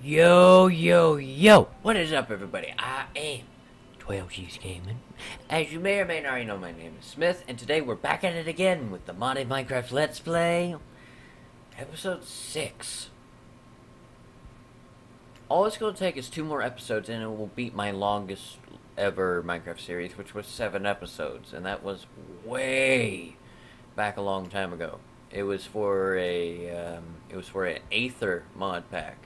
Yo, what is up, everybody? I am 12G's Gaming. As you may or may not already know, my name is Smith, and today we're back at it again with the modded Minecraft Let's Play, episode 6. All it's going to take is 2 more episodes, and it will beat my longest ever Minecraft series, which was 7 episodes, and that was way back a long time ago. It was for an Aether mod pack.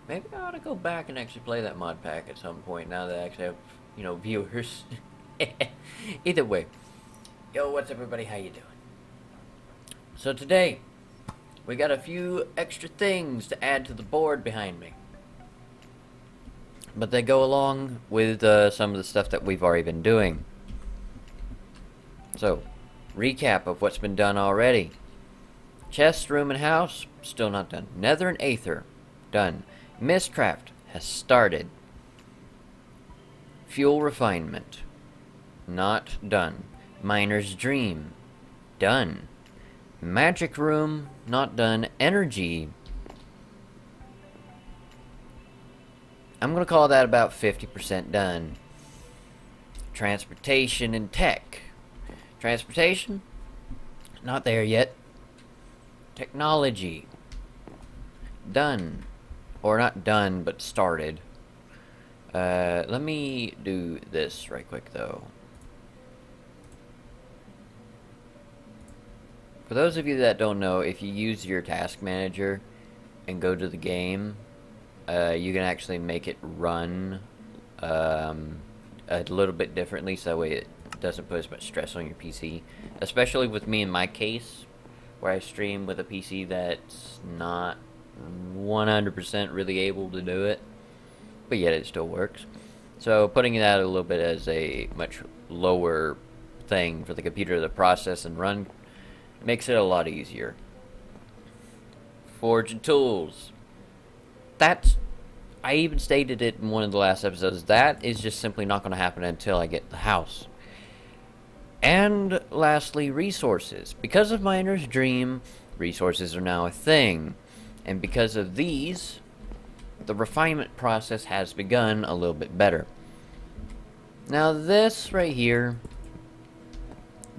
Maybe I ought to go back and actually play that mod pack at some point now that I actually have, viewers. Either way. Yo, what's up, everybody? How you doing? So today, we got a few extra things to add to the board behind me. But they go along with some of the stuff that we've already been doing. So, recap of what's been done already. Chest, room, and house, still not done. Nether and Aether, done. Mistcraft has started. Fuel refinement, not done. Miner's Dream, done. Magic room, not done. Energy, I'm going to call that about 50% done. Transportation and tech. Transportation, not there yet. Technology, done. Or not done, but started. Let me do this right quick, though. For those of you that don't know, if you use your task manager and go to the game, you can actually make it run a little bit differently, so that way it doesn't put as much stress on your PC. Especially with me in my case, where I stream with a PC that's not 100% really able to do it, but yet it still works. So putting it out a little bit as a much lower thing for the computer to process and run makes it a lot easier. Forge and tools. I even stated it in one of the last episodes, that is just simply not going to happen until I get the house. And lastly, resources. Because of Miner's Dream, resources are now a thing. And because of these, the refinement process has begun a little bit better. Now this right here,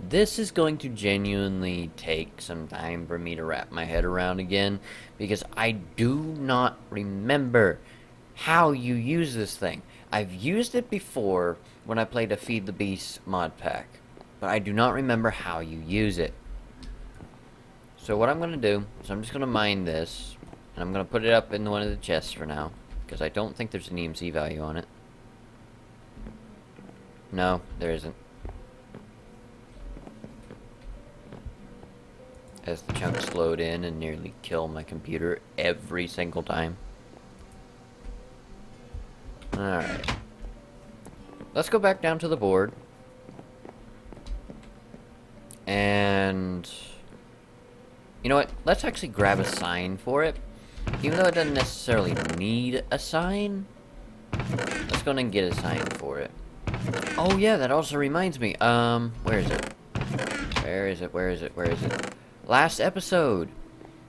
this is going to genuinely take some time for me to wrap my head around again, because I do not remember how you use this thing. I've used it before when I played a Feed the Beast mod pack, but I do not remember how you use it. So what I'm going to do is I'm just going to mine this, and I'm going to put it up in one of the chests for now, because I don't think there's an EMC value on it. No, there isn't. As the chunks load in and nearly kill my computer every single time. Alright. Let's go back down to the board. And you know what? Let's actually grab a sign for it. Even though it doesn't necessarily need a sign, let's go and get a sign for it. Oh yeah, that also reminds me. Where is it? Where is it? Where is it? Where is it? Last episode,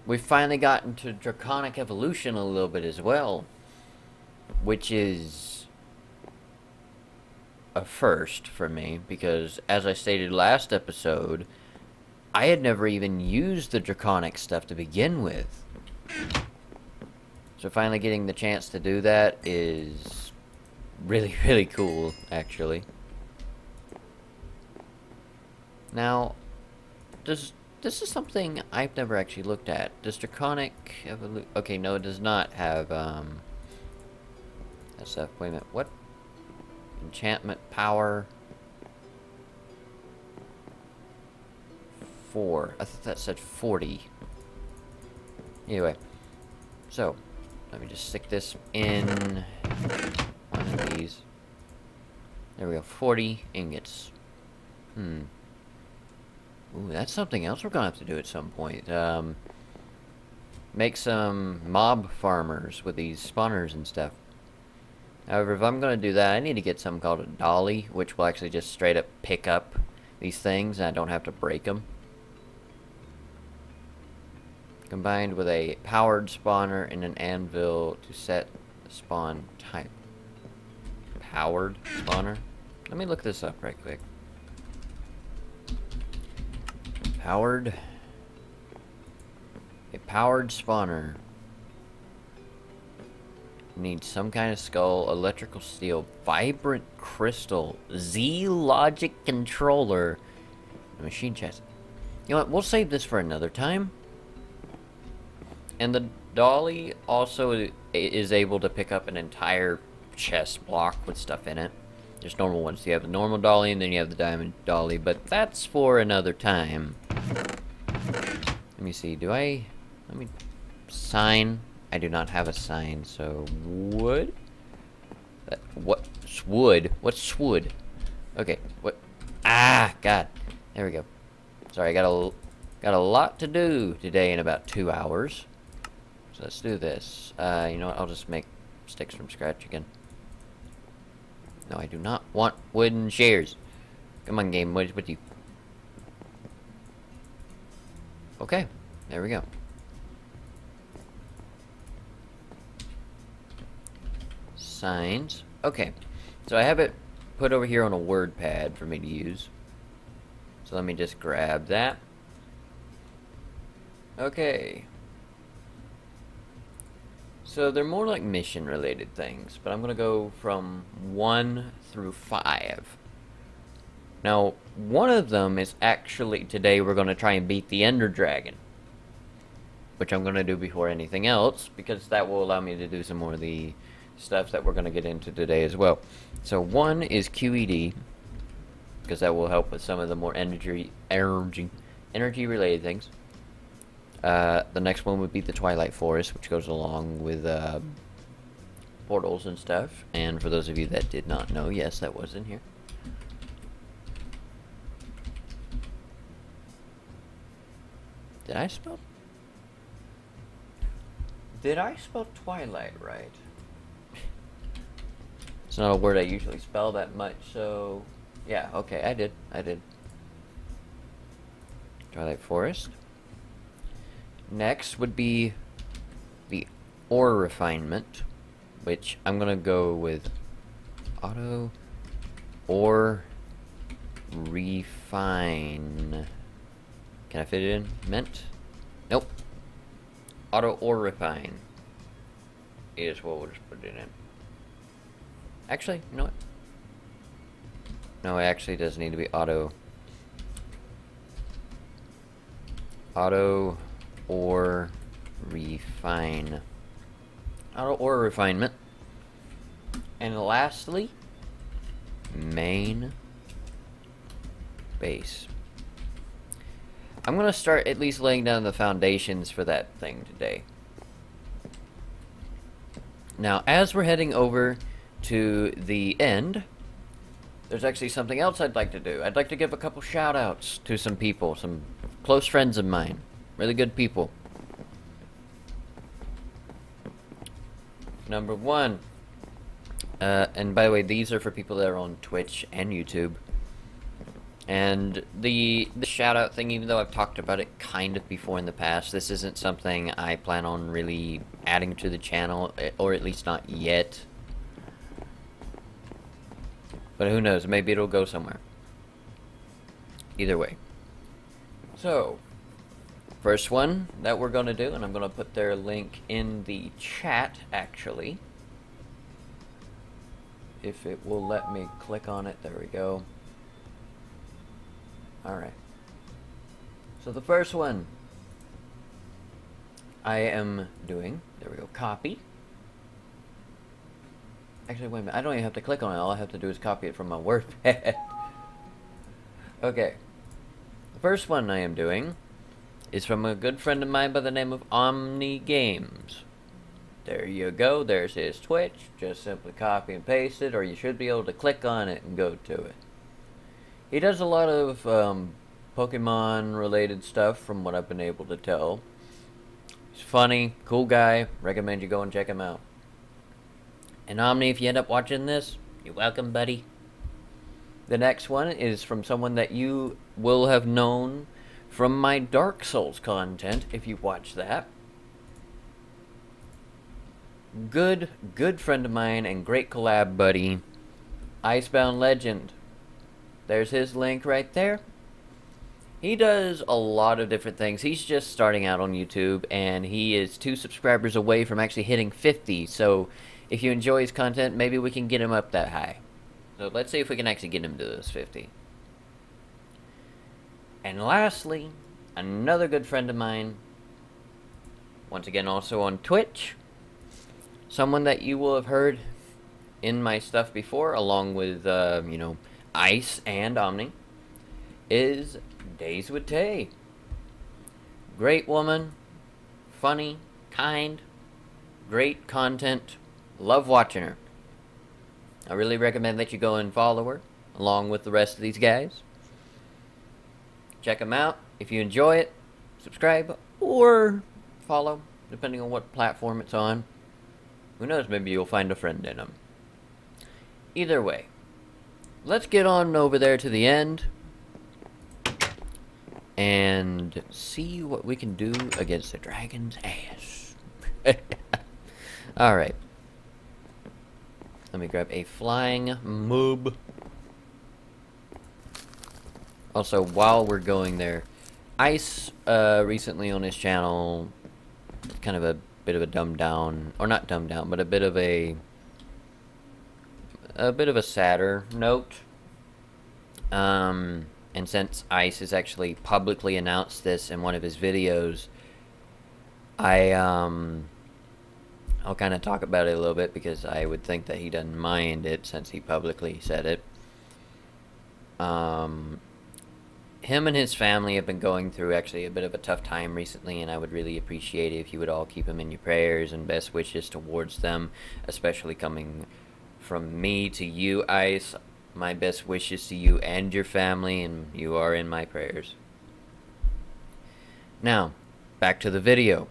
we finally got into Draconic Evolution a little bit as well, which is a first for me, because as I stated last episode, I had never even used the Draconic stuff to begin with. So finally getting the chance to do that is really, really cool, actually. Now, this is something I've never actually looked at. Does Draconic Evolution... Okay, no, it does not have, SF, wait a minute, what? Enchantment power... 4. I thought that said 40. Anyway, so, let me just stick this in one of these. There we go, 40 ingots. Ooh, that's something else we're gonna have to do at some point. Make some mob farmers with these spawners and stuff. However, if I'm gonna do that, I need to get something called a dolly, which will actually just straight up pick up these things and I don't have to break them. combined with a powered spawner and an anvil to set the spawn type. Powered spawner? Let me look this up right quick. A powered spawner needs some kind of skull, electrical steel, vibrant crystal, Z-Logic controller, a machine chest. You know what, we'll save this for another time. And the dolly also is able to pick up an entire chest block with stuff in it. There's normal ones. You have the normal dolly and then you have the diamond dolly, but that's for another time. Let me see, let me sign. I do not have a sign, so wood? What's wood? What's wood? Okay, what? Ah, God. There we go. Sorry, I got a lot to do today in about 2 hours. So let's do this. You know what? I'll just make sticks from scratch again. No, I do not want wooden chairs. Come on, game. What is with you? Okay, there we go. Signs. Okay, so I have it put over here on a word pad for me to use. So let me just grab that. Okay. So they're more like mission related things, but I'm gonna go from 1 through 5. Now, one of them is actually today we're gonna try and beat the Ender Dragon, which I'm gonna do before anything else, because that will allow me to do some more of the stuff that we're gonna get into today as well. So 1 is QED, because that will help with some of the more energy related things. The next one would be the Twilight Forest, which goes along with portals and stuff. And for those of you that did not know, yes, that was in here. Did I spell Twilight right? It's not a word I usually spell that much, so yeah, okay, I did. Twilight Forest. Next would be the ore refinement, which I'm gonna go with auto ore refine. Can I fit it in? Meant? Nope. Auto ore refine is what we'll just put it in. Actually, you know what? No, it actually does need to be auto ore refine. Auto ore refinement. And lastly, main base. I'm gonna start at least laying down the foundations for that thing today. Now, as we're heading over to the end, there's actually something else I'd like to do. I'd like to give a couple shout outs to some people, some close friends of mine. Really good people. Number 1. And by the way, these are for people that are on Twitch and YouTube. And the shout out thing, even though I've talked about it kind of before in the past, this isn't something I plan on really adding to the channel, or at least not yet. But who knows, maybe it'll go somewhere. Either way. So, first one that we're going to do, and I'm going to put their link in the chat, actually. If it will let me click on it, there we go. Alright. So the first one I am doing, there we go, copy. Actually, wait a minute, I don't even have to click on it, all I have to do is copy it from my WordPad. Okay. The first one I am doing is from a good friend of mine by the name of Omni Games. There you go, there's his Twitch. Just simply copy and paste it, or you should be able to click on it and go to it. He does a lot of Pokemon related stuff from what I've been able to tell. He's funny, cool guy, recommend you go and check him out. And Omni, if you end up watching this, you're welcome, buddy. The next one is from someone that you will have known from my Dark Souls content, if you watch that. Good friend of mine and great collab buddy, Icebound Legend. There's his link right there. He does a lot of different things. He's just starting out on YouTube, and he is 2 subscribers away from actually hitting 50. So if you enjoy his content, maybe we can get him up that high. So let's see if we can actually get him to those 50. And lastly, another good friend of mine, once again also on Twitch, someone that you will have heard in my stuff before, along with, you know, Ice and Omni, is Days with Tay. Great woman, funny, kind, great content, love watching her. I really recommend that you go and follow her, along with the rest of these guys. Check them out. If you enjoy it, subscribe or follow, depending on what platform it's on. Who knows, maybe you'll find a friend in them. Either way, let's get on over there to the end and see what we can do against the dragon's ass. Alright. Let me grab a flying mob. Also, while we're going there, Ice recently on his channel, kind of a bit of a dumbed down, or not dumbed down, but a bit of a sadder note. And since Ice has actually publicly announced this in one of his videos, I'll kind of talk about it a little bit because I would think that he doesn't mind it since he publicly said it. Him and his family have been going through actually a bit of a tough time recently, and I would really appreciate it if you would all keep him in your prayers and best wishes towards them, especially coming from me to you, Ice. My best wishes to you and your family, and you are in my prayers. Now, back to the video.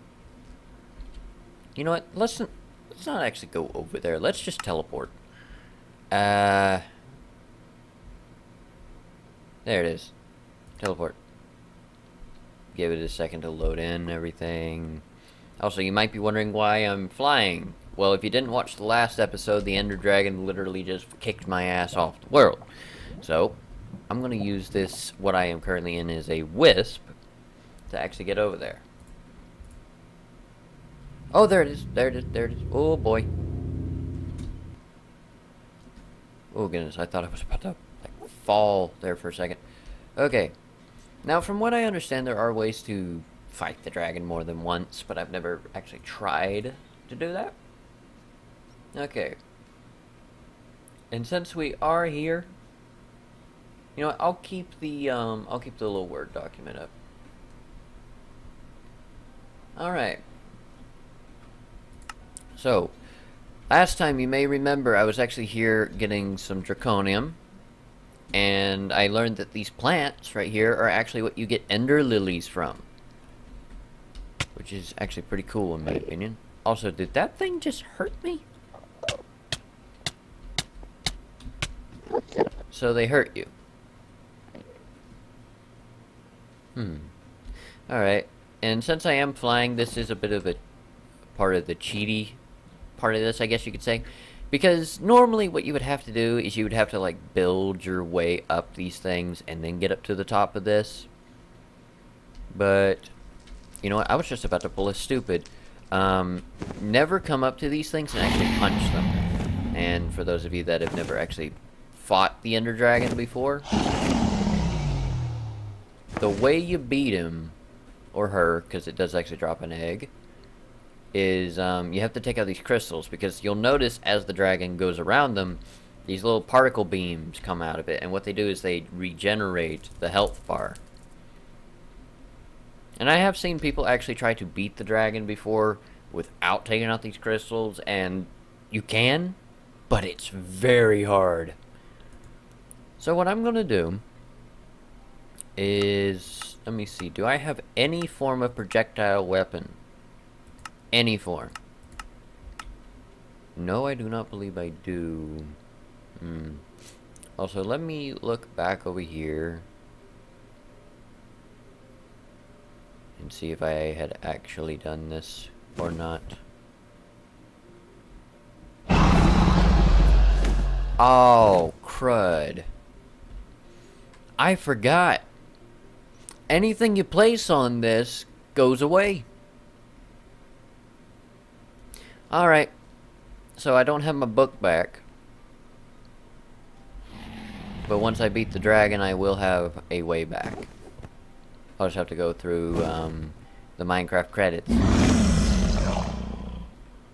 You know what? Let's not actually go over there. Let's just teleport. There it is. Teleport. Give it a second to load in everything. Also, you might be wondering why I'm flying. Well, if you didn't watch the last episode, the Ender Dragon literally just kicked my ass off the world. So, I'm going to use this, what I am currently in is a Wisp, to actually get over there. Oh, there it is. There it is. There it is. Oh, boy. Oh, goodness. I thought I was about to like, fall there for a second. Okay. Now, from what I understand, there are ways to fight the dragon more than once, but I've never actually tried to do that. Okay. And since we are here, you know what, I'll keep the little Word document up. Alright. So, last time you may remember I was actually here getting some draconium, and I learned that these plants right here are actually what you get ender lilies from, which is actually pretty cool in my opinion. Also, did that thing just hurt me? So they hurt you. Alright. And since I am flying, this is a bit of a part of the cheaty part of this, I guess you could say. Because normally what you would have to do is you would have to like build your way up these things and then get up to the top of this. But, you know what, I was just about to pull a stupid. Never come up to these things and actually punch them. And for those of you that have never actually fought the Ender Dragon before, the way you beat him, or her, because it does actually drop an egg, is you have to take out these crystals, because you'll notice as the dragon goes around them, these little particle beams come out of it, and what they do is they regenerate the health bar. And I have seen people actually try to beat the dragon before without taking out these crystals, and you can, but it's very hard. So what I'm going to do is, let me see, do I have any form of projectile weapon? Any form? No, I do not believe I do. Also, let me look back over here. and see if I had actually done this or not. Oh, crud. I forgot. Anything you place on this goes away. Alright. So I don't have my book back. But once I beat the dragon, I will have a way back. I'll just have to go through the Minecraft credits.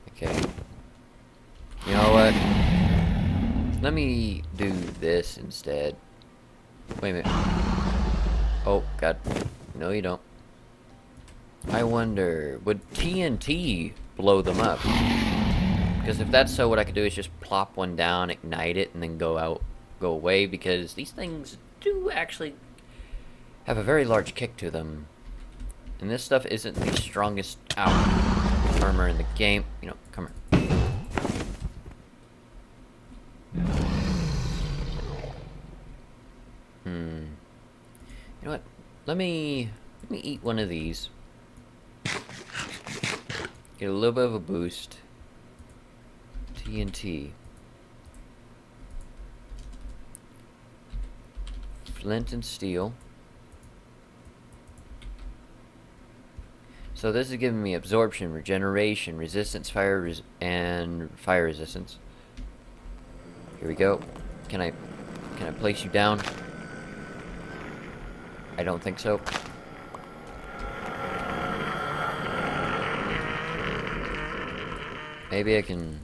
Okay. You know what? Let me do this instead. Wait a minute. Oh, God. No, you don't. I wonder, would TNT blow them up? Because if that's so, what I could do is just plop one down, ignite it, and then go away, because these things do actually have a very large kick to them. And this stuff isn't the strongest armor in the game. You know, come here. You know what? Let me eat one of these. Get a little bit of a boost. TNT. Flint and steel. So this is giving me absorption, regeneration, resistance, and fire resistance. Here we go. Can I place you down? I don't think so. Maybe I can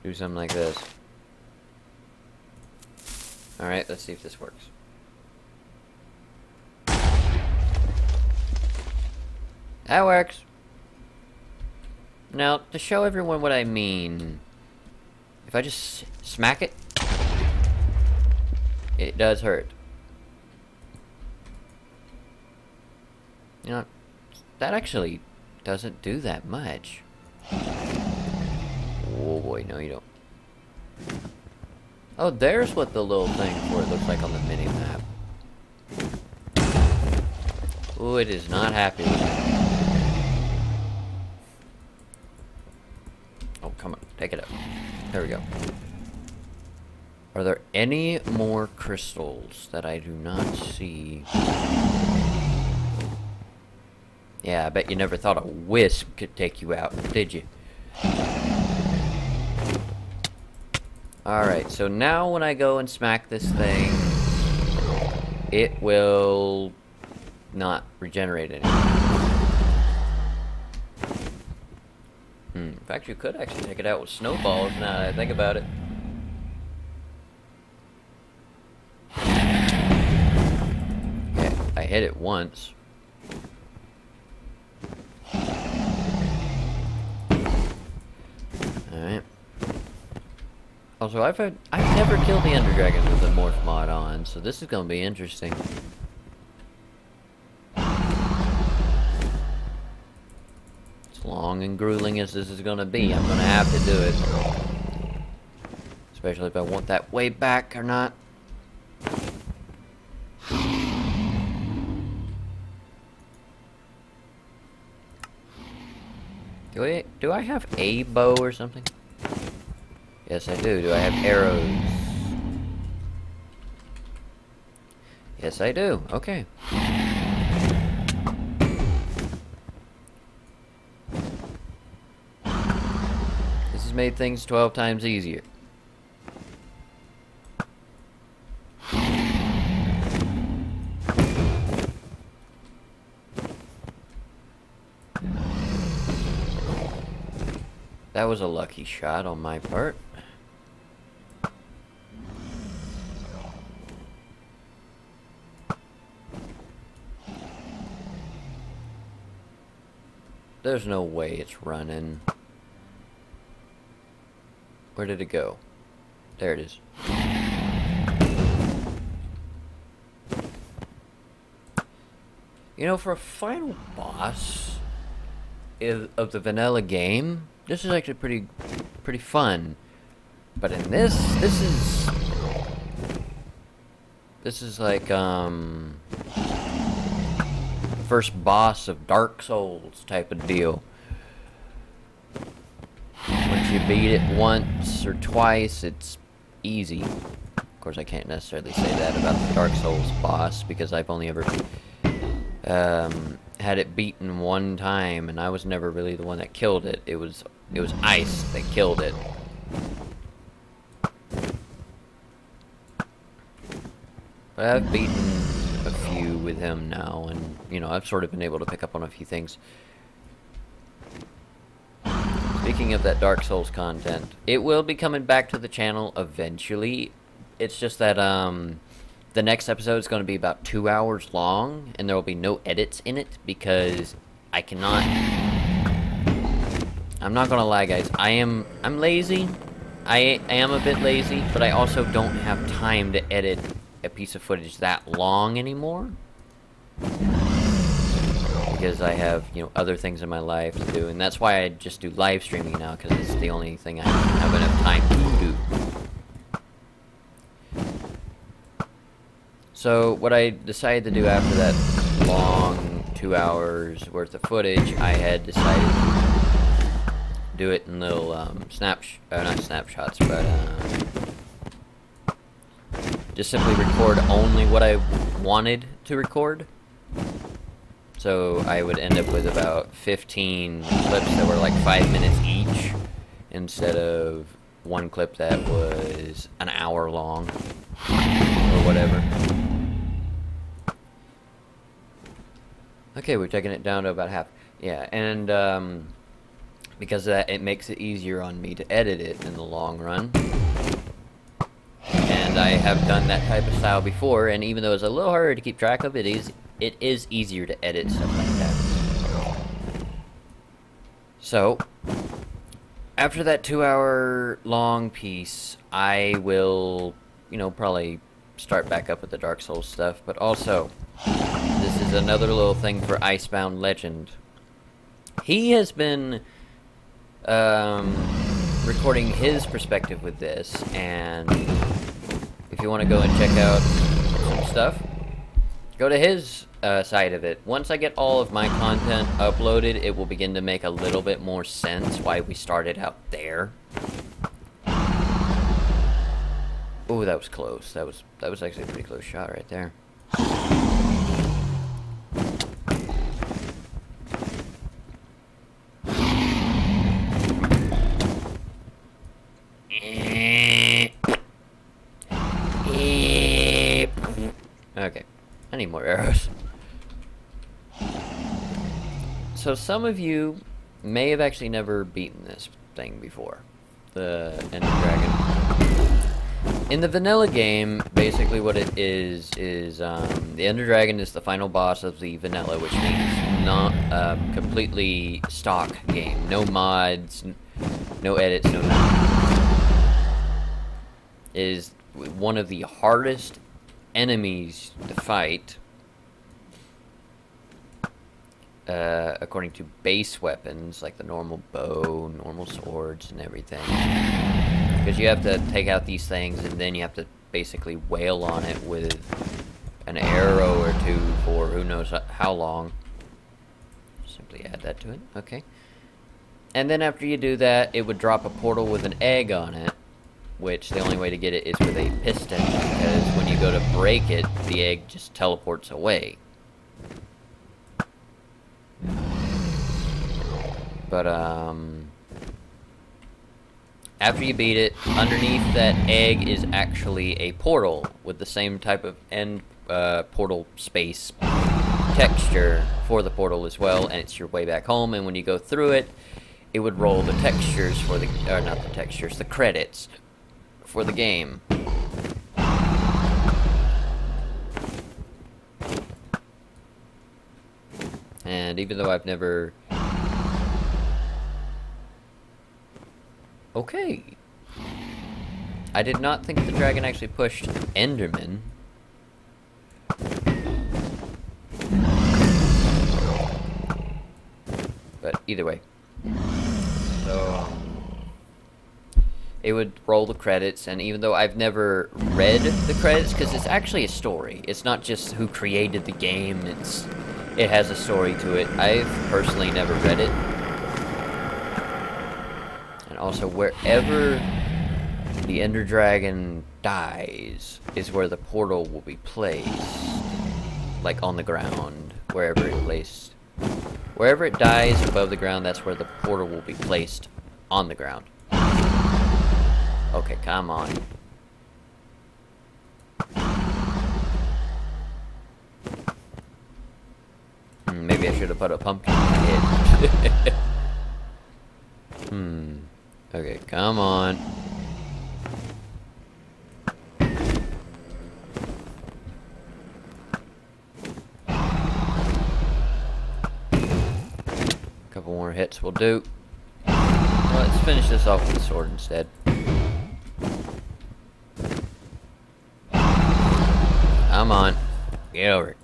do something like this. Alright, let's see if this works. That works. Now, to show everyone what I mean, if I just smack it, it does hurt. You know, that actually doesn't do that much. Oh boy, no you don't. Oh, there's what the little thing for it looks like on the mini-map. Oh, it is not happy with me. Oh, come on, take it up. There we go. Are there any more crystals that I do not see? Yeah, I bet you never thought a wisp could take you out, did you? Alright, so now when I go and smack this thing, it will not regenerate anymore. In fact, you could actually take it out with snowballs now that I think about it. Okay, I hit it once. Alright. Also, I've never killed the Ender Dragon with a morph mod on, so this is gonna be interesting. As long and grueling as this is gonna be, I'm gonna have to do it. Especially if I want that way back or not. Do I have a bow or something? Yes, I do. Do I have arrows? Yes, I do. Okay. This has made things 12 times easier. That was a lucky shot on my part. There's no way it's running. Where did it go? There it is. You know, for a final boss of the vanilla game, this is actually pretty fun. But in this is like, first boss of Dark Souls type of deal. Once you beat it once or twice, it's easy. Of course, I can't necessarily say that about the Dark Souls boss, because I've only ever had it beaten one time, and I was never really the one that killed it. It was Ice that killed it. But I've beaten a few with him now, and, you know, I've sort of been able to pick up on a few things. Speaking of that Dark Souls content, it will be coming back to the channel eventually. It's just that, the next episode is going to be about 2 hours long, and there will be no edits in it, because I cannot... I'm not going to lie, guys. I'm lazy. I am a bit lazy, but I also don't have time to edit a piece of footage that long anymore. Because I have, you know, other things in my life to do, and that's why I just do live streaming now, because it's the only thing I have enough time to do. So, what I decided to do after that long 2 hours worth of footage, I had decided to do it in little, not snapshots, but, just simply record only what I wanted to record. So, I would end up with about 15 clips that were like 5 minutes each, instead of one clip that was an hour long, or whatever. Okay, we're taking it down to about half. Yeah, and because of that, it makes it easier on me to edit it in the long run. And I have done that type of style before, and even though it's a little harder to keep track of, it is easier to edit stuff like that. So, after that 2 hour long piece, I will, you know, probably start back up with the Dark Souls stuff, but also... this is another little thing for Icebound Legend. He has been recording his perspective with this, and if you want to go and check out some stuff, go to his side of it. Once I get all of my content uploaded, it will begin to make a little bit more sense why we started out there. Oh, that was close. That was actually a pretty close shot right there. Okay, I need more arrows. So some of you may have actually never beaten this thing before, the Ender Dragon. In the vanilla game, basically what it is the Ender Dragon is the final boss of the vanilla, which means not completely stock game. No mods, no edits, no nothing. It is one of the hardest enemies to fight, according to base weapons, like the normal bow, normal swords, and everything. Because you have to take out these things, and then you have to basically wail on it with an arrow or two for who knows how long. Simply add that to it. Okay. And then after you do that, it would drop a portal with an egg on it, which the only way to get it is with a piston, because when you go to break it, the egg just teleports away. But, after you beat it, underneath that egg is actually a portal with the same type of end portal space texture for the portal as well, and it's your way back home, and when you go through it, it would roll the textures for the, or not the textures, the credits for the game. And even though I've never... Okay. I did not think the dragon actually pushed Enderman. But either way. So, it would roll the credits, and even though I've never read the credits, because it's actually a story. It's not just who created the game, it's it has a story to it. I've personally never read it. And also, wherever the Ender Dragon dies is where the portal will be placed. Like on the ground, wherever it's placed. Wherever it dies above the ground, that's where the portal will be placed on the ground. Okay, come on. Maybe I should have put a pumpkin in my head. Okay, come on. Couple more hits will do. Well, let's finish this off with the sword instead. Come on. Get over it.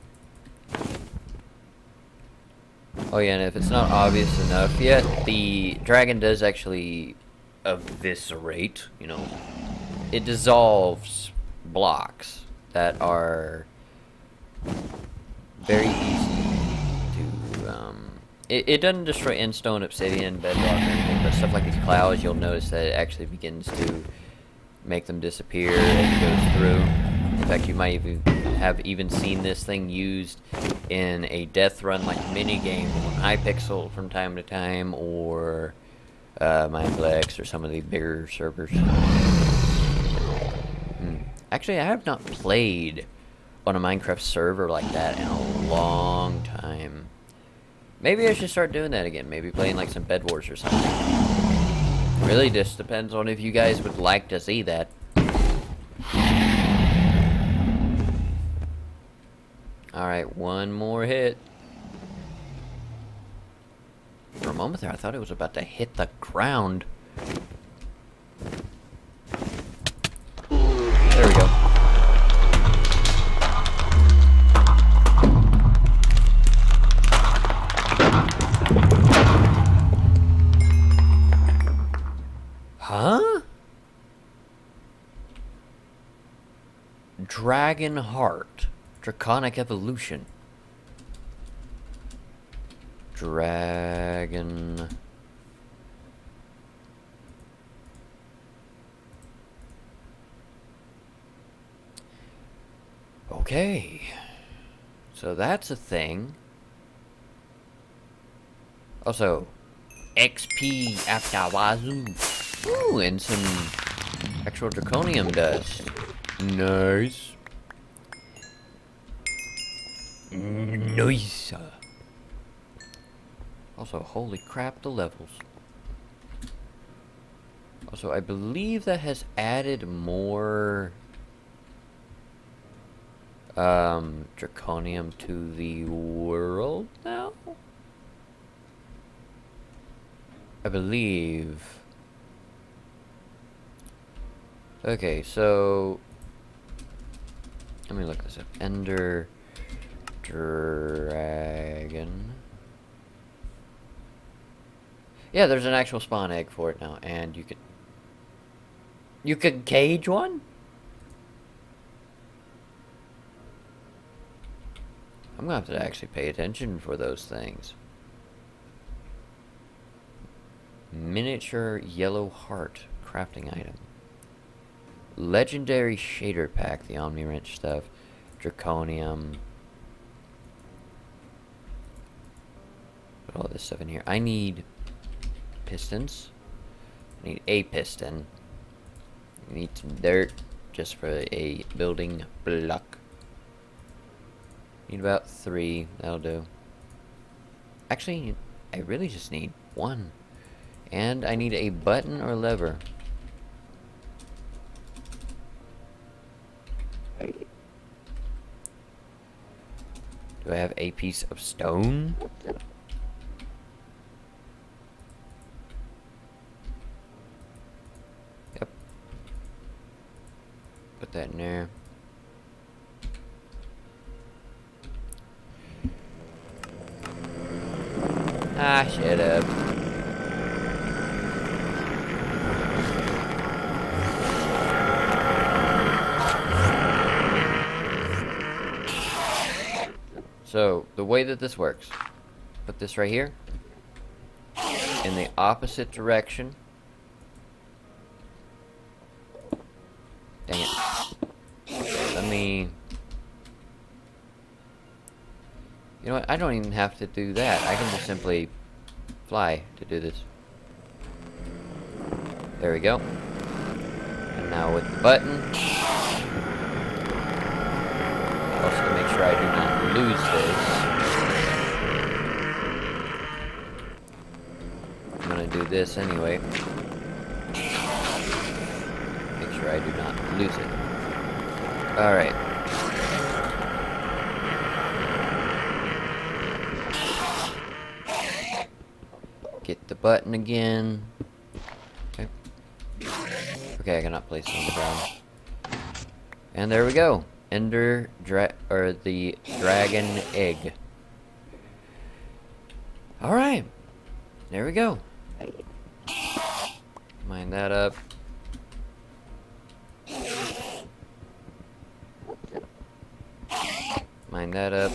Oh yeah, and if it's not obvious enough yet, the dragon does actually eviscerate, you know. It dissolves blocks that are very easy to, it doesn't destroy endstone, obsidian, bedrock, or anything, but stuff like these clouds, you'll notice that it actually begins to make them disappear as it goes through. In fact, you might even have seen this thing used in a death run like minigame on Hypixel from time to time, or Mineplex, or some of the bigger servers. Actually, I have not played on a Minecraft server like that in a long time. Maybe I should start doing that again. Maybe playing like some Bed Wars or something. Really just depends on if you guys would like to see that. Alright, one more hit. For a moment there, I thought it was about to hit the ground. There we go. Huh? Dragon Heart. Draconic Evolution. Dragon. Okay. So that's a thing. Also, XP after wazoo. Ooh, and some actual draconium dust. Nice. Nice. Also, holy crap, the levels. Also, I believe that has added more draconium to the world now? I believe. Okay, so let me look this up. Ender Dragon. Yeah, there's an actual spawn egg for it now, and you could cage one? I'm gonna have to actually pay attention for those things. Miniature yellow heart crafting item. Legendary shader pack, the Omni Wrench stuff. Draconium. Put all this stuff in here. I need pistons. I need a piston. I need some dirt just for a building block. Need about 3. That'll do. Actually, I really just need 1. And I need a button or lever. Do I have a piece of stone? Yep. Put that in there. Ah, shut up. So, the way that this works, put this right here, in the opposite direction. Dang it. Okay, let me... You know what, I don't even have to do that. I can just simply fly to do this. There we go. And now with the button, also make sure I do not lose this. I'm gonna do this anyway. Make sure I do not lose it. Alright. Get the button again. Okay. Okay, I cannot place it on the ground. And there we go. The dragon egg. Alright. There we go. Mine that up. Mine that up.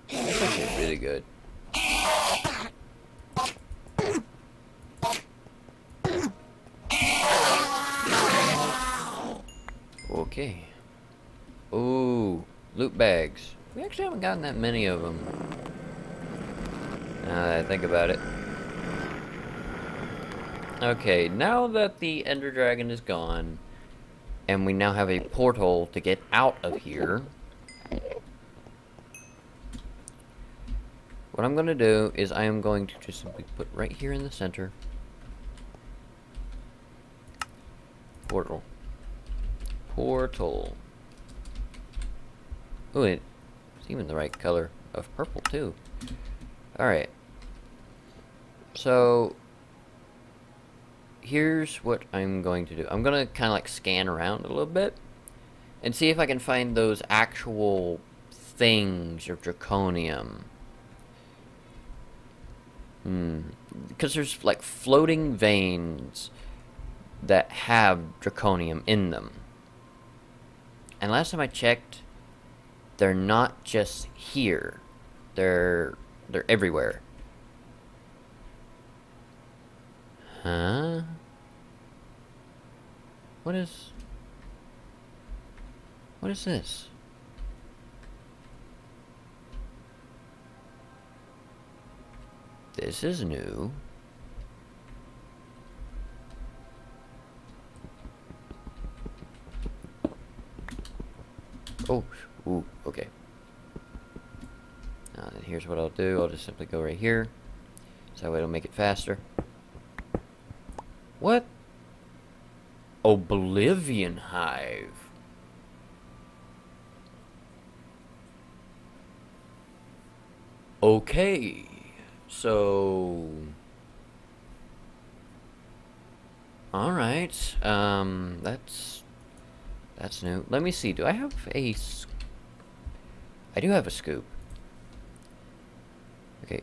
That's actually really good. Okay. Ooh, loot bags. We actually haven't gotten that many of them. Now that I think about it. Okay, now that the Ender Dragon is gone, and we now have a portal to get out of here, what I'm going to do is I am going to just simply put right here in the center. Portal. Portal. Ooh, it's even the right color of purple, too. Alright. So, here's what I'm going to do. I'm going to kind of like scan around a little bit and see if I can find those actual things of draconium. Because there's like floating veins that have draconium in them. And last time I checked, they're not just here. They're everywhere. Huh? What is this? This is new. Oh, ooh, okay. Now then here's what I'll do. I'll just simply go right here. So that way it'll make it faster. What? Oblivion Hive. Okay. So... Alright. That's new. Let me see. Do I have a... I do have a scoop. Okay.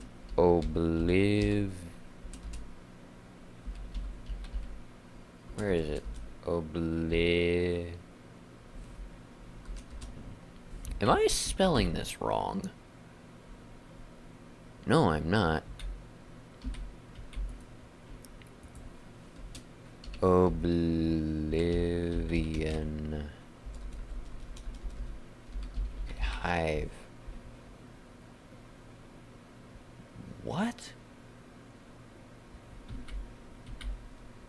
Where is it? Am I spelling this wrong? No, I'm not. Oblivion Hive. What?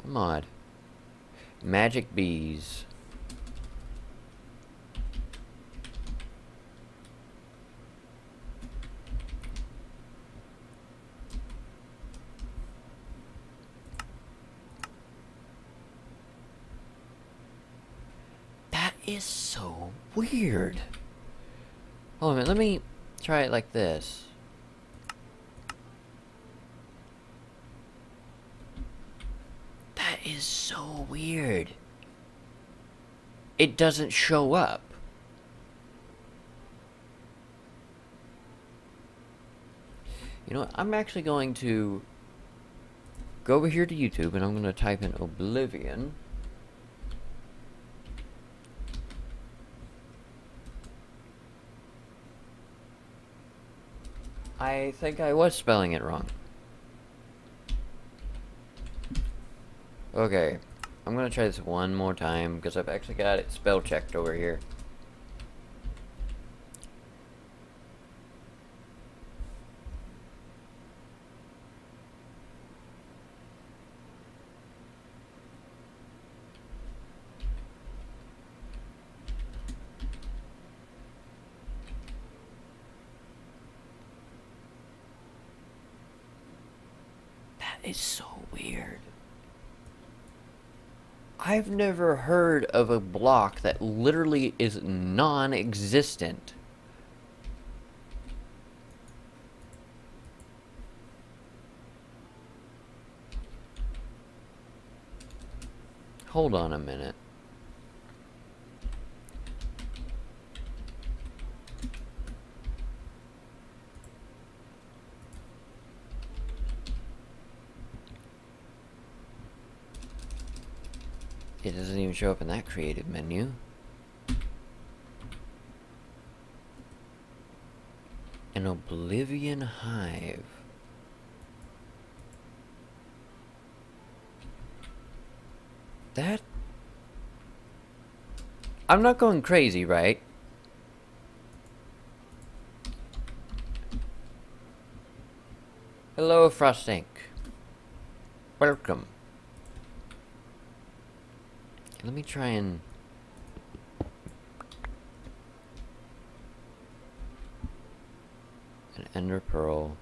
Mod. Magic bees. That is so weird. Hold on a minute, let me try it like this. That is so weird. It doesn't show up. You know what? I'm actually going to go over here to YouTube and I'm going to type in Oblivion. I think I was spelling it wrong. Okay, I'm gonna try this one more time because I've actually got it spell checked over here. That is so weird. I've never heard of a block that literally is non-existent. Hold on a minute. It doesn't even show up in that creative menu. An Oblivion Hive. That... I'm not going crazy, right? Hello, Frost Inc. Welcome. Let me try and... An Ender Pearl.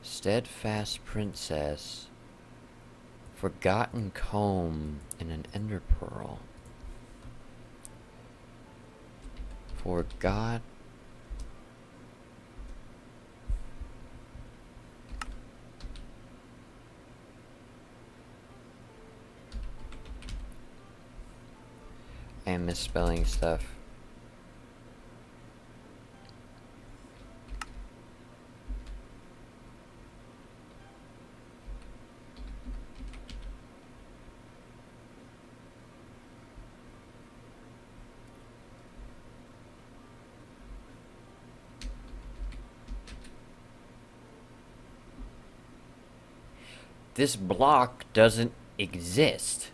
Steadfast Princess. Forgotten Comb. And an Ender Pearl. Forgot... I am misspelling stuff. This block doesn't exist.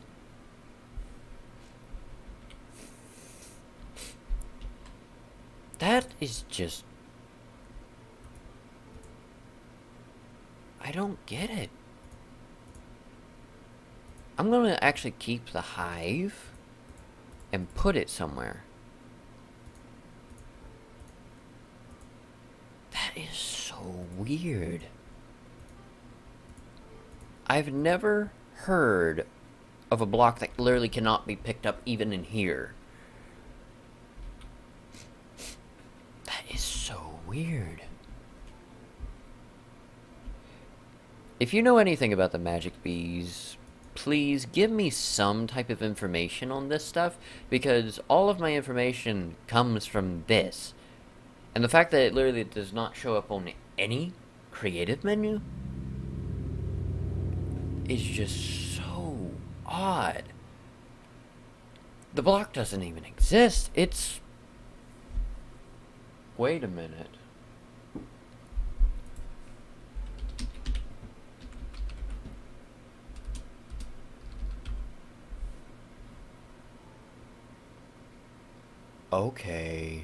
That is just... I don't get it. I'm gonna actually keep the hive and put it somewhere. That is so weird. I've never heard of a block that literally cannot be picked up even in here. That is so weird. If you know anything about the magic bees, please give me some type of information on this stuff, because all of my information comes from this. And the fact that it literally does not show up on any creative menu is just so odd. The block doesn't even exist. It's... Wait a minute. Okay.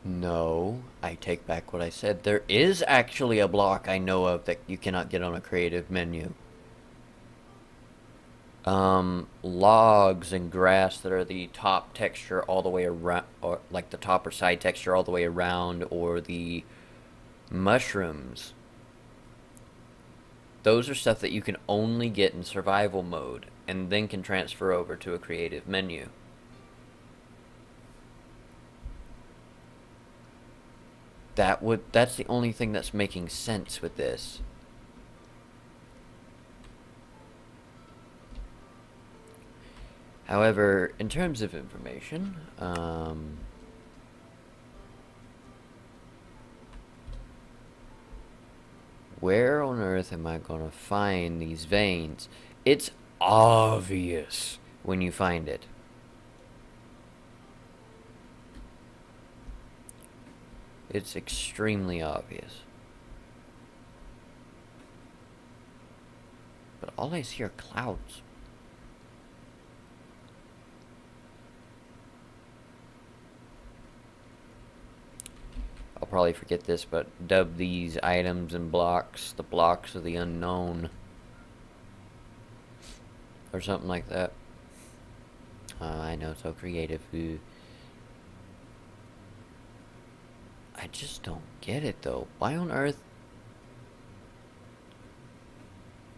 No, I take back what I said. There is actually a block I know of that you cannot get on a creative menu. Logs and grass that are the top texture all the way around, or like the top or side texture all the way around, or the mushrooms. Those are stuff that you can only get in survival mode, and then can transfer over to a creative menu. That's the only thing that's making sense with this. However, in terms of information, where on earth am I gonna find these veins? It's obvious when you find it. It's extremely obvious. But all I see are clouds. I'll probably forget this, but dub these items and blocks the blocks of the unknown. Or something like that. I know, so creative. Ooh. I just don't get it, though. Why on earth?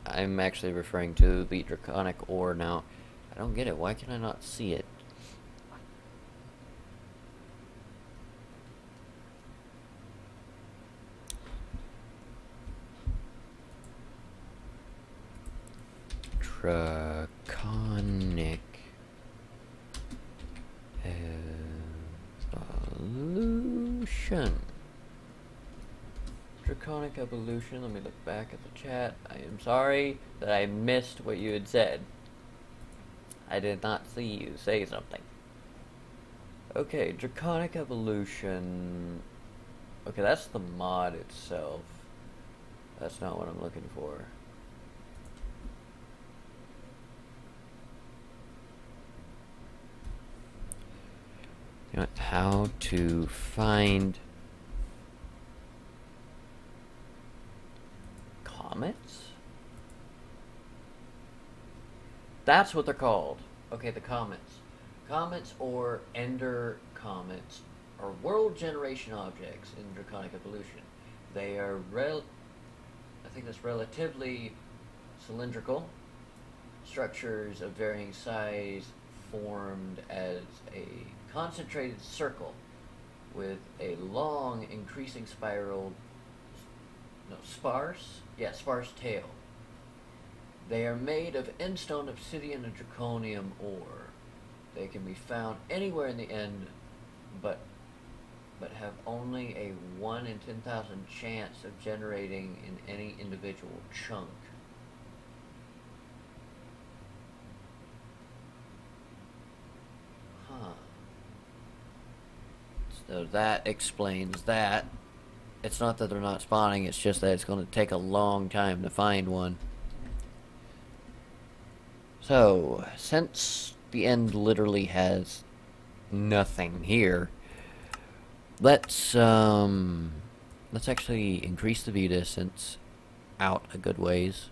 I'm actually referring to the draconic ore now. I don't get it. Why can I not see it? Draconic evolution. Draconic evolution. Let me look back at the chat. I am sorry that I missed what you had said. I did not see you say something. Okay, draconic evolution. Okay, that's the mod itself. That's not what I'm looking for. You know, how to find comets? That's what they're called. Okay, the comets. Comets or ender comets are world generation objects in draconic evolution. They are I think that's relatively cylindrical structures of varying size formed as a concentrated circle with a long increasing sparse tail. They are made of endstone, obsidian, and draconium ore. They can be found anywhere in the end, but have only a 1 in 10,000 chance of generating in any individual chunk. So that explains that. It's not that they're not spawning, it's just that it's going to take a long time to find one. So, since the end literally has nothing here, let's actually increase the view distance out a good ways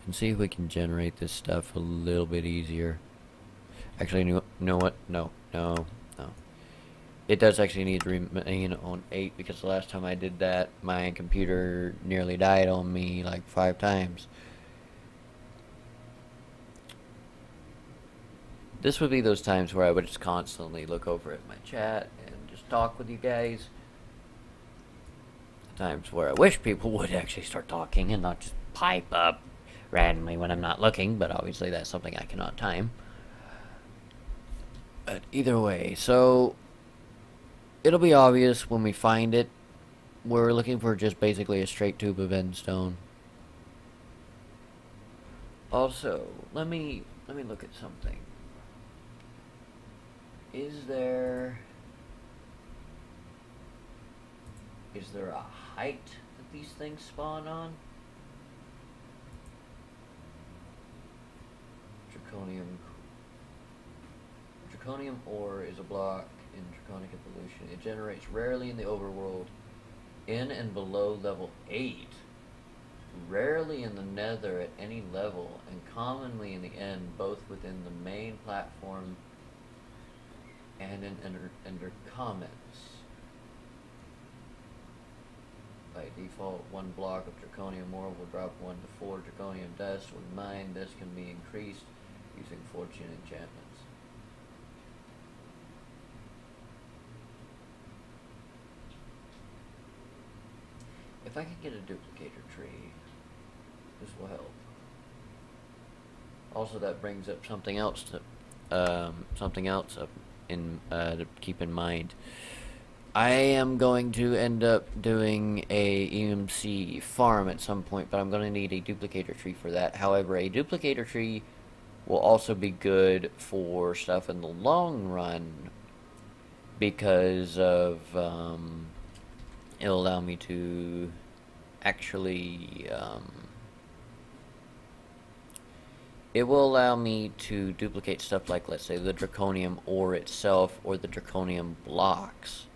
and see if we can generate this stuff a little bit easier. Actually, you know what? No. It does actually need to remain on 8 because the last time I did that, my computer nearly died on me like 5 times. This would be those times where I would just constantly look over at my chat and just talk with you guys. Times where I wish people would actually start talking and not just pipe up randomly when I'm not looking, but obviously that's something I cannot time. But either way, so it'll be obvious when we find it. We're looking for just basically a straight tube of endstone. Also, let me look at something. Is there a height that these things spawn on? Draconium ore is a block in draconic evolution. It generates rarely in the overworld, in and below level 8, rarely in the nether at any level, and commonly in the end, both within the main platform and in ender comets. By default, 1 block of draconium ore will drop 1 to 4 draconium dust. When mined, this can be increased using fortune enchantments. If I can get a duplicator tree, this will help. Also, that brings up something else to keep in mind. I am going to end up doing a EMC farm at some point, but I'm going to need a duplicator tree for that. However, a duplicator tree will also be good for stuff in the long run. because of it'll allow me to actually it will allow me to duplicate stuff like, let's say, the draconium ore itself or the draconium blocks,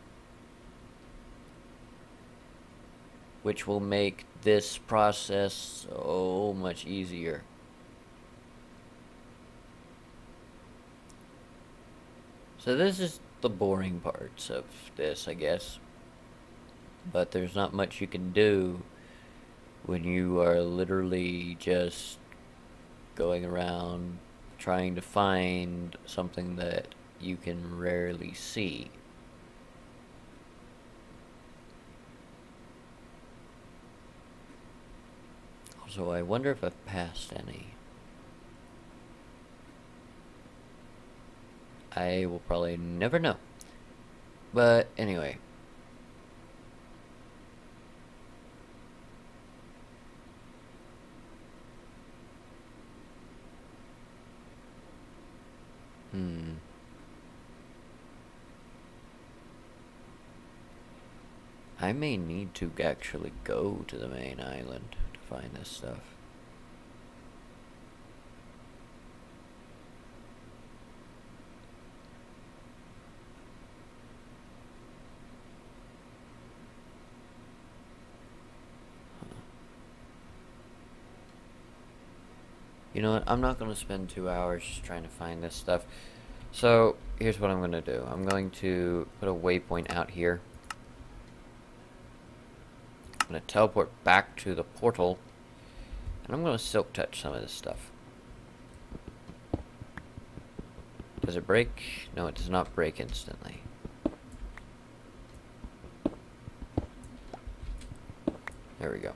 which will make this process so much easier. So this is the boring parts of this, I guess. But there's not much you can do when you are literally just going around trying to find something that you can rarely see. Also, I wonder if I've passed any. I will probably never know. But anyway. I may need to actually go to the main island to find this stuff. You know what? I'm not going to spend 2 hours just trying to find this stuff. So, here's what I'm going to do. I'm going to put a waypoint out here. I'm going to teleport back to the portal. And I'm going to silk touch some of this stuff. Does it break? No, it does not break instantly. There we go.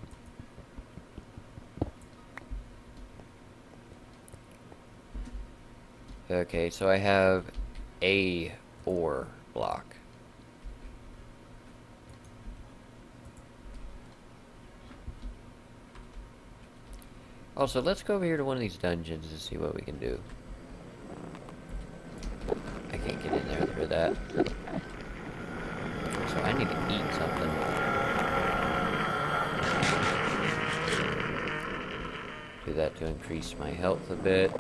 Okay, so I have a ore block. Also, let's go over here to one of these dungeons and see what we can do. I can't get in there through that. So I need to eat something. Do that to increase my health a bit.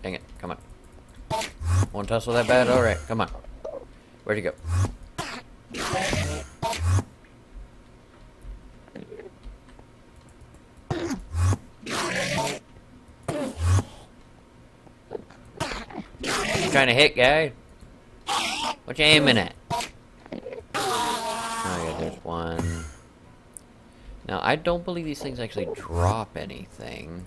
Dang it, come on. Won't tussle that bad? Alright, come on. Where'd you go? You trying to hit, guy? What you aiming at? Oh yeah, there's one. Now, I don't believe these things actually drop anything.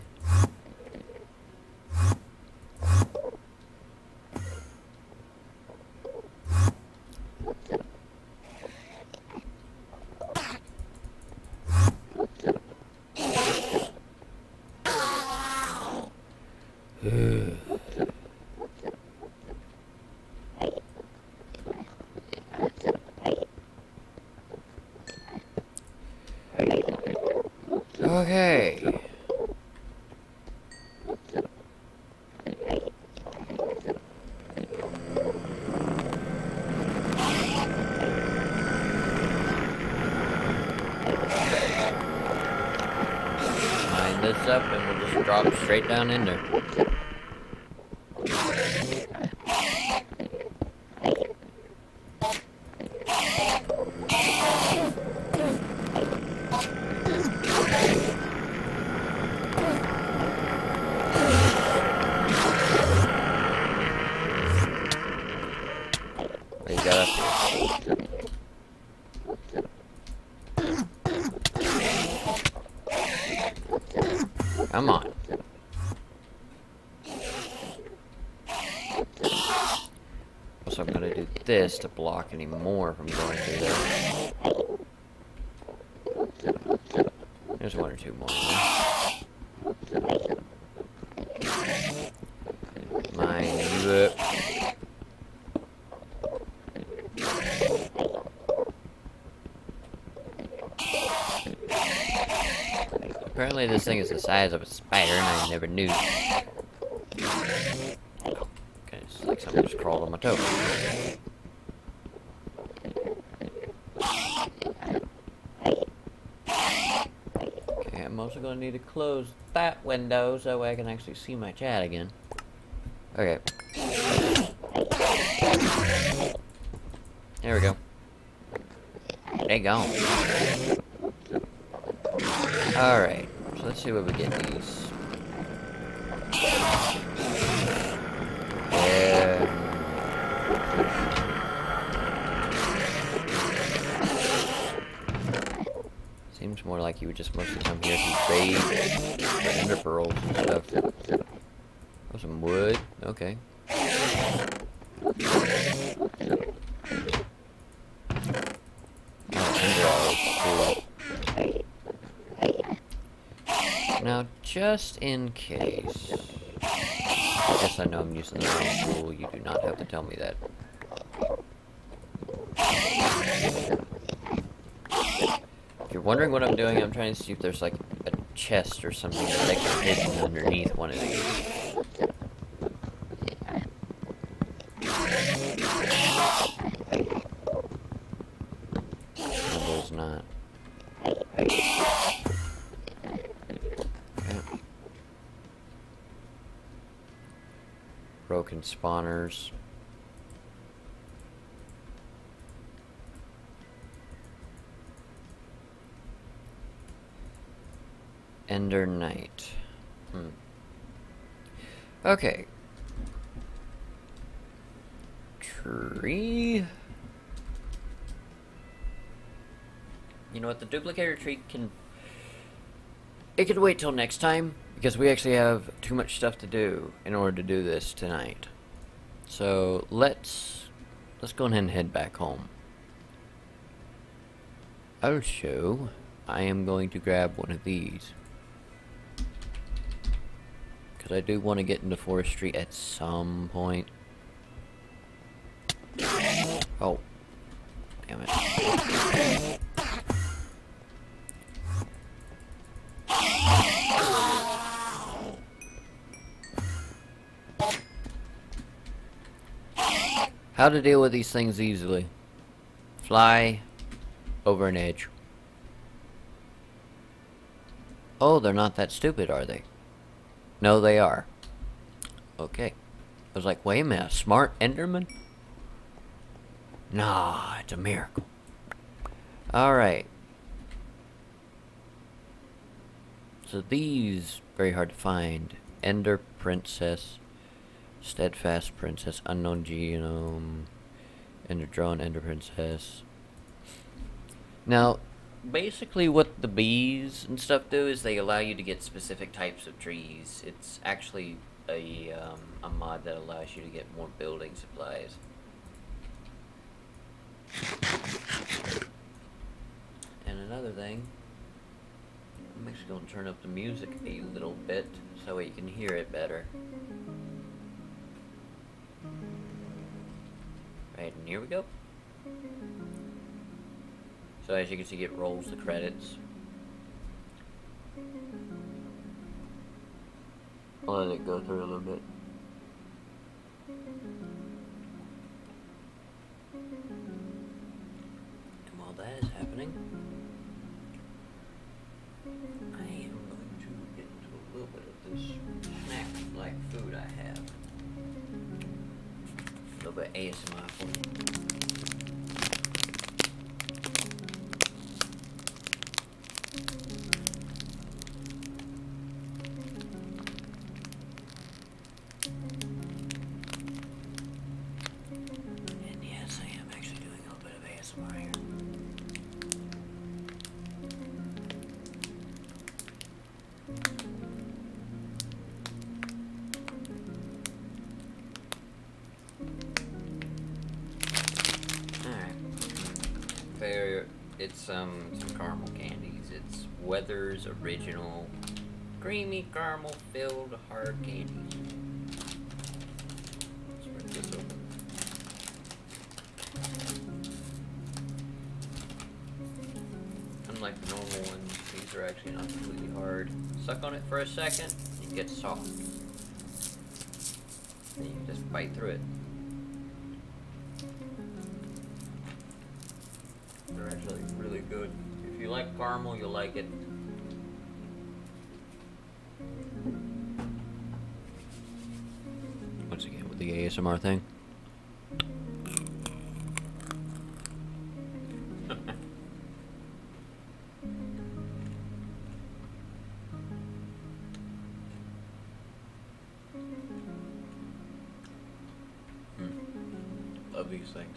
Okay. Line this up and we'll just drop straight down in there. Come on. Also, I'm gonna do this to block any more from going through there. There's one or two more. Mine you up. Apparently this thing is the size of a spider, and I never knew. Okay, it's like something just crawled on my toe. Okay, I'm also going to need to close that window so I can actually see my chat again. Okay. There we go. They gone. Alright, so let's see what we get these. Seems more like you would just mostly come here to trade for ender pearls and stuff. Oh, some wood. Okay. Now, just in case, I guess I know I'm using the wrong tool. You do not have to tell me that. If you're wondering what I'm doing, I'm trying to see if there's like a chest or something that can hidden underneath one of these. No, there's not. Broken spawners. Ender Knight. Okay. Tree. You know what? The duplicator tree can... It could wait till next time, because we actually have too much stuff to do in order to do this tonight. So let's go ahead and head back home. Also, I am going to grab one of these, because I do want to get into forestry at some point. Oh, damn it. How to deal with these things easily. Fly over an edge. Oh, they're not that stupid, are they? No, they are. Okay. I was like, wait a minute, a smart Enderman? Nah, it's a miracle. Alright. So these, very hard to find. Ender Princess. Steadfast Princess, Unknown Genome, Ender Drone, Ender Princess. Now, basically what the bees and stuff do is they allow you to get specific types of trees. It's actually a mod that allows you to get more building supplies. And another thing, I'm actually going to turn up the music a little bit so you can hear it better. Right, and here we go. So as you can see, it rolls the credits. I'll let it go through a little bit. And while that is happening, I am going to get into a little bit of this snack-like food I have. A little bit ASMR for you. And yes, I am actually doing a little bit of ASMR here. It's some caramel candies. It's Weather's Original Creamy Caramel Filled Hard Candies. Let's break this open. Unlike the normal ones, these These are actually not completely hard. Suck on it for a second, it gets soft. And you can just bite through it. They're actually really good. If you like caramel, you'll like it. Once again, with the ASMR thing. Love these things.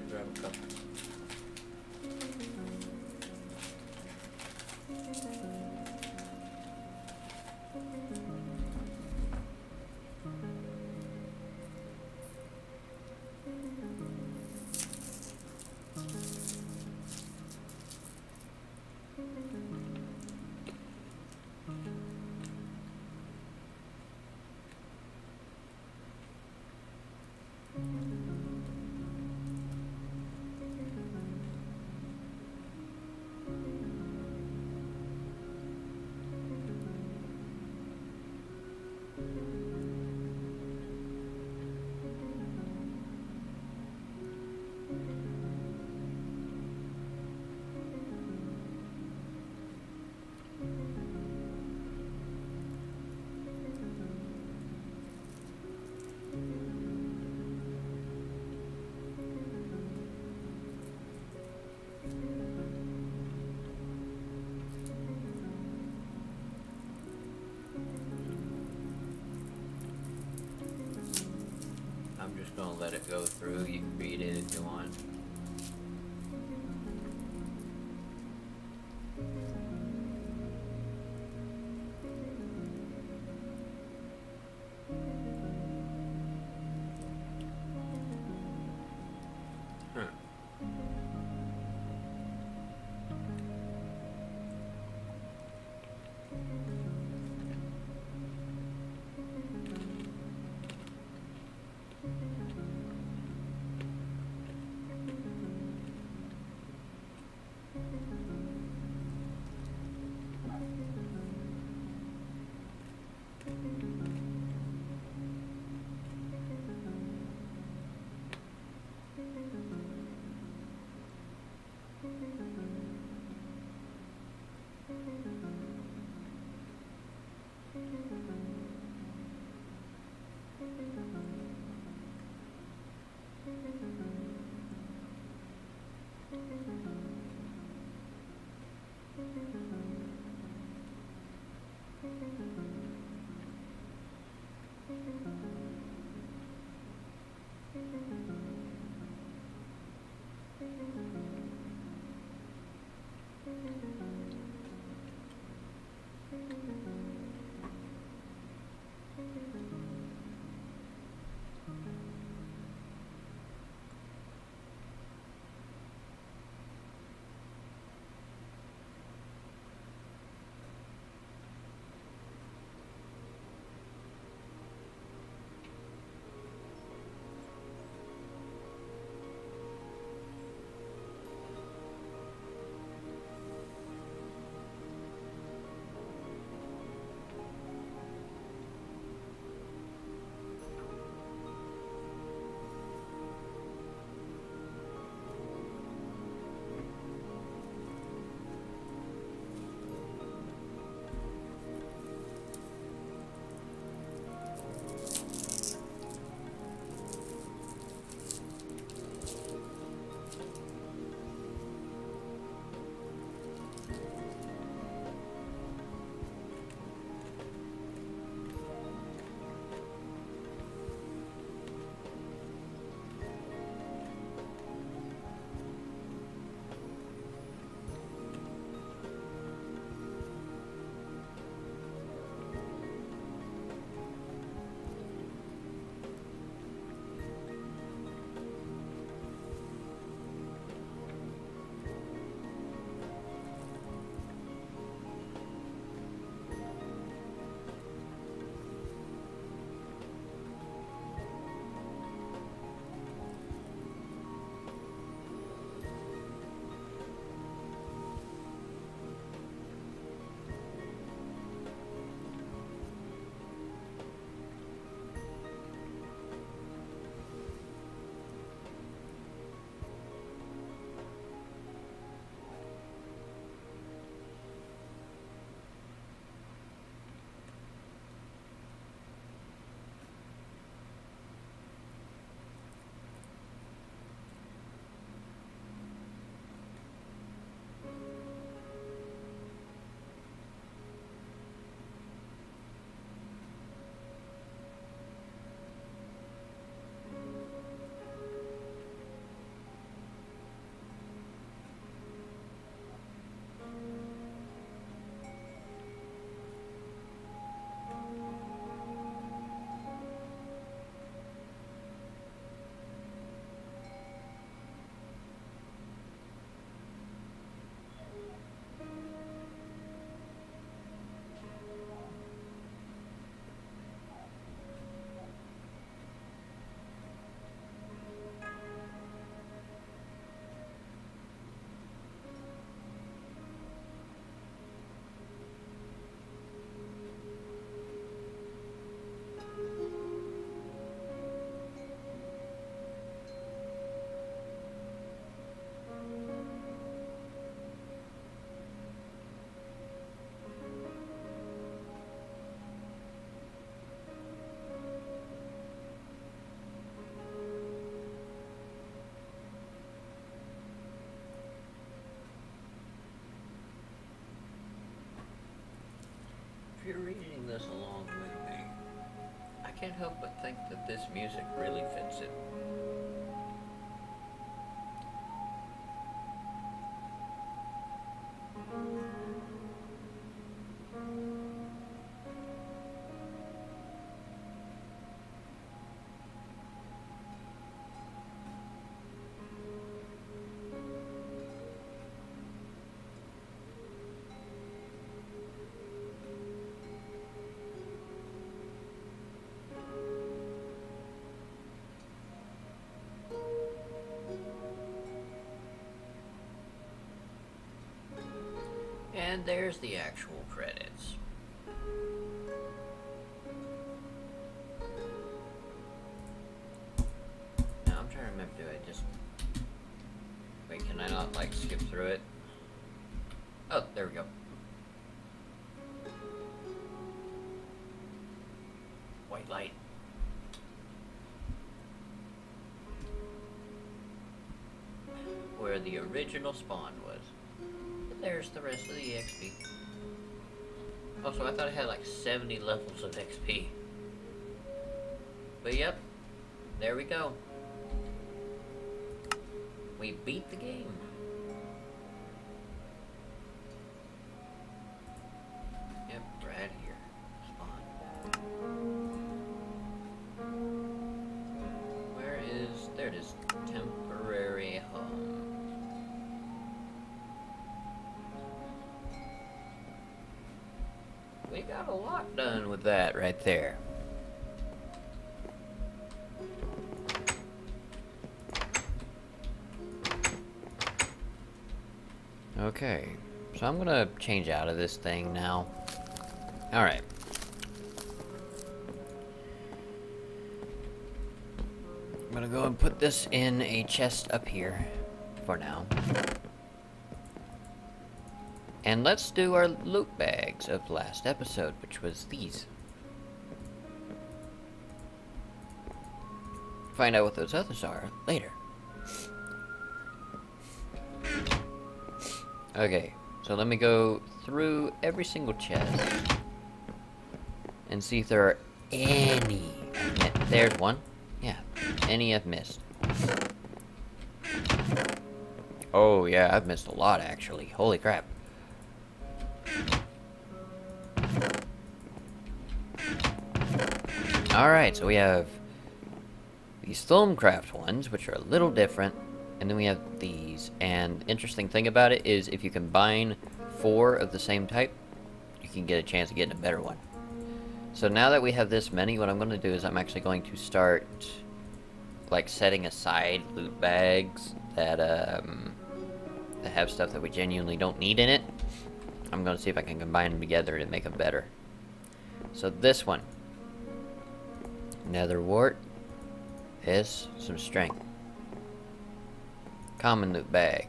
Grab a couple. I'm just gonna let it go through. You can read it if you want. jazz along with me. I can't help but think that this music really fits it. And there's the actual credits. Now I'm trying to remember, do I just... Wait, can I not, like, skip through it? Oh, there we go. White light. Where the original spawn was. There's the rest of the XP. Also, I thought it had like 70 levels of XP. But yep, there we go. We beat the game. Yep, right here. Spawn. Where is... There it is. Temporary home. We got a lot done with that right there. Okay, so I'm gonna change out of this thing now. Alright. I'm gonna go and put this in a chest up here for now. And let's do our loot bags of the last episode, which was these. Find out what those others are later. Okay, so let me go through every single chest and see if there are any. There's one. Yeah, any I've missed. Oh yeah, I've missed a lot actually. Holy crap. Alright, so we have these Thermcraft ones, which are a little different, and then we have these. And interesting thing about it is if you combine 4 of the same type, you can get a chance of getting a better one. So now that we have this many, what I'm going to do is I'm actually going to start like setting aside loot bags that have stuff that we genuinely don't need in it. I'm going to see if I can combine them together to make them better. So this one, Nether Wart, is some strength. Common loot bag,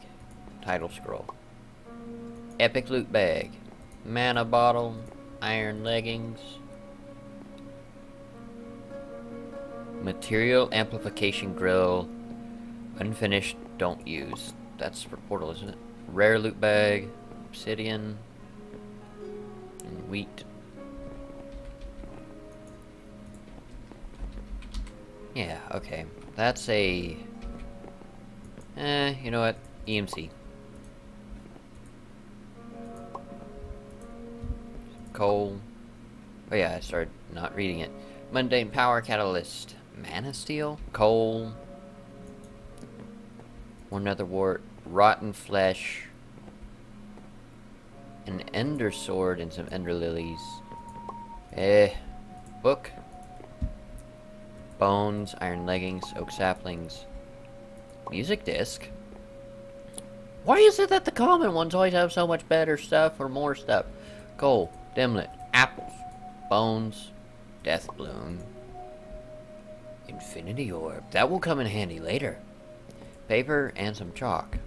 title scroll. Epic loot bag, mana bottle, iron leggings. Material amplification grill, unfinished, don't use. That's for portal, isn't it? Rare loot bag, obsidian, and wheat. Yeah, okay. That's a... you know what? EMC. Coal. Oh yeah, I started not reading it. Mundane power catalyst. Mana steel? Coal. One nether wart. Rotten flesh. An ender sword and some ender lilies. Book. Bones, iron leggings, oak saplings. Music disc. Why is it that the common ones always have so much better stuff or more stuff? Coal, dimlet, apples, bones, death bloom, infinity orb. That will come in handy later. Paper and some chalk.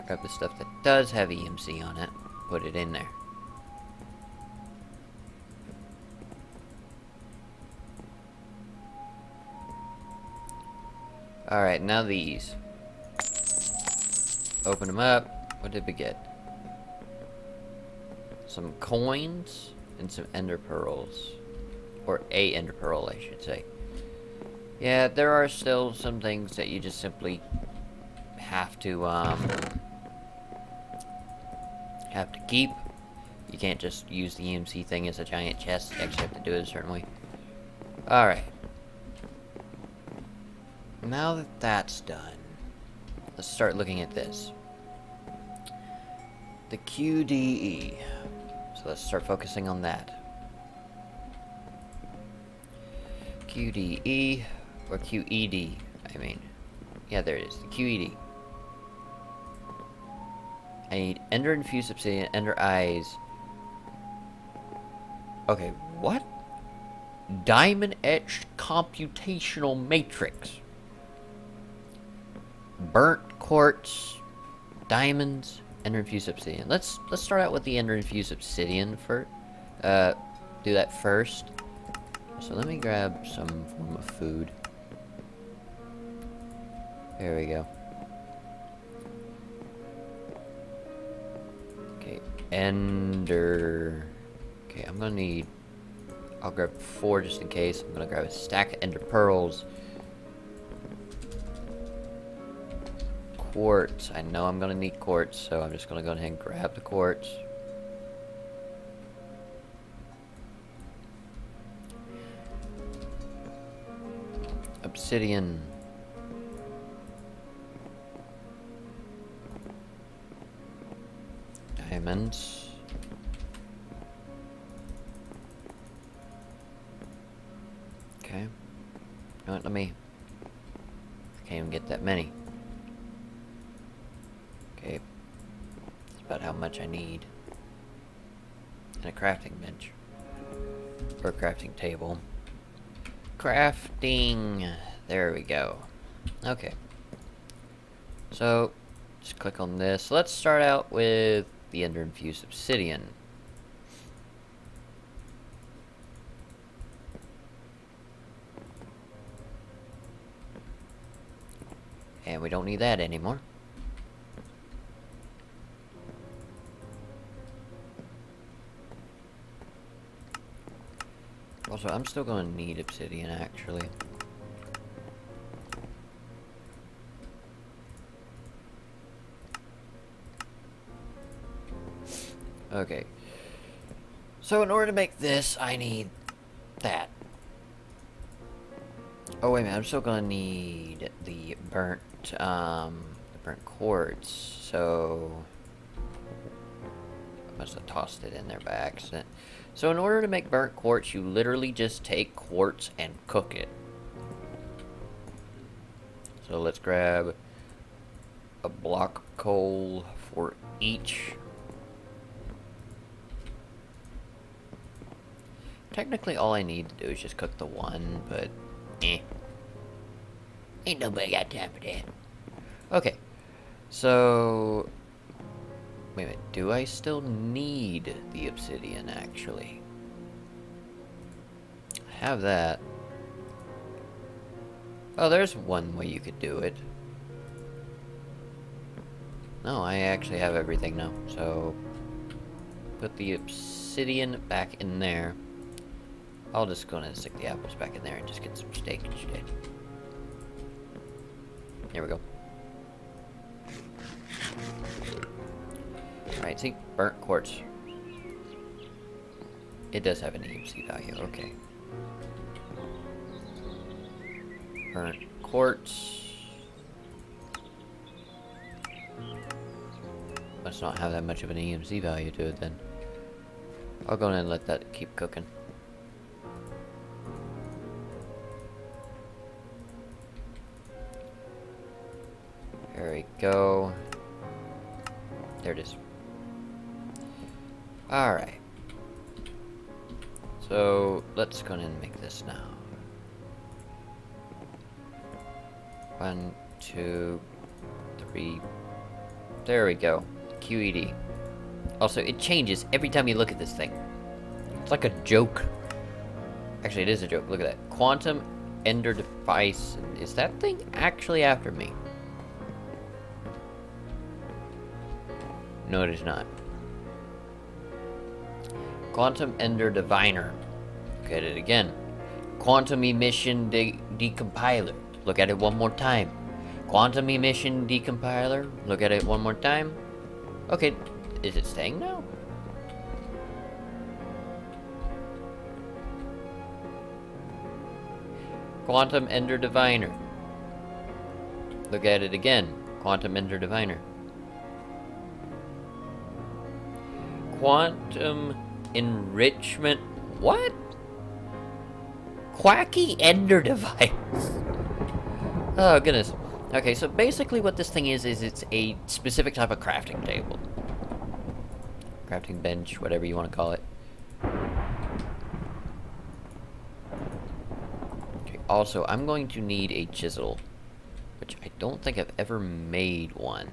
Grab the stuff that does have EMC on it. Put it in there. Alright, now these. Open them up. What did we get? some coins and some ender pearls. Or a ender pearl, I should say. Yeah, there are still some things that you just simply have to keep. You can't just use the EMC thing as a giant chest. You actually have to do it a certain way. Alright. Now that that's done, let's start looking at this. The QDE. So let's start focusing on that. QDE, or QED, I mean. Yeah, there it is, the QED. I need Ender Infused Obsidian, Ender Eyes. Okay, what? Diamond Etched Computational Matrix. Burnt Quartz, Diamonds, Ender Infused Obsidian. Let's start out with the Ender Infused Obsidian first. Do that first. So let me grab some form of food. There we go. Okay, Ender. Okay, I'm gonna need. I'll grab 4 just in case. I'm gonna grab a stack of Ender Pearls. Quartz. I know I'm gonna need quartz, so I'm just gonna go ahead and grab the quartz. Obsidian. Diamonds. Okay. You know what, let me... I can't even get that many. Okay. That's about how much I need. And a crafting bench. Or a crafting table. Crafting. There we go. Okay. So, just click on this. Let's start out with the Ender Infused Obsidian. And we don't need that anymore. Also, I'm still going to need obsidian, actually. Okay. So, in order to make this, I need that. Oh, wait a minute. I'm still going to need the burnt quartz. So, I must have tossed it in there by accident. So in order to make burnt quartz, you literally just take quartz and cook it. So let's grab a block of coal for each. Technically all I need to do is just cook the one, but ain't nobody got time for that. Okay, so... Wait a minute, do I still need the obsidian, actually? I have that. Oh, there's one way you could do it. No, I actually have everything now, so... Put the obsidian back in there. I'll just go ahead and stick the apples back in there and just get some steak instead. There we go. Alright, see, burnt quartz. It does have an EMC value, okay. Burnt quartz. Must not have that much of an EMC value to it then. I'll go ahead and let that keep cooking. There we go. There it is. Alright. So, let's go ahead and make this now. 1, 2, 3. There we go. QED. Also, it changes every time you look at this thing. It's like a joke. Actually, it is a joke. Look at that. Quantum Ender Device. Is that thing actually after me? No, it is not. Quantum Ender Diviner. Look at it again. Quantum Emission Decompiler. Look at it one more time. Quantum Emission Decompiler. Look at it one more time. Okay, is it staying now? Quantum Ender Diviner. Look at it again. Quantum Ender Diviner. Quantum Enrichment. What? Quacky Ender Device. Oh, goodness. Okay, so basically what this thing is it's a specific type of crafting table. Crafting bench, whatever you want to call it. Okay, also, I'm going to need a chisel, which I don't think I've ever made one.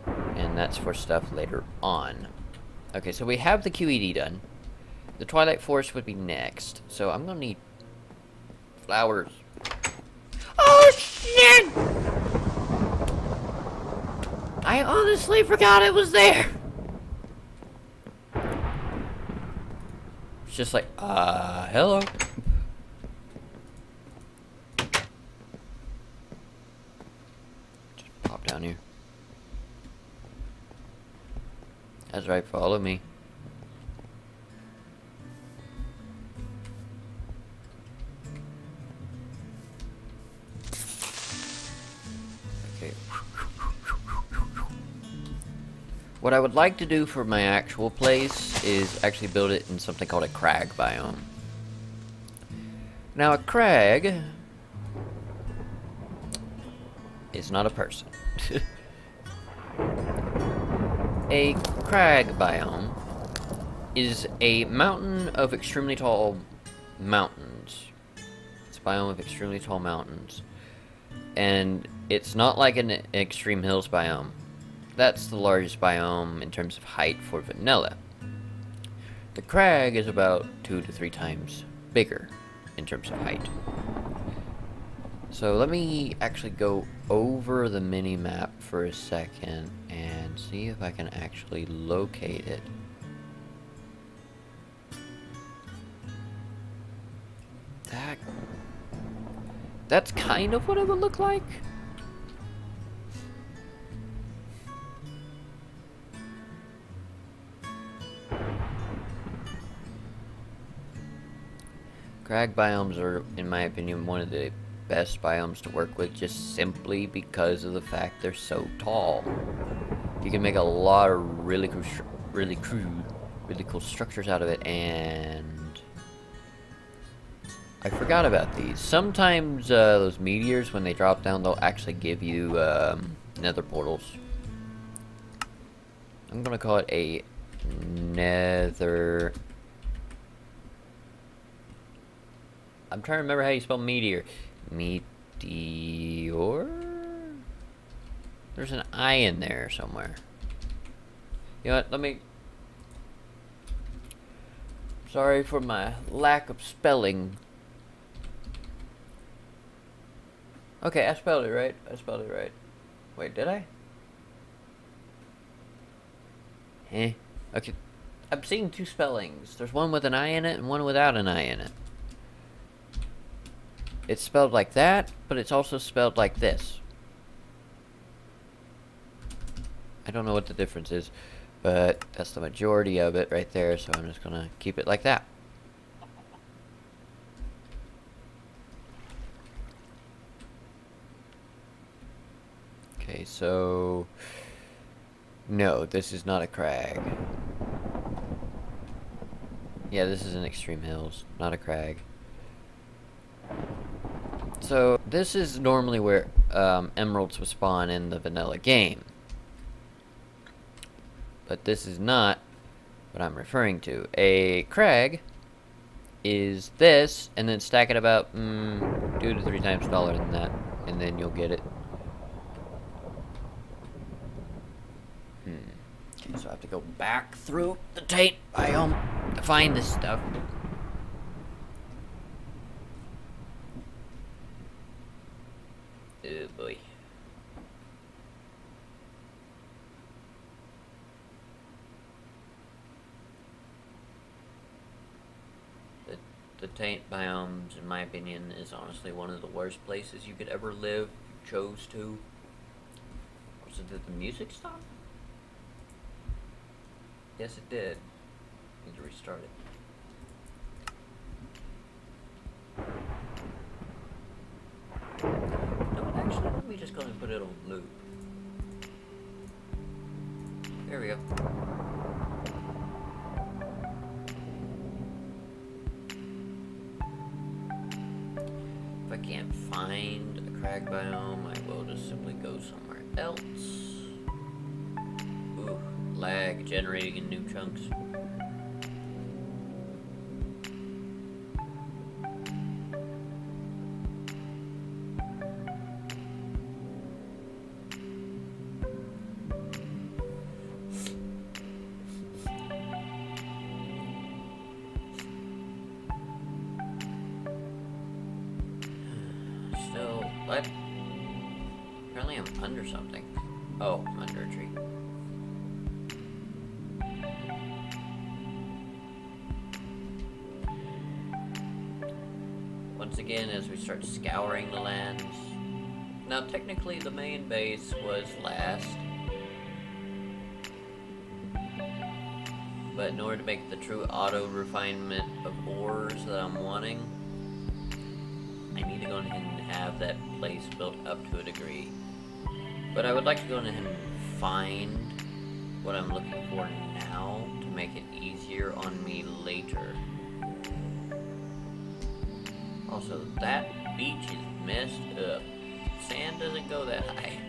And that's for stuff later on. Okay, so we have the QED done. The Twilight Forest would be next. So I'm gonna need flowers. Oh shit! I honestly forgot it was there. It's just like, hello. Just pop down here. That's right, follow me. Okay. What I would like to do for my actual place is actually build it in something called a crag biome. Now, a crag is not a person. A crag biome is a mountain of extremely tall mountains. It's a biome of extremely tall mountains. And it's not like an extreme hills biome. That's the largest biome in terms of height for vanilla. The crag is about 2 to 3 times bigger in terms of height. So let me actually go over the mini-map for a second and see if I can actually locate it. That's kind of what it would look like. Crag biomes are, in my opinion, one of the best biomes to work with, just simply because of the fact they're so tall. You can make a lot of really cool structures out of it, and I forgot about these. Sometimes those meteors, when they drop down, they'll actually give you nether portals. I'm gonna call it a nether. I'm trying to remember how you spell meteor. Meteor? There's an I in there somewhere. You know what, let me... Sorry for my lack of spelling. Okay, I spelled it right. I spelled it right. Wait, did I? Okay. I'm seeing 2 spellings. There's one with an I in it and one without an I in it. It's spelled like that, but it's also spelled like this. I don't know what the difference is, but that's the majority of it right there, so I'm just gonna keep it like that. Okay, so... No, this is not a crag. Yeah, this is an extreme hills, not a crag. So, this is normally where emeralds would spawn in the vanilla game. But this is not what I'm referring to. A crag is this, and then stack it about 2 to 3 times taller than that, and then you'll get it. Okay, so I have to go back through the tape biome to find this stuff. Oh boy. taint biomes, in my opinion, is honestly one of the worst places you could ever live if you chose to. So did the music stop? Yes, it did. Need to restart it. No, actually, let me just go and put it on loop. There we go. If I can't find a crag biome, I will just simply go somewhere else. Ooh, lag generating in new chunks. What? Apparently I'm under something. Oh, I'm under a tree. Once again, as we start scouring the lands. Now, technically, the main base was last. But in order to make the true auto refinement of ores that I'm wanting, I need to go ahead and have that place built up to a degree. But I would like to go ahead and find what I'm looking for now to make it easier on me later. Also, that beach is messed up. Sand doesn't go that high.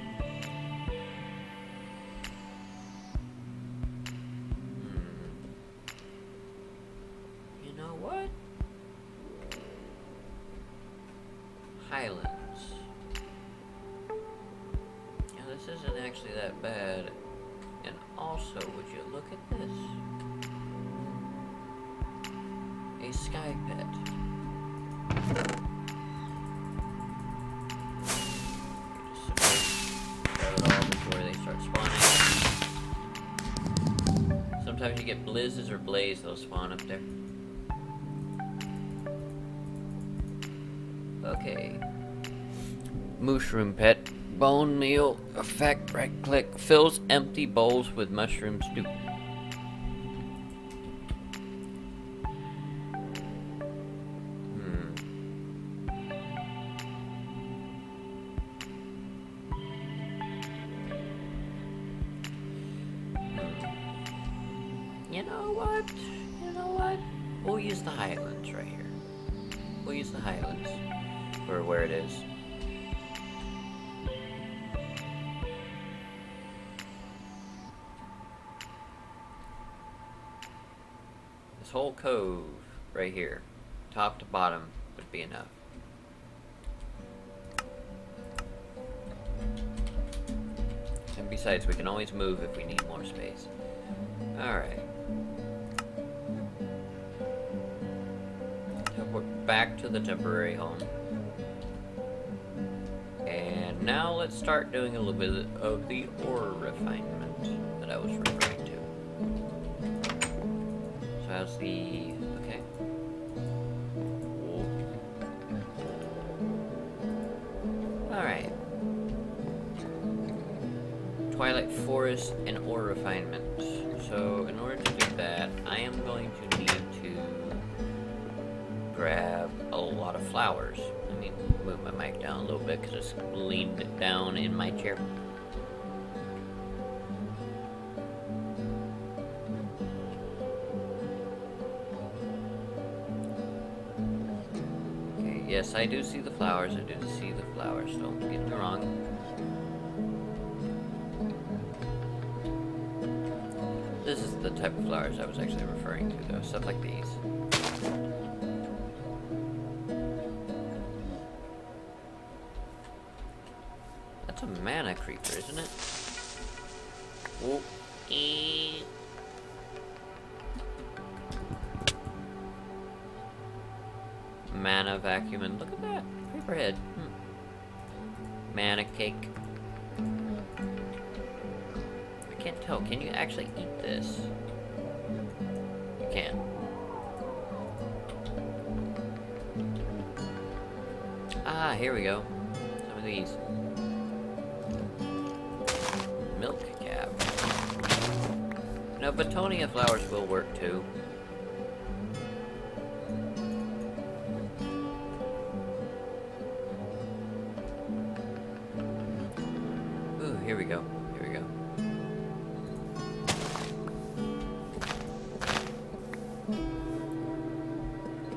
You know what? Highlands. Now this isn't actually that bad. And also, would you look at this? A sky pet. Just throw it all before they start spawning. Sometimes you get blizzes or blaze, they'll spawn up there. Okay. Mushroom pet. Bone meal effect. Right click. Fills empty bowls with mushroom stew. You know what? You know what? We'll use the Highlands right here. We'll use the Highlands for where it is. This whole cove right here, top to bottom, would be enough. And besides, we can always move if we need more space. Alright. Teleport back to the temporary home. And now let's start doing a little bit of the ore refinement that I was referring to. So how's the... okay. Alright. Twilight Forest and ore refinement. So in order to do that, I am going to need to grab a lot of flowers. Let me move my mic down a little bit because it's leaned down in my chair. Okay, yes, I do see the flowers. I do see the flowers. Don't get me wrong. This is the type of flowers I was actually referring to, though. Stuff like these. That's a mana creeper, isn't it? Oh. Mana vacuum, and look at that. Creeper head. Mana cake. I can't tell. Can you actually eat this? You can. Ah, here we go. Some of these. Milk cap. No, Betonia flowers will work too. Ooh, here we go. Here we go.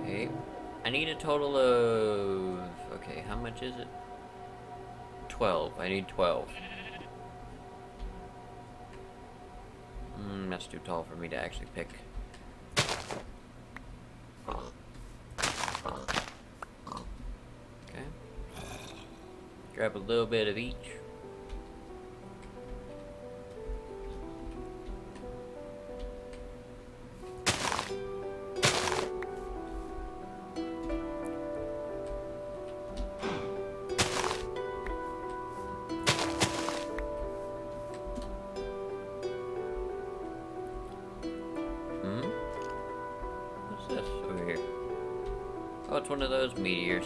Okay. I need a total of... Okay, how much is it? 12. I need 12. That's too tall for me to actually pick. Okay. Grab a little bit of each. Oh, it's one of those meteors.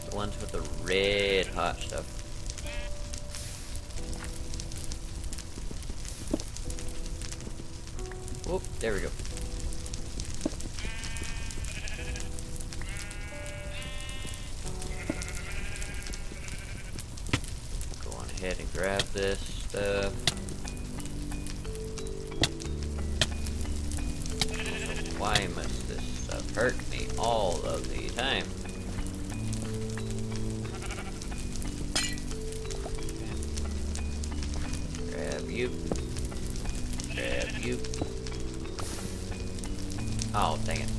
The ones with the red hot stuff. Whoop, there we go. Go on ahead and grab this stuff. Why must this stuff hurt me all of the time? Grab you. Grab you. Oh, dang it.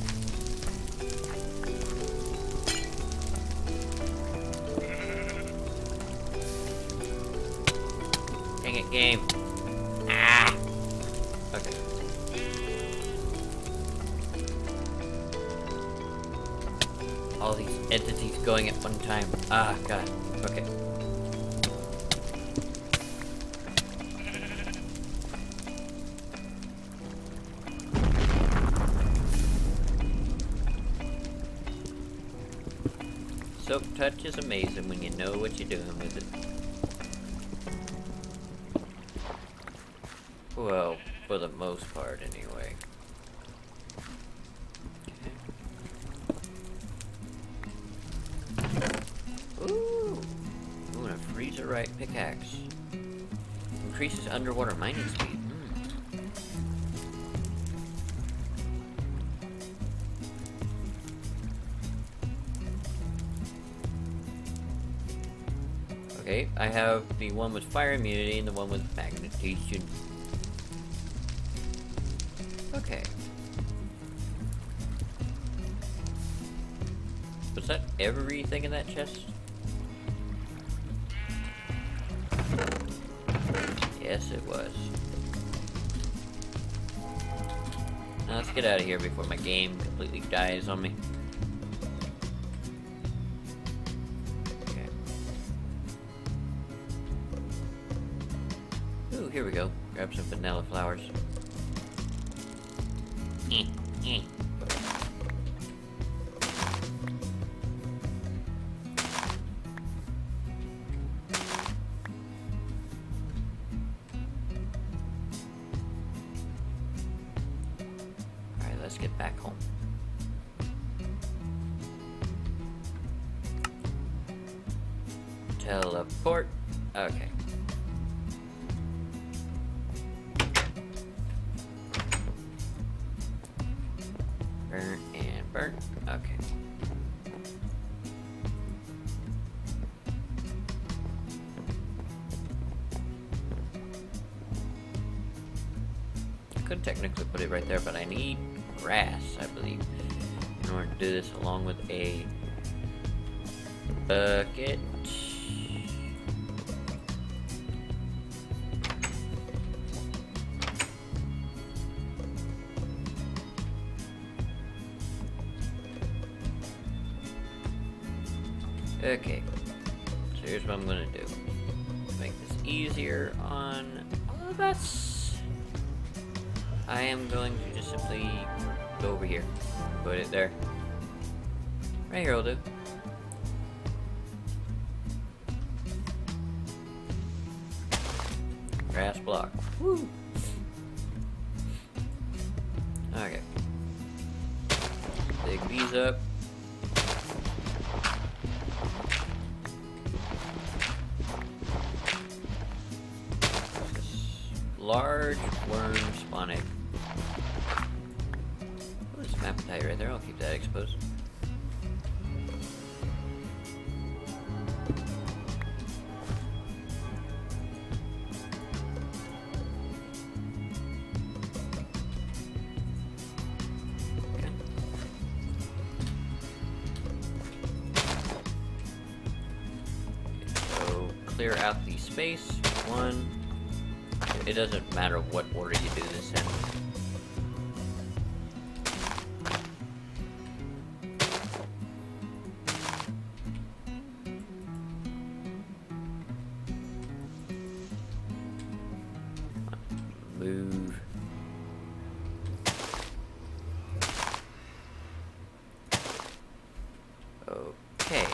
Dang it, game. Ah! Okay. All these entities going at one time. Ah, God. Okay. Silk touch is amazing when you know what you're doing with it. Well, for the most part, anyway. Ooh, and a freezer-right pickaxe. Increases underwater mining speed. Okay, I have the one with fire immunity and the one with magnetation. Okay. Was that everything in that chest? Yes, it was. Now let's get out of here before my game completely dies on me. Okay. Ooh, here we go. Grab some vanilla flowers. Alright, let's get back home. Teleport. Okay. Burn and burn. Okay. I could technically put it right there, but I need grass, I believe, in order to do this, along with a bucket. Okay, so here's what I'm gonna do. Make this easier on all of us. I am going to just simply go over here, put it there. Right here will do. Grass block. Woo! Okay. Dig these up. Large worm spawn egg. Oh, there's some appetite right there. I'll keep that exposed. Okay. So clear out the space. One. It doesn't matter what order you do this in. Move. Okay,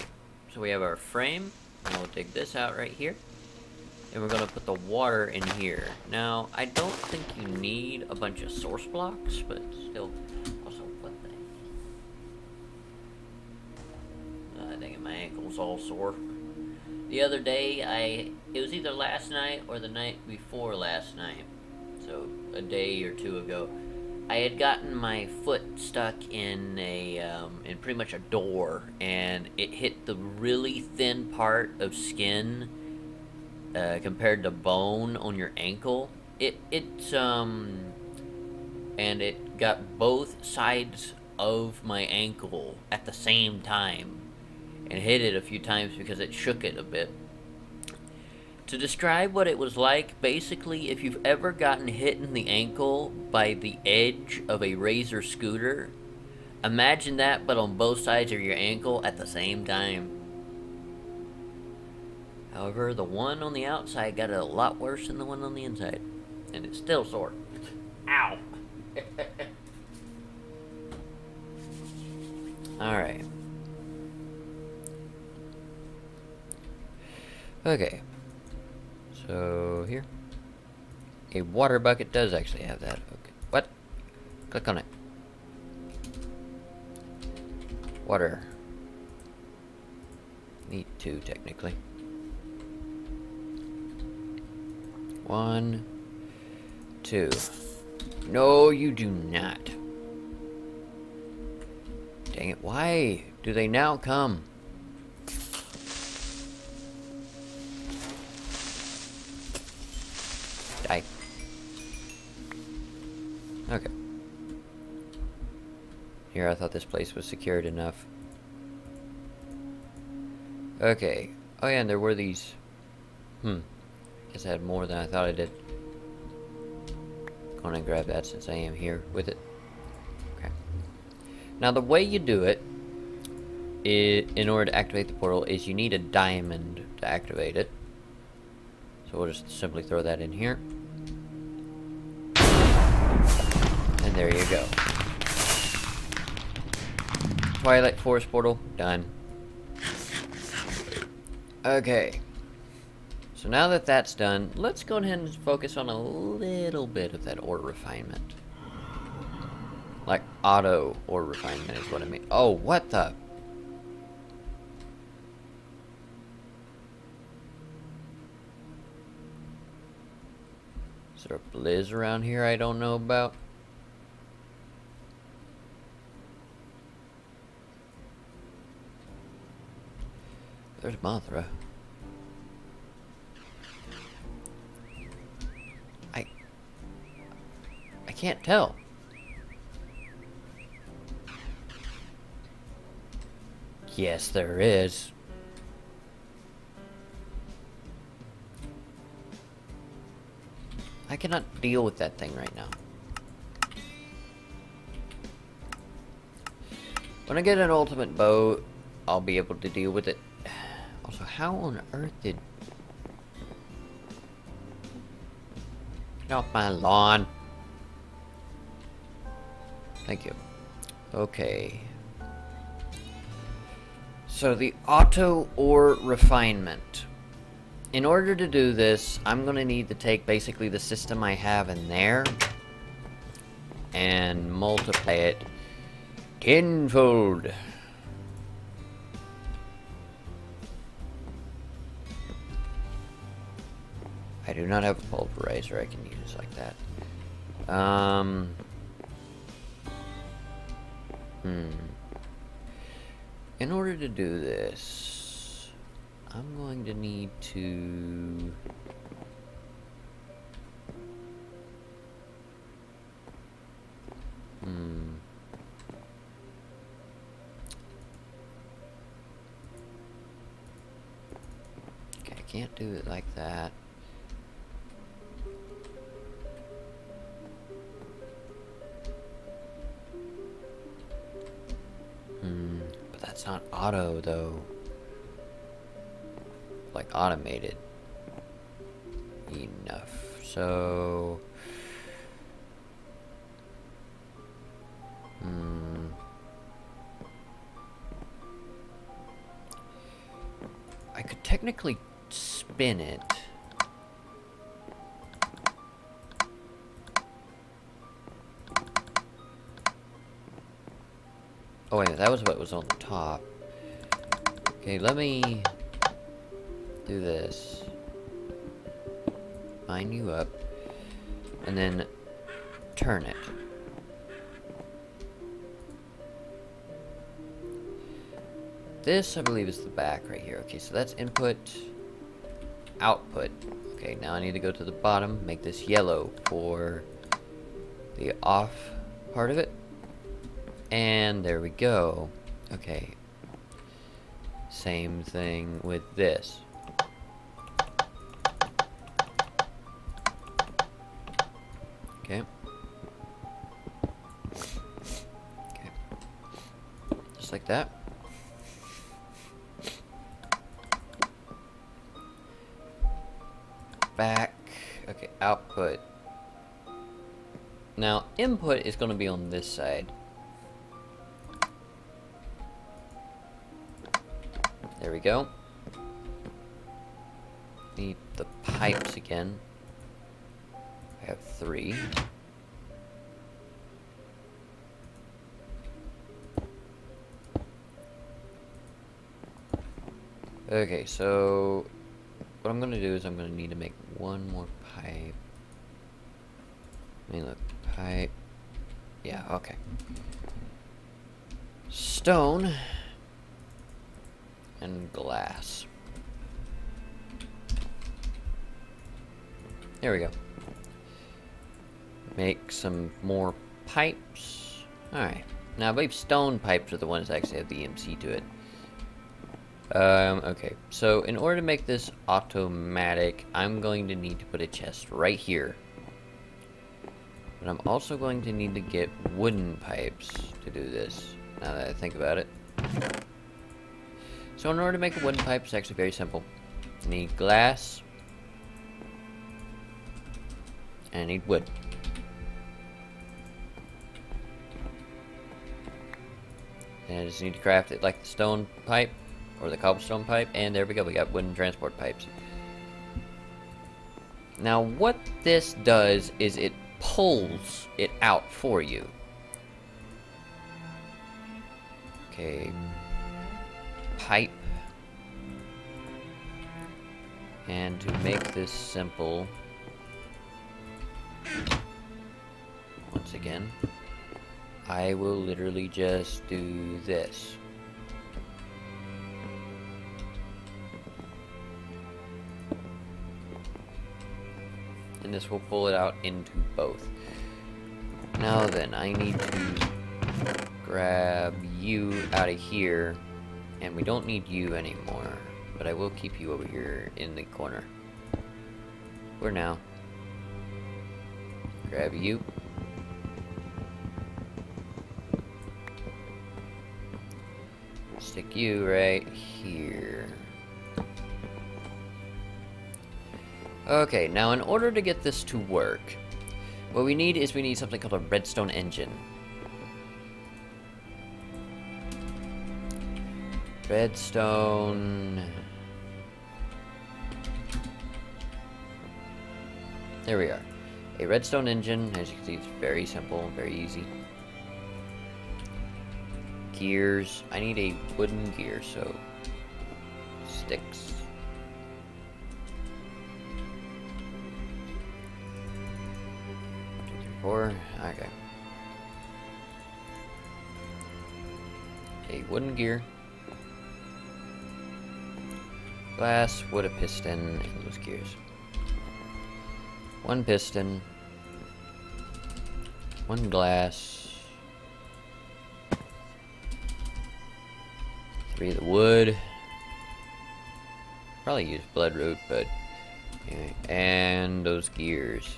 so we have our frame, and we'll dig this out right here. And we're gonna put the water in here. Now, I don't think you need a bunch of source blocks, but still. Also, what the? I think my ankle's all sore. The other day, it was either last night or the night before last night. So, a day or two ago. I had gotten my foot stuck in in pretty much a door, and it hit the really thin part of skin compared to bone on your ankle. And it got both sides of my ankle at the same time and hit it a few times because it shook it a bit. To describe what it was like, basically, if you've ever gotten hit in the ankle by the edge of a Razor scooter, imagine that but on both sides of your ankle at the same time. However, the one on the outside got it a lot worse than the one on the inside. And it's still sore. Ow! Alright. Okay. So, here. A water bucket does actually have that. Okay. What? Click on it. Water. Need two, technically. 1, 2. No, you do not. Dang it, why do they now come? Die. Okay. Here, I thought this place was secured enough. Okay. Oh yeah, and there were these... Guess I had more than I thought I did. Go on and grab that since I am here with it. Okay. Now the way you do it, in order to activate the portal, is you need a diamond to activate it. So we'll just simply throw that in here. And there you go. Twilight Forest portal, done. Okay. So now that that's done, let's go ahead and focus on a little bit of that ore refinement. Like auto ore refinement is what I mean. Oh, what the? Is there a blizz around here I don't know about? There's Mothra. I can't tell. Yes, there is. I cannot deal with that thing right now. When I get an ultimate bow, I'll be able to deal with it. Also, how on earth did... Get off my lawn. Thank you. Okay. So the auto ore refinement. In order to do this, I'm going to need to take basically the system I have in there and multiply it tenfold. I do not have a pulverizer I can use like that. In order to do this, I'm going to need to... Okay, I can't do it like that. But that's not auto, though. Like, automated. Enough. So... I could technically spin it. Oh wait, that was what was on the top. Okay, let me do this. Line you up. And then turn it. This, I believe, is the back right here. Okay, so that's input, output. Okay, now I need to go to the bottom, make this yellow for the off part of it. And there we go. Okay. Same thing with this. Okay. Okay. Just like that. Back. Okay, output. Now, input is going to be on this side. There we go. Need the pipes again. I have 3. Okay, so what I'm gonna do is I'm gonna need to make one more pipe. Let me look. Pipe. Yeah, okay. Stone. And glass. There we go. Make some more pipes. Alright. Now I believe stone pipes are the ones that actually have the EMC to it. Okay. So in order to make this automatic, I'm going to need to put a chest right here. But I'm also going to need to get wooden pipes to do this, now that I think about it. So in order to make a wooden pipe, it's actually very simple. I need glass. And I need wood. And I just need to craft it like the stone pipe, or the cobblestone pipe, and there we go, we got wooden transport pipes. Now what this does is it pulls it out for you. Okay. Pipe. And to make this simple, once again, I will literally just do this. And this will pull it out into both. Now then, I need to grab you out of here. And we don't need you anymore. But I will keep you over here in the corner. For now. Grab you. Stick you right here. Okay, now in order to get this to work, what we need something called a redstone engine. Redstone. There we are. A redstone engine. As you can see, it's very simple, very easy. Gears. I need a wooden gear, so sticks. 1, 2, 3, 4. Okay. A wooden gear. Glass, wood, a piston, and those gears. 1 piston. 1 glass. 3 of the wood. Probably use bloodroot, but anyway. And those gears.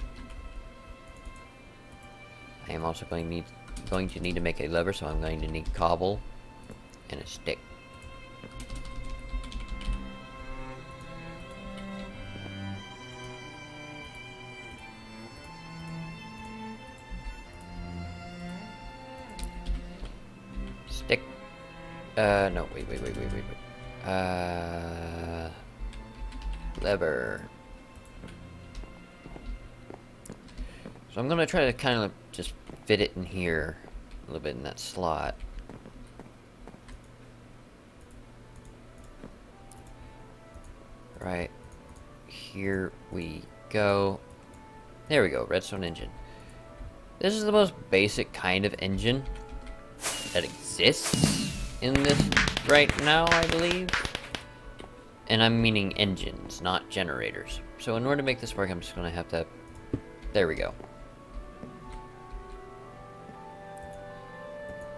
I am also going to need to make a lever, so I'm going to need cobble and a stick. Stick. No, wait. Lever. So I'm gonna try to kind of just fit it in here a little bit in that slot. Right here we go. There we go, redstone engine. This is the most basic kind of engine that exists in this right now, I believe. And I'm meaning engines, not generators. So in order to make this work, I'm just gonna have to... There we go.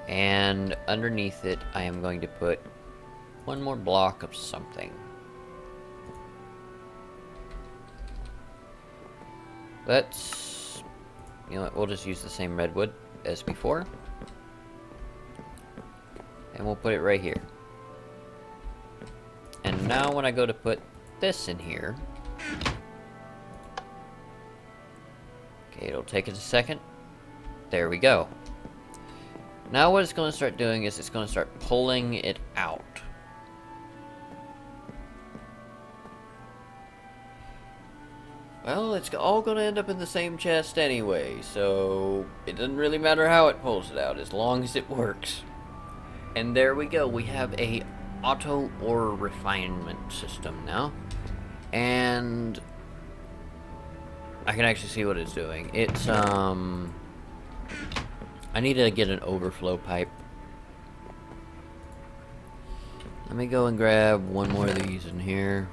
And underneath it, I am going to put 1 more block of something. Let's... You know what, we'll just use the same redwood as before. And we'll put it right here. And now when I go to put this in here... Okay, it'll take us a second. There we go. Now what it's going to start doing is it's going to start pulling it out. Well, it's all going to end up in the same chest anyway, so it doesn't really matter how it pulls it out, as long as it works. And there we go, we have a auto ore refinement system now. And I can actually see what it's doing. It's, I need to get an overflow pipe. Let me go and grab 1 more of these in here.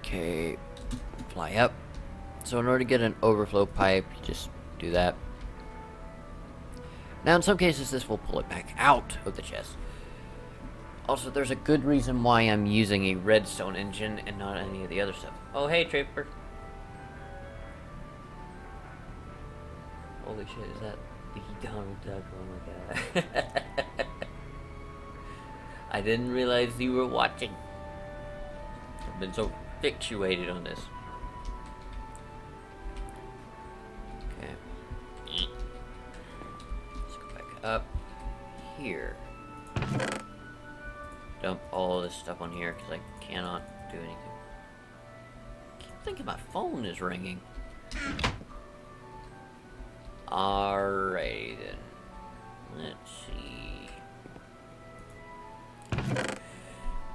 Okay, fly up. So in order to get an overflow pipe, you just do that. Now in some cases this will pull it back out of the chest. Also, there's a good reason why I'm using a redstone engine and not any of the other stuff. Oh, hey, Trapper. Holy shit, is that the Donald Duck? Oh my god. I didn't realize you were watching. I've been so fixated on this. Okay. Let's go back up here. Dump all this stuff on here because I cannot do anything. I keep thinking my phone is ringing. Alrighty then. Let's see.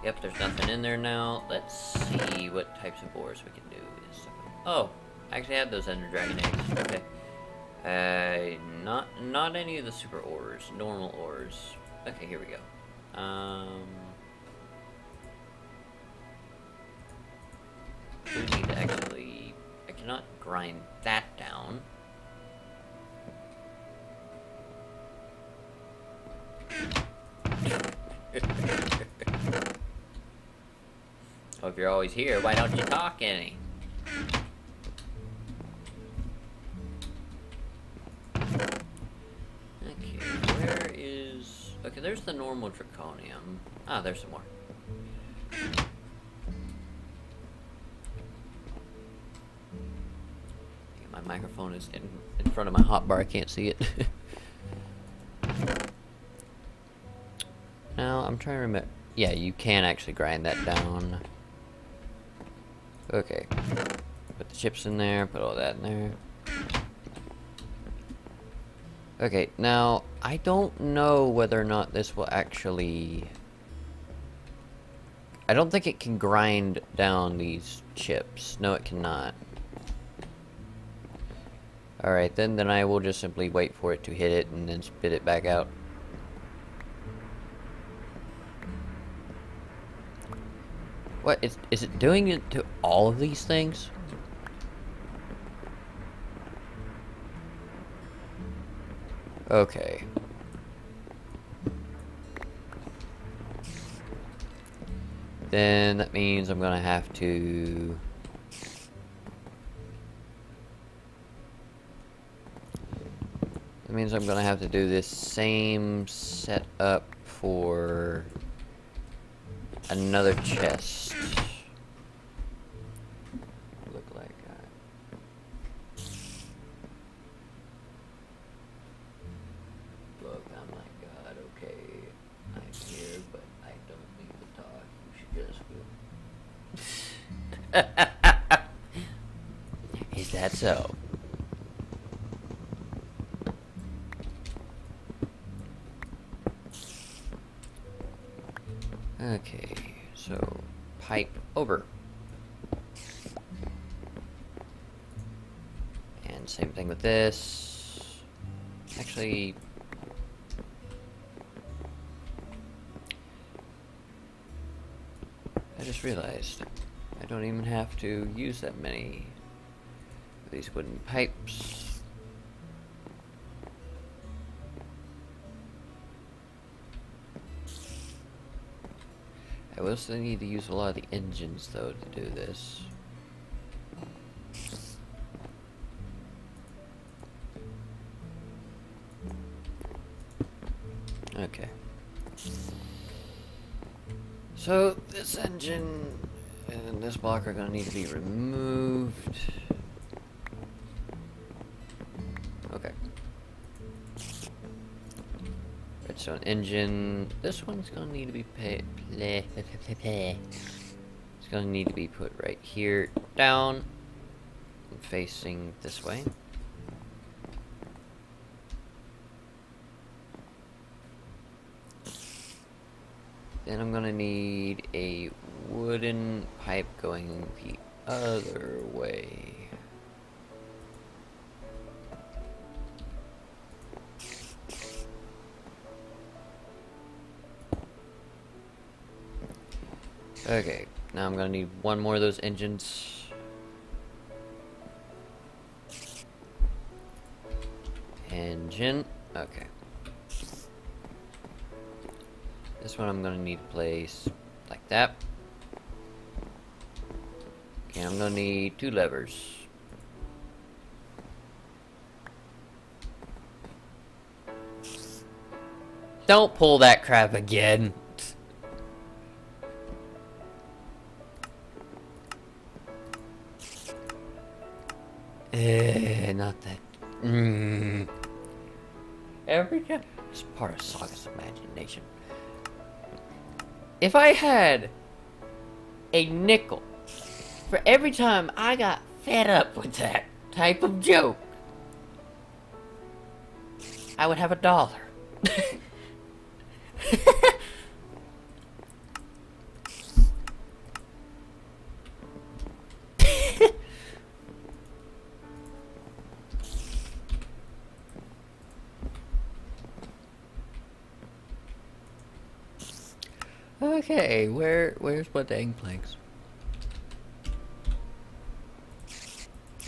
Yep, there's nothing in there now. Let's see what types of ores we can do. Oh, I actually have those Ender Dragon eggs. Okay. Not any of the super ores. Normal ores. Okay, here we go. We need to actually... I cannot grind that down. Well, if you're always here, why don't you talk any? Okay, where is... Okay, there's the normal draconium. Ah, there's some more. My microphone microphone is in front of my hotbar. I can't see it. Now, I'm trying to remember. Yeah, you can actually grind that down. Okay. Put the chips in there, put all that in there. Okay, now, I don't know whether or not this will actually... I don't think it can grind down these chips. No, it cannot. Alright, then I will just simply wait for it to hit it and then spit it back out. What? Is it doing it to all of these things? Okay. Then that means I'm gonna have to... That means I'm gonna have to do this same setup for another chest. Look like look, I'm like, God, okay, I'm here, but I don't need to talk. You should just go. Is that so? Okay, so pipe over. And same thing with this. Actually, I just realized I don't even have to use that many of these wooden pipes. I will still need to use a lot of the engines, though, to do this. Okay. So, this engine and this block are going to need to be removed. Okay. Right, so an engine, this one's going to need to be it's going to need to be put right here, down, and facing this way. Then I'm going to need a wooden pipe going the other way. Okay, now I'm gonna need one more of those engines. Engine, okay. This one I'm gonna need to place like that. Okay, I'm gonna need 2 levers. Don't pull that crap again. Not that. Every time. It's part of Saga's imagination. If I had a nickel for every time I got fed up with that type of joke, I would have $1. Okay, where's my dang planks?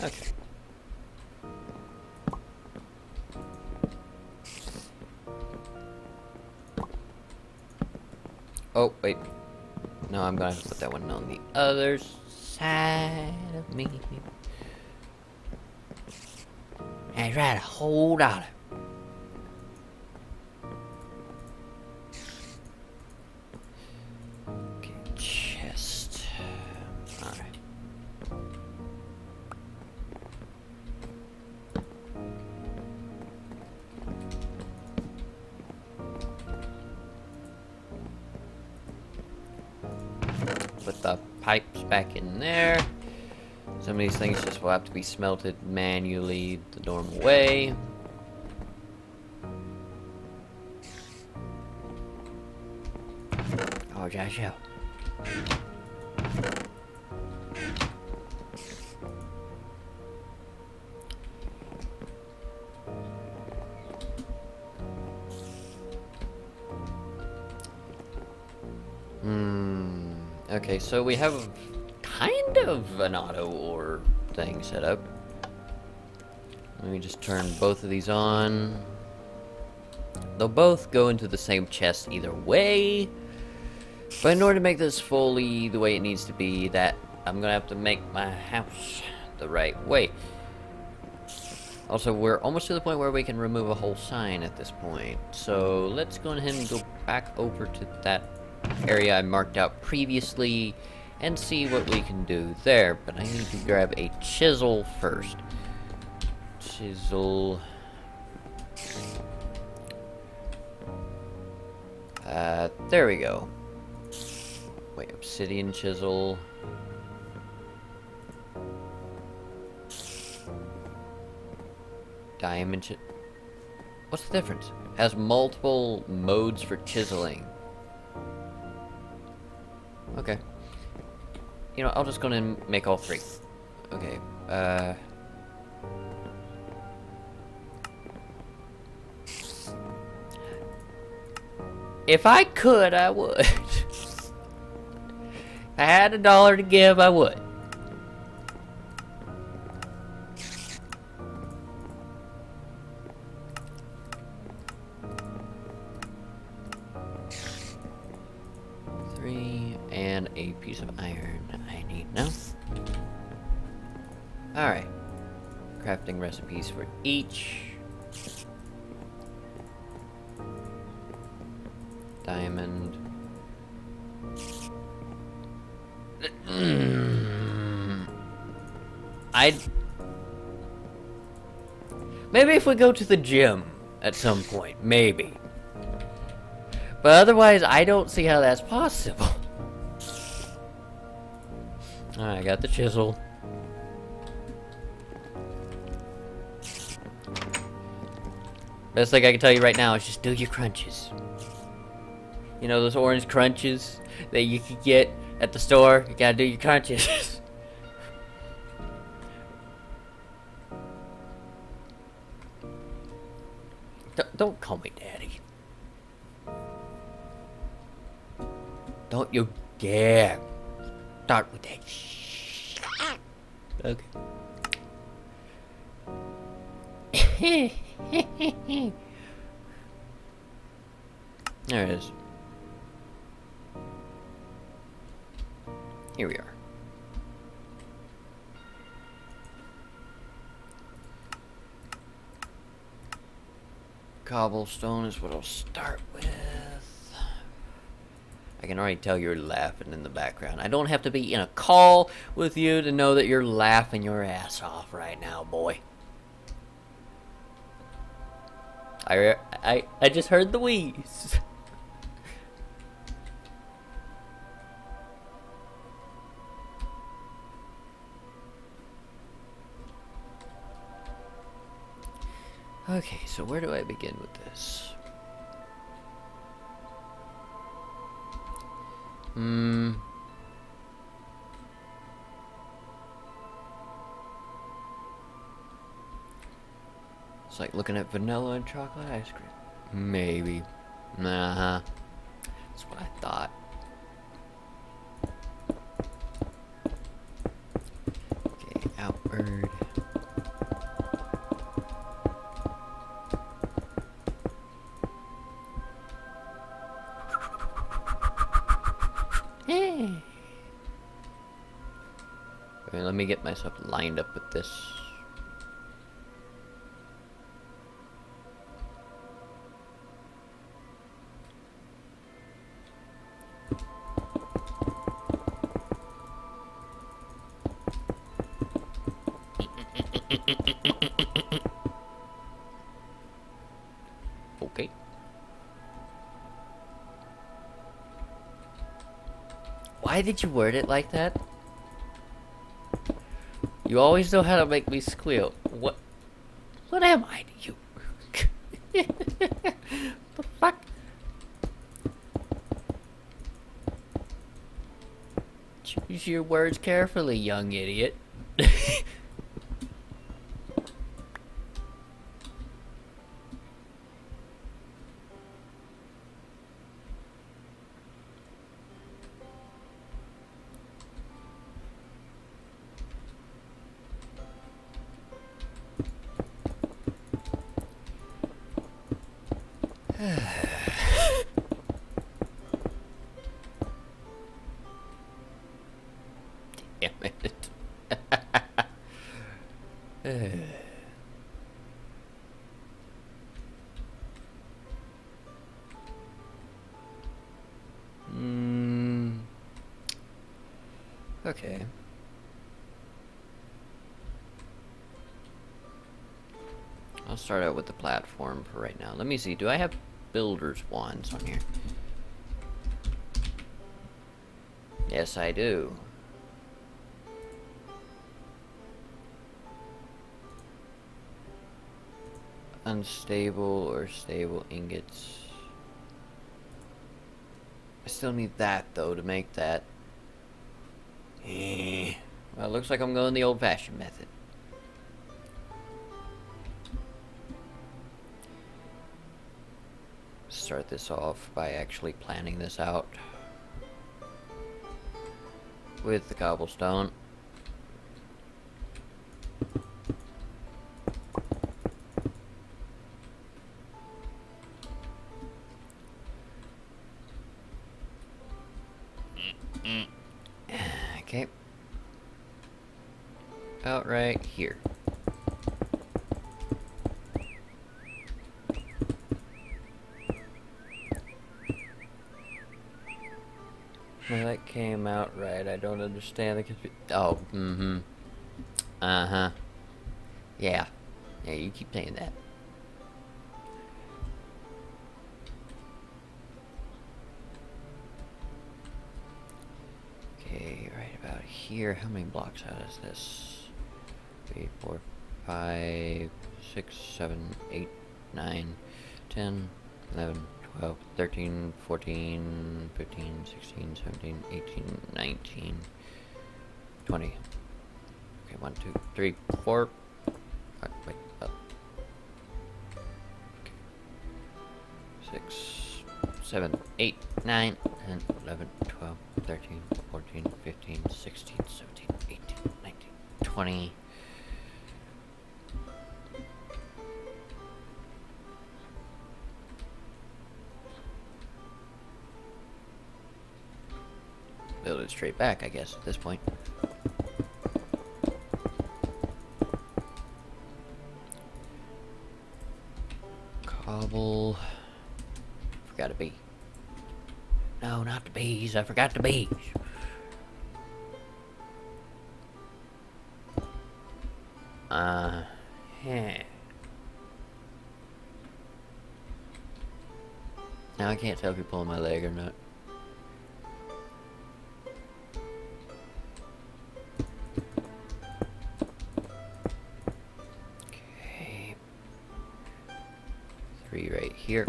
Okay. Oh, wait. No, I'm gonna have to put that one on the other side of me. That's right, a whole $1. Okay, chest. Alright. the pipes back in there. Some of these things just will have to be smelted manually the normal way. Oh, Joshua. Okay, so we have kind of an auto ore thing set up. Let me just turn both of these on. They'll both go into the same chest either way. But in order to make this fully the way it needs to be, that I'm gonna have to make my house the right way. Also, we're almost to the point where we can remove a whole sign at this point. So let's go ahead and go back over to that area I marked out previously and see what we can do there. But I need to grab a chisel first. Chisel. There we go. Wait, obsidian chisel. Diamond chisel. What's the difference? Has multiple modes for chiseling. Okay. You know, I'll just go and make all three. Okay, if I could, I would. If I had $1 to give, I would. And a piece of iron I need now. Alright. Crafting recipes for each. Diamond. Maybe if we go to the gym at some point, maybe. But otherwise, I don't see how that's possible. Alright, I got the chisel. Best thing I can tell you right now is just do your crunches. You know those orange crunches that you can get at the store? You gotta do your crunches. Don't call me daddy. Don't you dare start with that shh. Okay. There it is. Here we are. Cobblestone is what I'll start with. I can already tell you're laughing in the background. I don't have to be in a call with you to know that you're laughing your ass off right now, boy. I just heard the wheeze. Okay, so where do I begin with this? It's like looking at vanilla and chocolate ice cream. Maybe. Nah. That's what I thought. Okay, outward. Okay, let me get myself lined up with this. Okay. Why did you word it like that? You always know how to make me squeal. What am I to you? The fuck? Choose your words carefully, young idiot. Damn it. Okay. I'll start out with the platform for right now. Let me see. Do I have builder's wands on here? Yes, I do. Unstable or stable ingots. I still need that, though, to make that. Well, it looks like I'm going the old-fashioned method. Start this off by actually planning this out with the cobblestone. Okay. About right here. Well, that came out right. I don't understand the confusion. Oh, Uh-huh. Yeah. Yeah, you keep saying that. Okay, right about here. How many blocks out is this? 3, 4, 5, 6, 7, 8, 9, 10, 11, 12, 13, 14, 15, 16, 17, 18, 19, 20. Okay, 1, 2, 3, 4. Wait, up. Okay. 6, 7, 8, 9, 10, 11, 12, 13, 14, 15, 16, 17, 18, 19, 20. Build it straight back, I guess, at this point. Cobble. Forgot a bee. No, not the bees. I forgot the bees. Yeah. Now I can't tell if you're pulling my leg or not. Okay. 3 right here.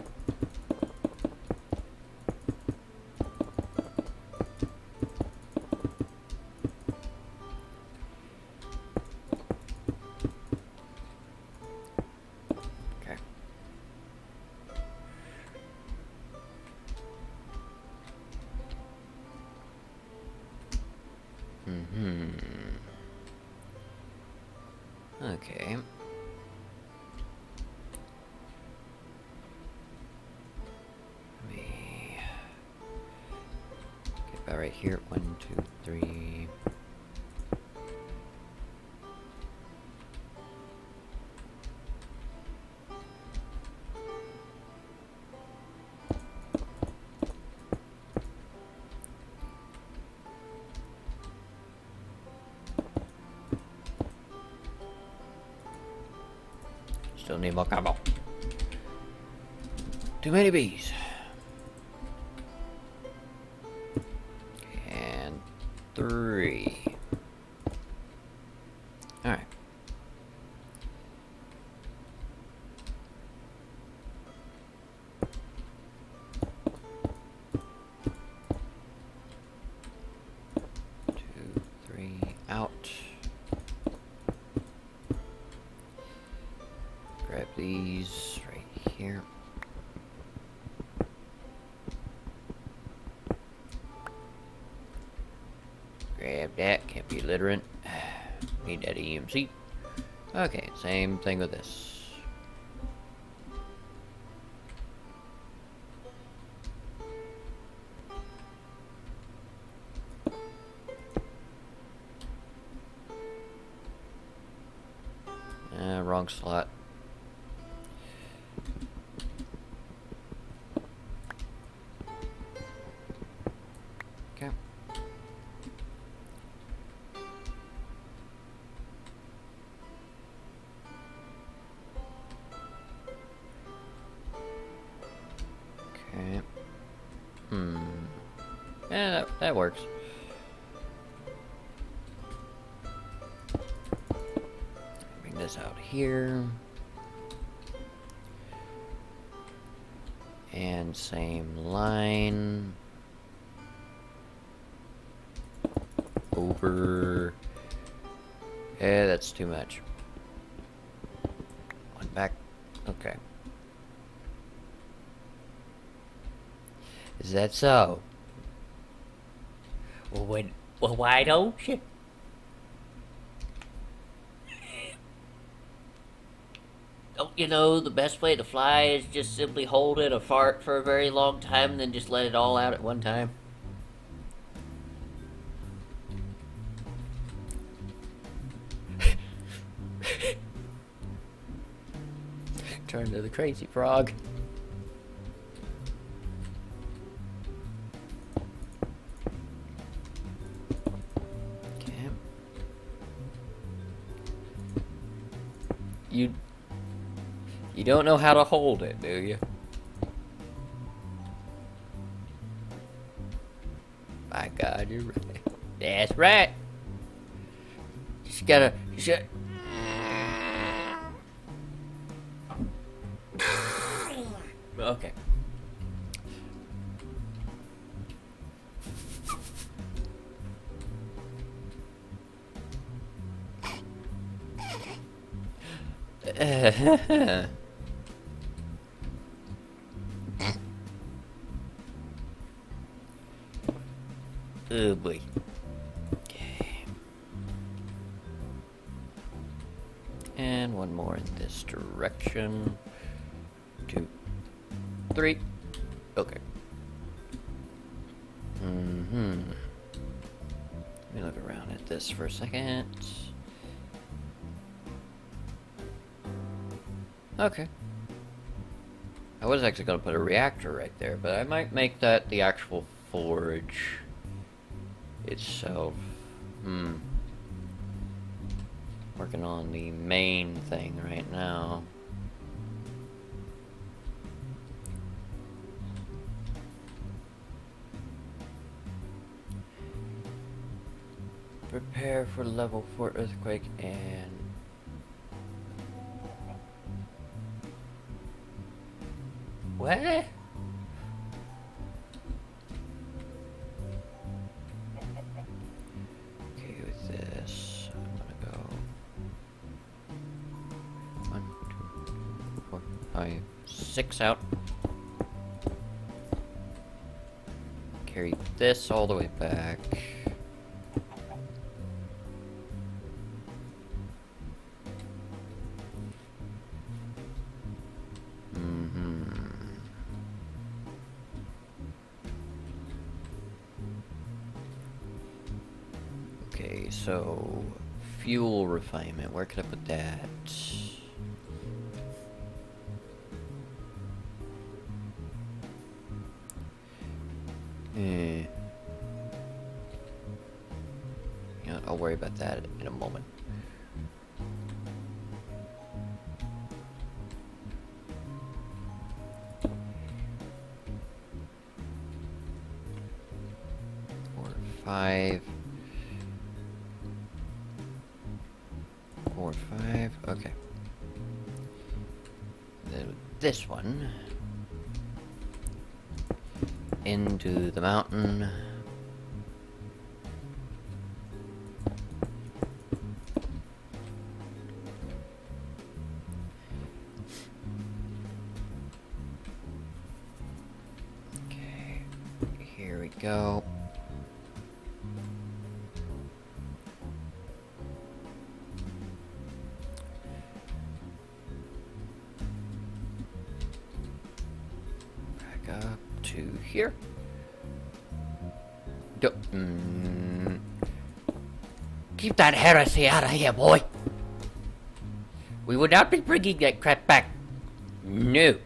Okay. Let me get about right here. 1, 2, 3. Still need more cobble. Too many bees. And Illiterate. Need that EMC. Okay, same thing with this. Wrong slot. Okay. Okay. Yeah, that works. Bring this out here. And same line. Over. Yeah, that's too much. One back. Okay. Is that so? Well, why don't you? Don't you know the best way to fly is just simply hold it or fart for a very long time and then just let it all out at one time? Turn to the crazy frog. Okay. You don't know how to hold it, do you? My God, you're right. That's right. Just gotta. Okay. Oh boy. Okay. And one more in this direction. 2, 3. Okay. Let me look around at this for a second. Okay. I was actually going to put a reactor right there, but I might make that the actual forge itself. Working on the main thing right now. Prepare for level 4 earthquake and... What? Okay, with this, I'm gonna go 1, 2, 4, 5, 6 out. Carry this all the way back. Okay, so fuel refinement, where could I put that? You know, I'll worry about that in a moment. Four, 5. 4, 5, okay. Then this one into the mountain. Okay, here we go. back up to here. Keep that heresy out of here, boy. We would not be bringing that crap back. No.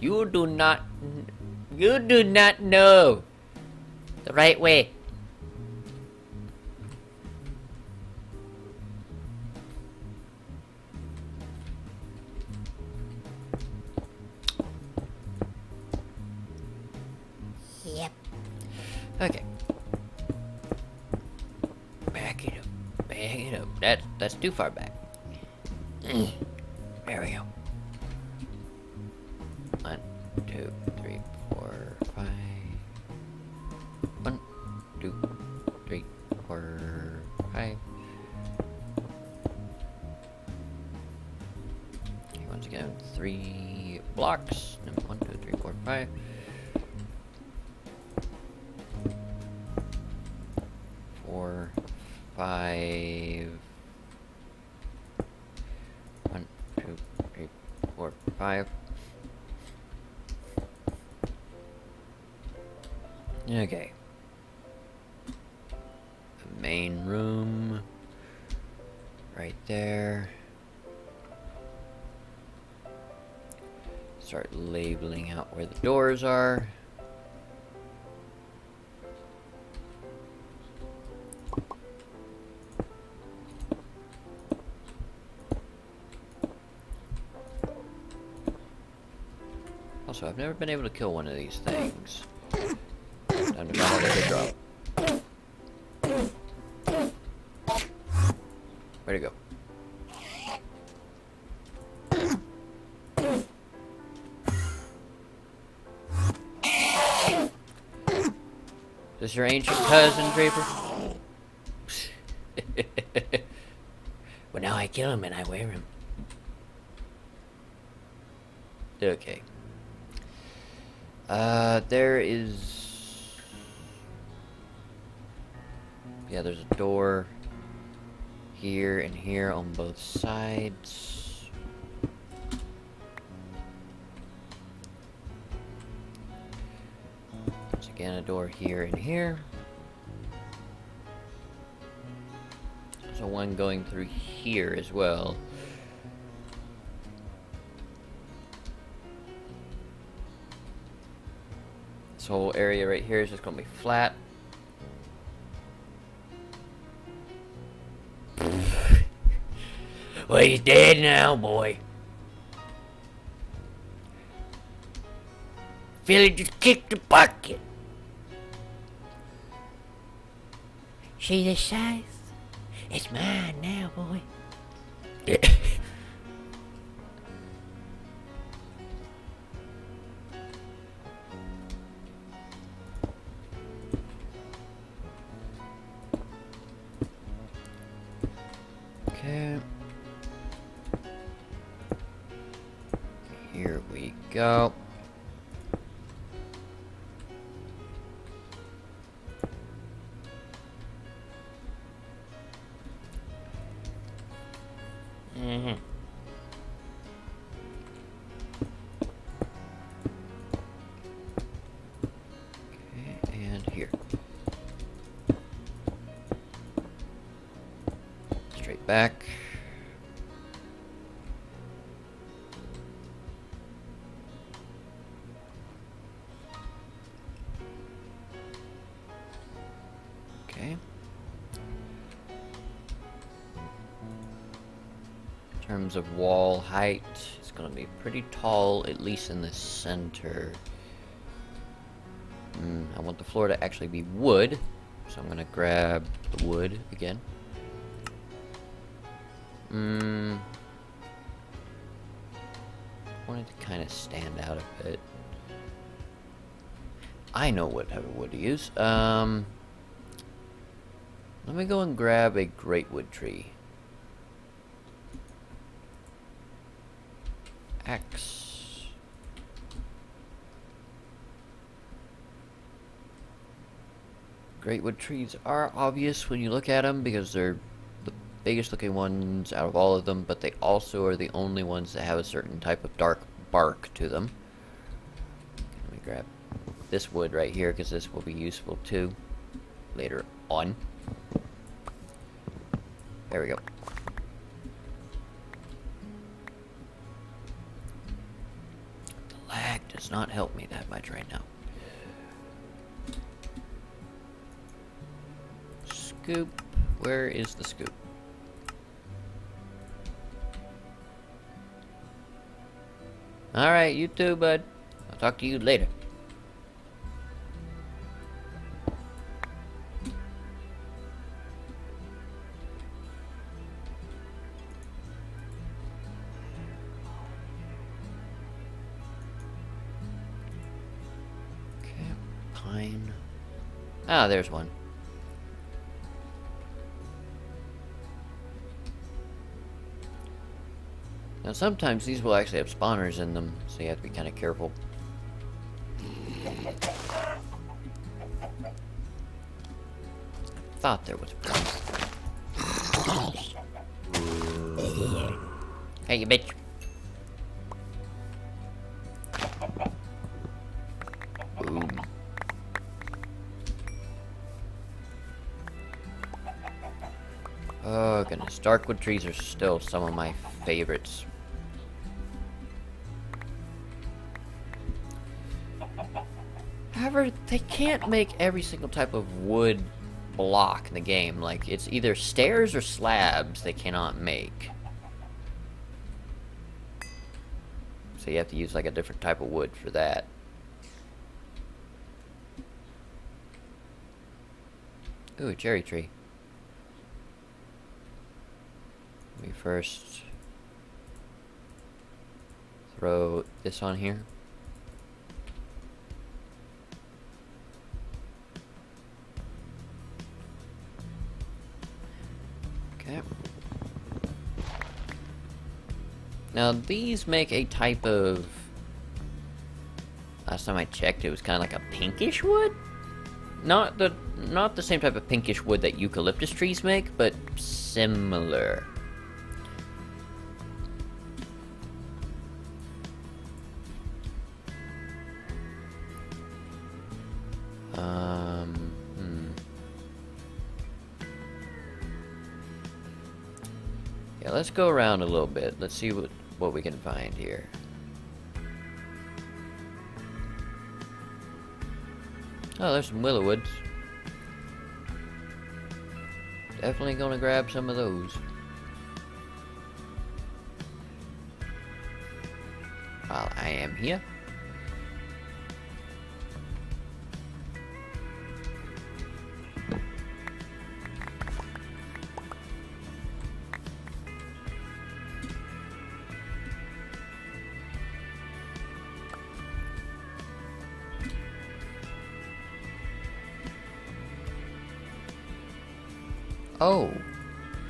You do not know the right way. Yep. Okay. Back it up. Back it up. That's too far back. There we go. 1, 2, 3, 4, 5. 1, 2, 3, 4, 5. Okay, once again, 3 blocks. 1, 2, 3, 4, 5. 4, 5. 1, 2, 3, 4, 5. Okay. The main room. Right there. Start labeling out where the doors are. Also, I've never been able to kill one of these things. Time to find out what they drop. Where'd it go? Is this your ancient cousin, Draper? Well, now I kill him and I wear him. Okay. There is... Yeah, there's a door here and here on both sides. Once again, a door here and here. There's a one going through here as well. This whole area right here is just going to be flat. Well, he's dead now, boy. Philly just kicked the bucket. See the size? It's mine now, boy. Okay. Here we go. Okay, and here. Straight back. Okay. In terms of wall height, it's going to be pretty tall, at least in the center. I want the floor to actually be wood, so I'm going to grab the wood again. I want it to kind of stand out a bit. I know what type of wood to use. Let me go and grab a greatwood tree. Axe. Greatwood trees are obvious when you look at them because they're the biggest looking ones out of all of them, but they also are the only ones that have a certain type of dark bark to them. Let me grab this wood right here, because this will be useful too later on. There we go. The lag does not help me that much right now. Scoop. Where is the scoop? Alright, you too, bud. I'll talk to you later. Okay, pine. Ah, there's one. Now sometimes these will actually have spawners in them, so you have to be kind of careful. I thought there was one. Hey, you bitch. Boom. Oh goodness, darkwood trees are still some of my favorites. However, they can't make every single type of wood block in the game. Like, it's either stairs or slabs they cannot make. So you have to use like a different type of wood for that. Ooh, a cherry tree. Let me first throw this on here. Okay. Now these make a type of... Last time I checked, it was kind of like a pinkish wood? Not the same type of pinkish wood that eucalyptus trees make, but similar. Yeah, let's go around a little bit. Let's see what we can find here. Oh, there's some willow woods. Definitely gonna grab some of those. While I am here. Oh,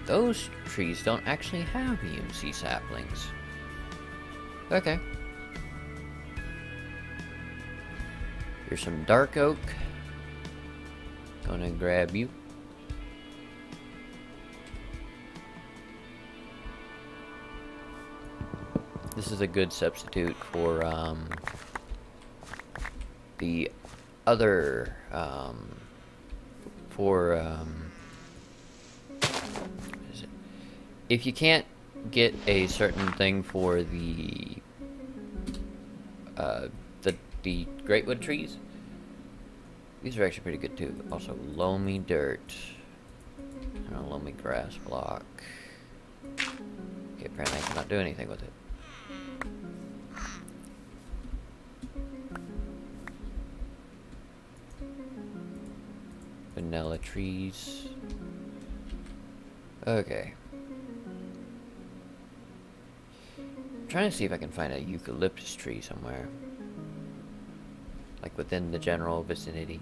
those trees don't actually have EMC saplings. Okay. Here's some dark oak. Gonna grab you. This is a good substitute for the other if you can't get a certain thing for the greatwood trees, these are actually pretty good too. Also, loamy dirt and a loamy grass block. Okay, apparently I cannot do anything with it. Vanilla trees. Okay. I'm trying to see if I can find a eucalyptus tree somewhere. Like within the general vicinity.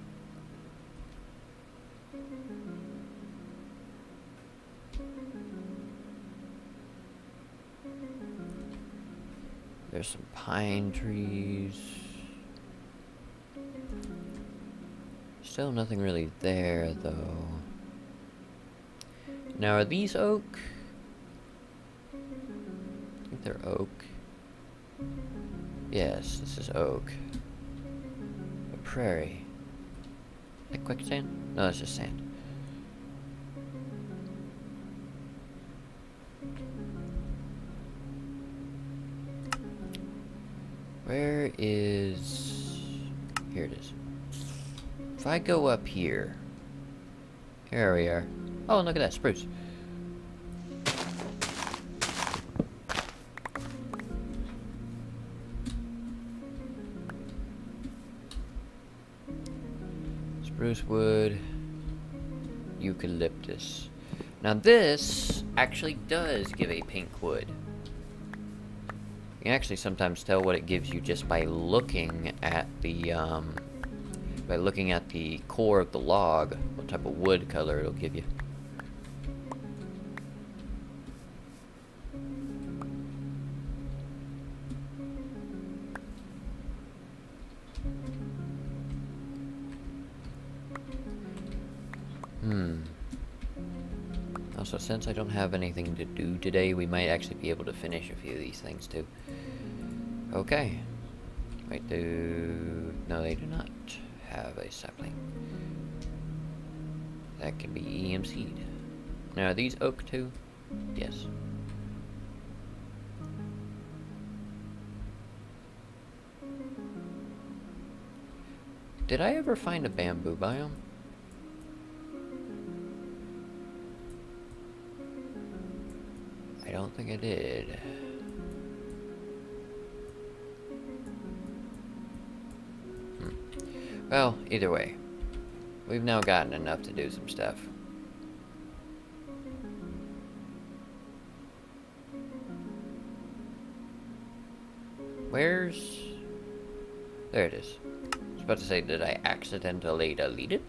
There's some pine trees. Still nothing really there, though. Now, are these oak? I think they're oak. Yes, this is oak. A prairie. Like quicksand? No, it's just sand. Where is... Here it is. If I go up here... Here we are. Oh, and look at that, spruce. Spruce wood. Eucalyptus. Now this actually does give a pink wood. You can actually sometimes tell what it gives you just by looking at the core of the log, what type of wood color it'll give you. Also, since I don't have anything to do today, we might actually be able to finish a few of these things too. Okay. Wait, no, they do not have a sapling. That can be EMC'd. Now, are these oak too? Yes. Did I ever find a bamboo biome? I don't think I did. Well, either way, we've now gotten enough to do some stuff. Where's... There it is. I was about to say, did I accidentally delete it?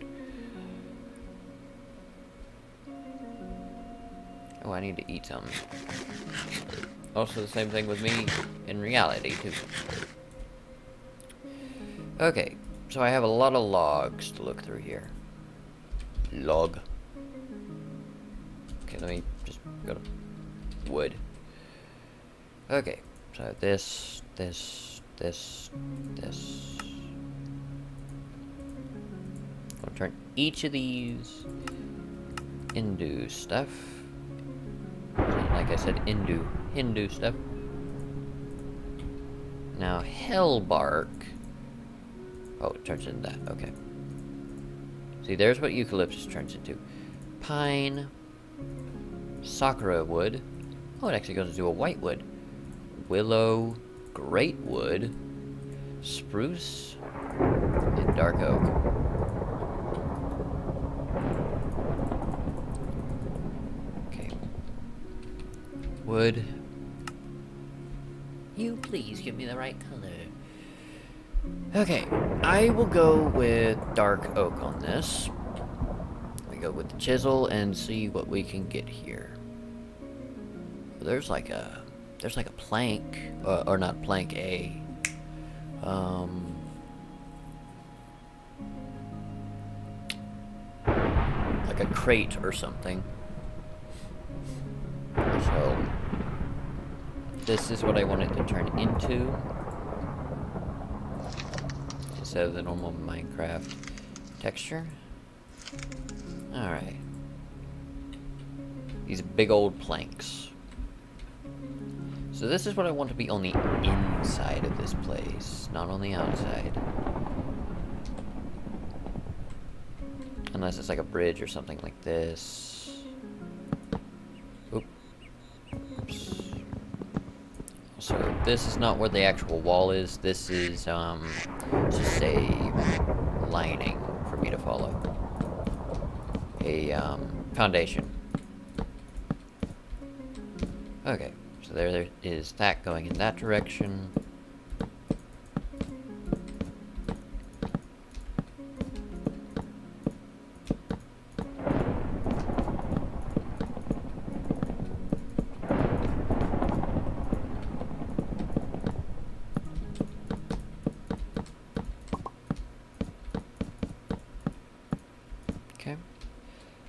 Oh, I need to eat something. Also, the same thing with me in reality, too. Okay, so I have a lot of logs to look through here. Log. Okay, let me just go to wood. Okay, so this. I'll turn each of these into stuff. Like I said, Hindu stuff. Now, hell bark. Oh, it turns into that. Okay. See, there's what eucalyptus turns into. Pine. Sakura wood. Oh, it actually goes into a white wood. Willow. Great wood. Spruce. And dark oak. Wood. You please give me the right color. Okay, I will go with dark oak on this. We go with the chisel and see what we can get here. There's like a plank, or not plank, like a crate or something. So, this is what I want it to turn into, instead of the normal Minecraft texture. Alright. These big old planks. So this is what I want to be on the inside of this place, not on the outside. Unless it's like a bridge or something like this. So this is not where the actual wall is. This is just a lining for me to follow. A foundation. Okay, so there is that going in that direction.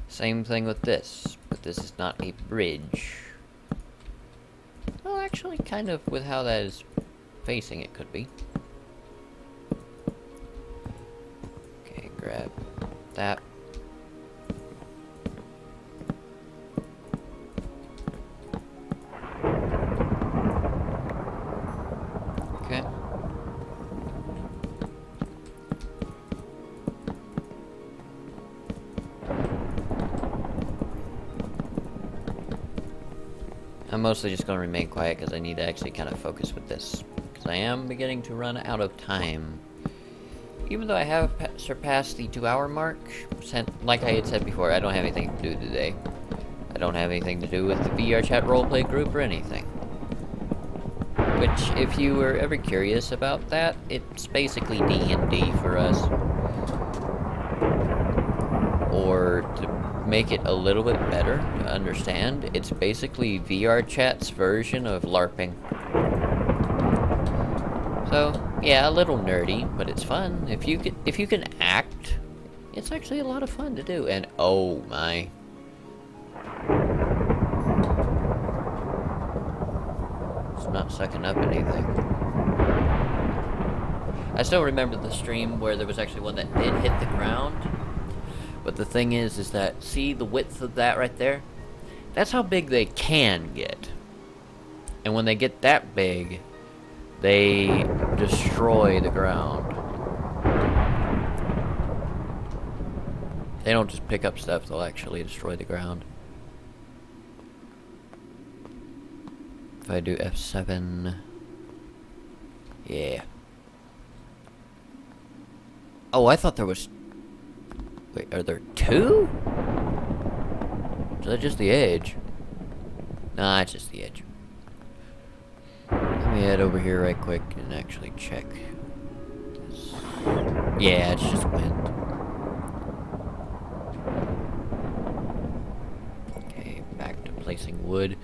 Same thing with this. But this is not a bridge. Well, actually, kind of with how that is facing, it could be. Okay, grab that. Okay. I'm mostly just going to remain quiet because I need to actually kind of focus with this. Because I am beginning to run out of time. Even though I have surpassed the 2-hour mark, like I had said before, I don't have anything to do today. I don't have anything to do with the VR chat roleplay group or anything. Which, if you were ever curious about that, it's basically D&D for us. Or to make it a little bit better to understand, it's basically VR chat's version of LARPing. So, yeah, a little nerdy, but it's fun. If you can act, it's actually a lot of fun to do. And oh my. It's not sucking up anything. I still remember the stream where there was actually one that did hit the ground. But the thing is that, see the width of that right there? That's how big they can get. And when they get that big, they destroy the ground. They don't just pick up stuff, they'll actually destroy the ground. If I do F7... Yeah. Oh, I thought there was... Wait, are there 2? Is that just the edge? Nah, it's just the edge. Let me head over here right quick and actually check this. Yeah, it's just wind. Okay, back to placing wood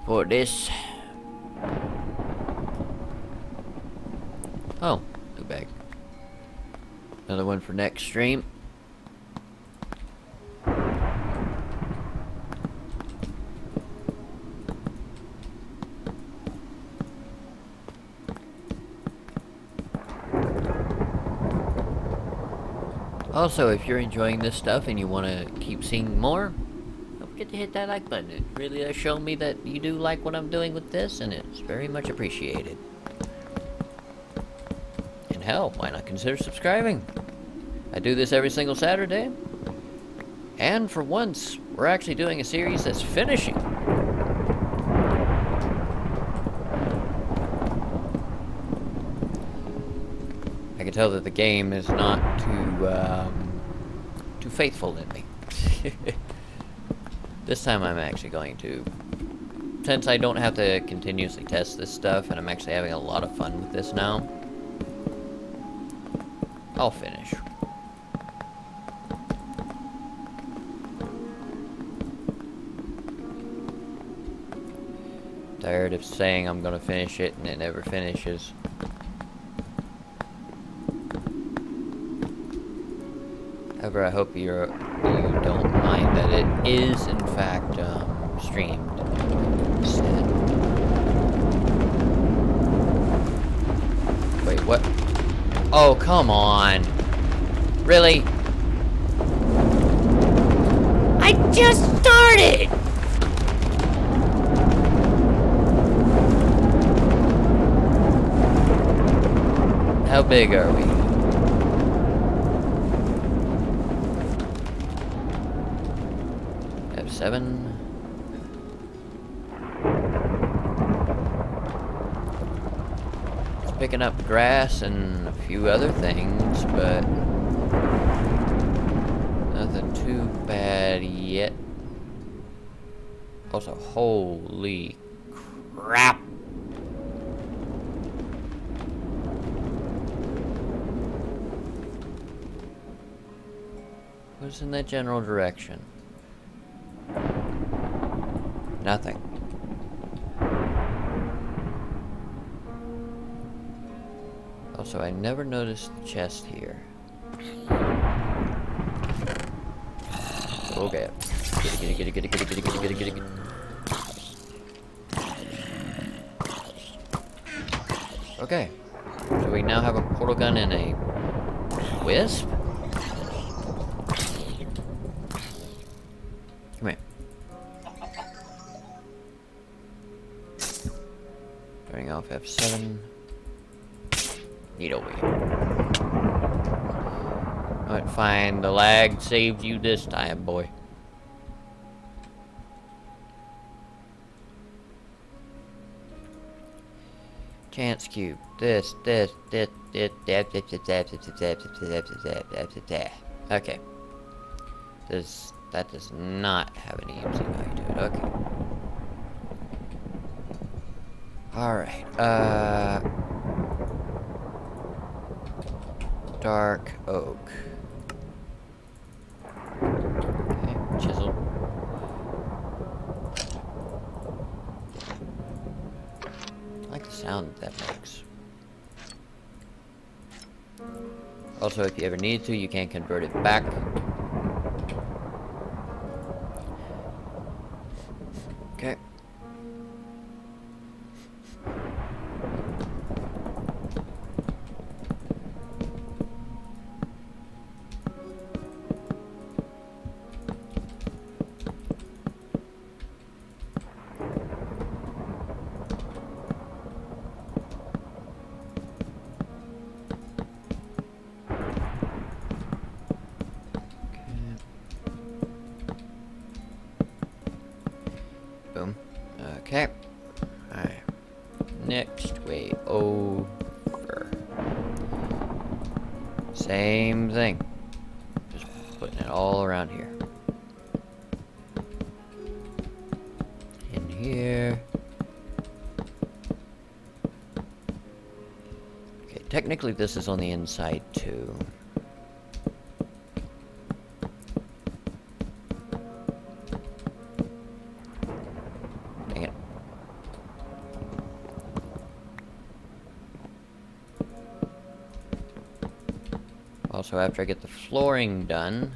for this. Oh, new bag. Another one for next stream. Also, if you're enjoying this stuff and you want to keep seeing more, don't forget to hit that like button. It really does show me that you do like what I'm doing with this, and it's very much appreciated. And hell, why not consider subscribing? I do this every single Saturday. And for once, we're actually doing a series that's finishing. I can tell that the game is not too faithful in me. This time I'm actually going to, since I don't have to continuously test this stuff, and I'm actually having a lot of fun with this now, I'll finish. Tired of saying I'm gonna finish it and it never finishes. However, I hope you don't mind that it is, in fact, streamed instead. Wait, what? Oh, come on. Really? I just started! How big are we? F7. It's picking up grass and a few other things, but nothing too bad yet. Also, holy crap! What's in that general direction? Nothing. Also, I never noticed the chest here. Okay. Get it. Okay. So we now have a portal gun and a wisp? Come here. Turning off F7. Needle wheel. Alright, fine. The lag saved you this time, boy. Chance cube. This. Okay. That does not have any EMC value to it. Okay. Alright. Dark oak. Okay, chisel. I like the sound that makes. Also, if you ever need to, you can convert it back. Okay. Boom. Okay. Alright. Next way over. Same thing. Just putting it all around here. In here. Okay, technically this is on the inside too. Also, after I get the flooring done,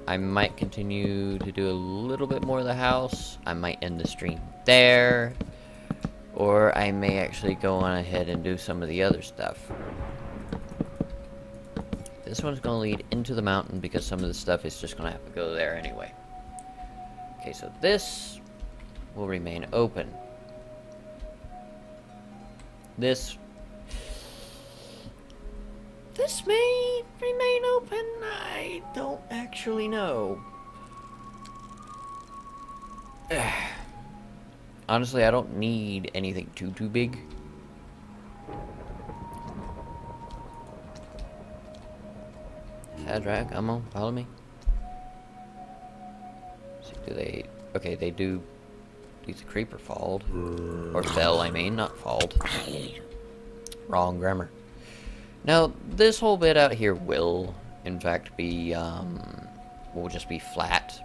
I might continue to do a little bit more of the house. I might end the stream there, or I may actually go on ahead and do some of the other stuff. This one's going to lead into the mountain because some of the stuff is just going to have to go there anyway. Okay, so this will remain open. This may remain open. I don't actually know. Honestly, I don't need anything too big. Shadrach, come on, follow me. So do they... Okay, they do... These creeper falled. Or fell, I mean, not falled. Wrong grammar. Now, this whole bit out here will, in fact, be, will just be flat.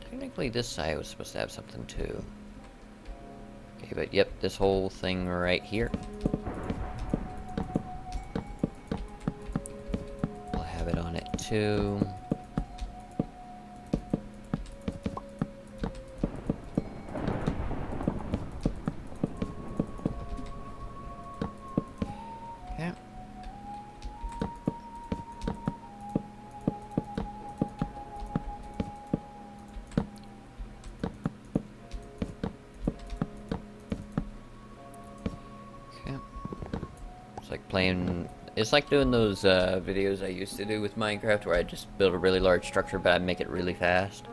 Technically, this side was supposed to have something, too. Okay, but yep, this whole thing right here. We'll have it on it, too. It's like doing those videos I used to do with Minecraft where I just build a really large structure but I make it really fast.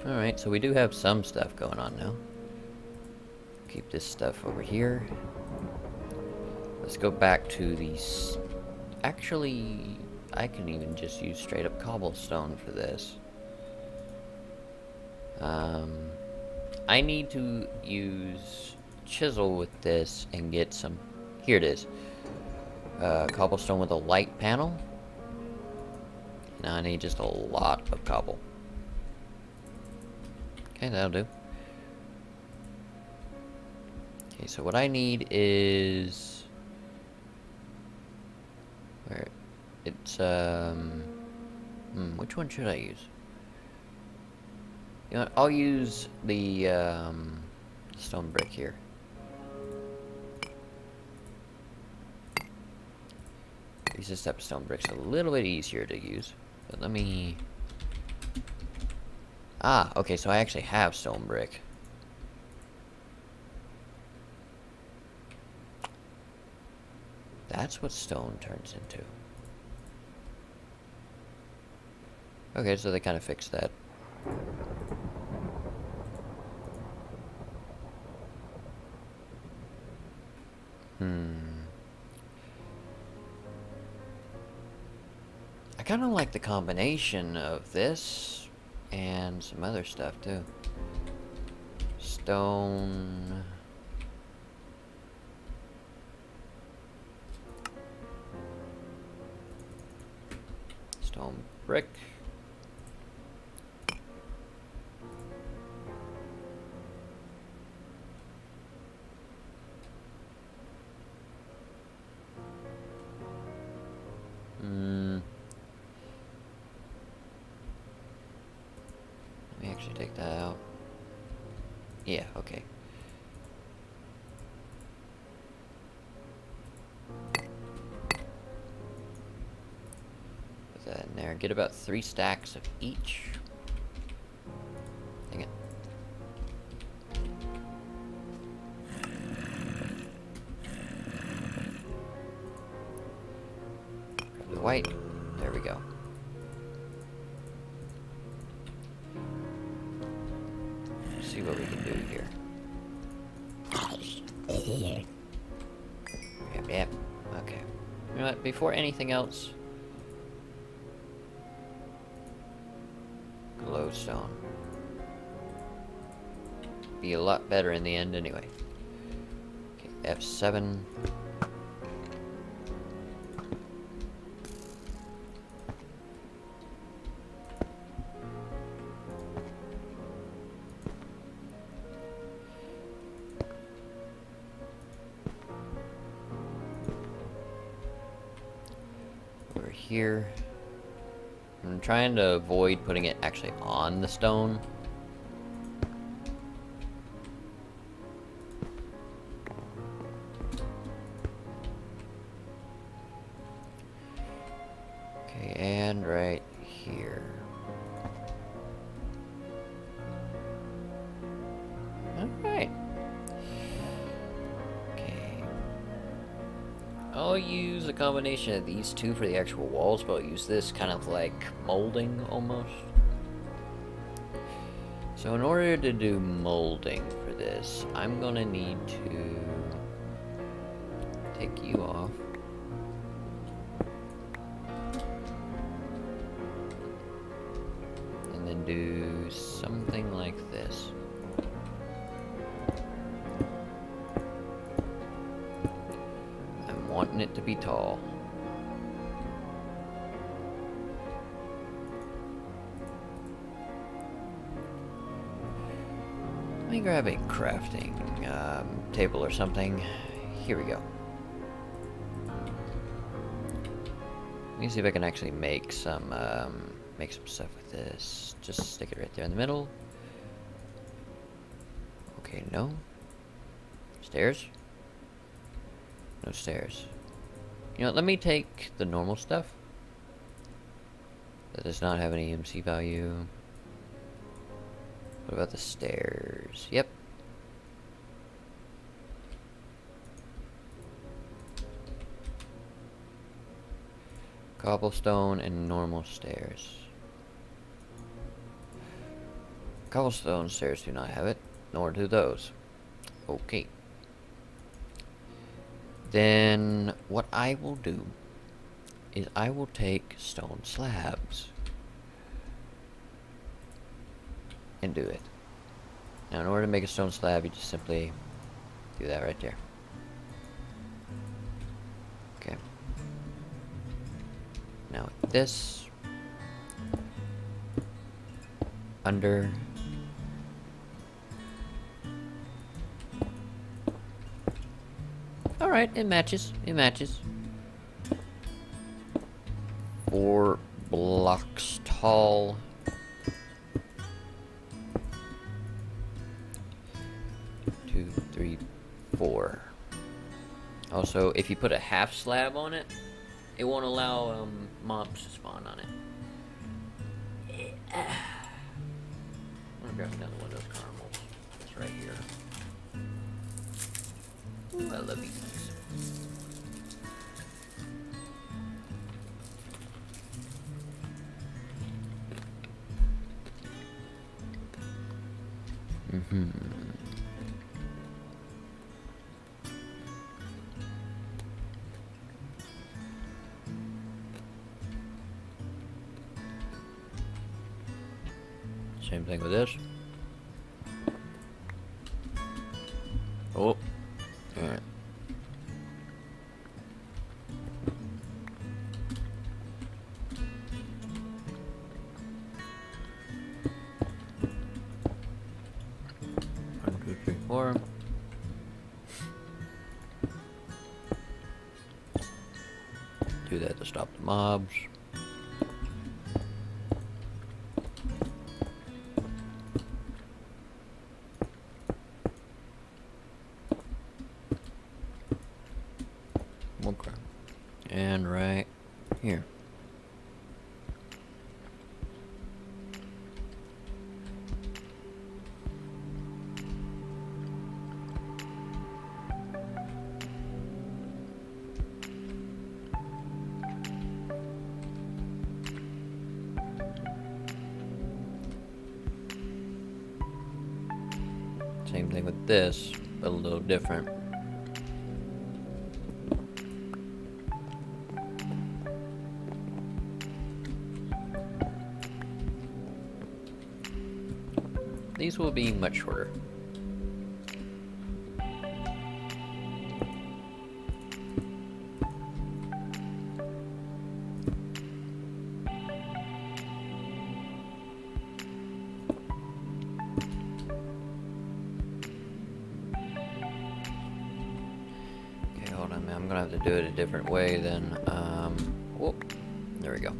Alright, so we do have some stuff going on now. Keep this stuff over here. Let's go back to these. Actually, I can even just use straight up cobblestone for this. I need to use chisel with this and get some... Here it is. Cobblestone with a light panel. Now I need just a lot of cobble. Okay, that'll do. Okay, so what I need is... Where... It's, which one should I use? You know what, I'll use the, stone brick here. This type of stone brick's a little bit easier to use. But let me... Ah, okay, so I actually have stone brick. That's what stone turns into. Okay, so they kind of fixed that. I kind of like the combination of this and some other stuff too. Stone. Stone brick. Let me actually take that out. Yeah, okay. Put that in there. Get about 3 stacks of each. Dang it. Grab the white. There we go. Let's see what we can do here. Yep. Okay. You know what? Before anything else, glowstone. Be a lot better in the end anyway. Okay, F7. Over here. I'm trying to avoid putting it actually on the stone. Okay, and right here. Alright. Okay. I'll use a combination of these two for the actual walls, but I'll use this kind of like molding almost. So in order to do molding for this, I'm gonna need to take you off. And then do something like this. I'm wanting it to be tall. Let me grab a crafting table or something. Here we go. Let me see if I can actually make some stuff with this. Just stick it right there in the middle. Okay, no. Stairs? No stairs. You know what, let me take the normal stuff. That does not have any MC value. What about the stairs? Yep. Cobblestone and normal stairs. Cobblestone stairs do not have it, nor do those. Okay. Then what I will do is I will take stone slabs and do it. Now in order to make a stone slab, you just simply do that right there. Okay. Now this under Alright, it matches. It matches. 4 blocks tall. 2, 3, 4. Also, if you put a half slab on it, it won't allow mobs to spawn on it. I'm gonna grab another one of those caramels. It's right here. Ooh, I love these things. Same thing with this. Oh, alright. One, two, three, four. Do that to stop the mobs. Okay. And right here. Same thing with this, but a little different. These will be much shorter. Okay, hold on, man. I'm gonna have to do it a different way then. Whoop. There we go.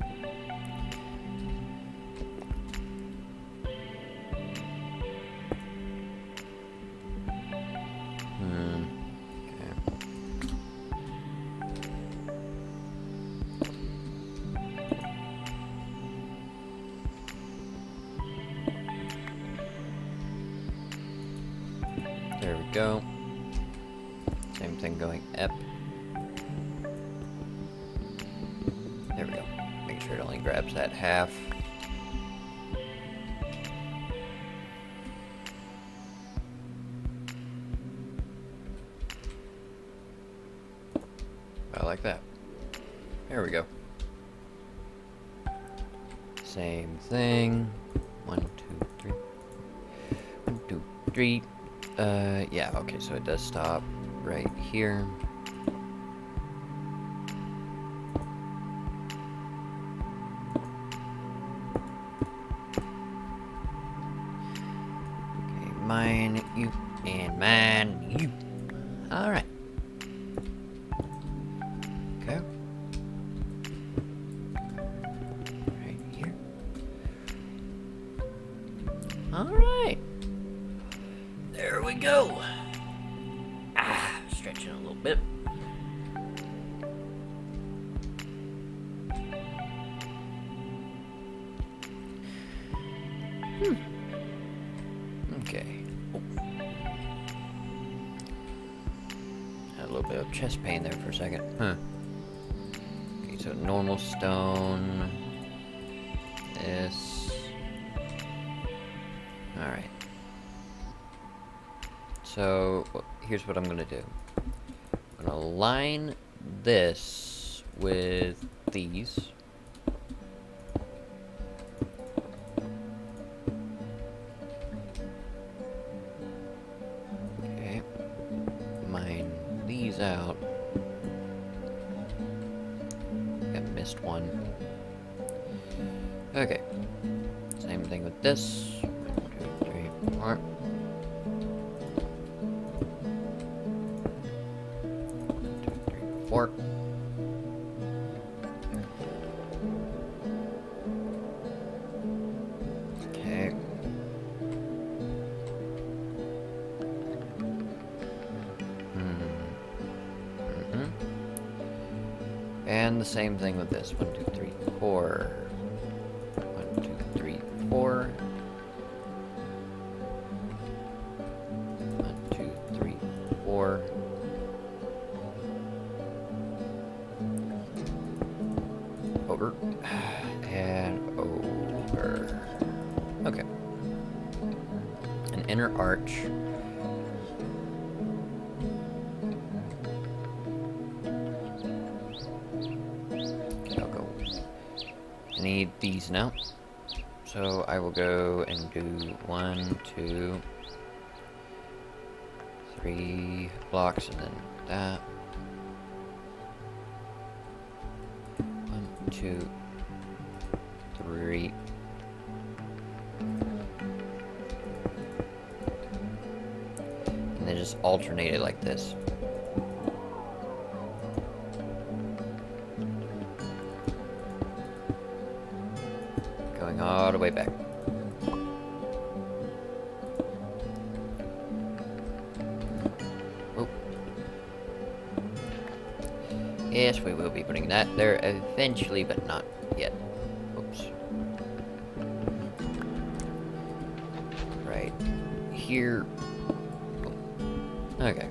There we go. Same thing going up. There we go. Make sure it only grabs that half. I like that. There we go. Same thing. 1, 2, 3. 1, 2, 3. Yeah, okay, so it does stop right here. Okay, mine, you, and mine, you. Alright. Okay. Right here. Alright. There we go. Stretching a little bit. Okay. Oh. Had a little bit of chest pain there for a second. Huh. Okay, so normal stone. This. Alright. So, here's what I'm gonna do. I'm gonna line this with these. Okay. Mine these out. I missed one. Okay. Same thing with this. 1, 2, 3, 4. 4. Okay. And the same thing with this. 1, 2, 3, 4. 1, 2, 3, 4. 1, 2, 3, 4. Over. And over. Okay. An inner arch. Need these now, so I will go and do 1, 2, 3 blocks, and then that 1, 2, 3, and then just alternate it like this. All the way back. Oh. Yes, we will be putting that there eventually, but not yet. Oops. Right here. Okay.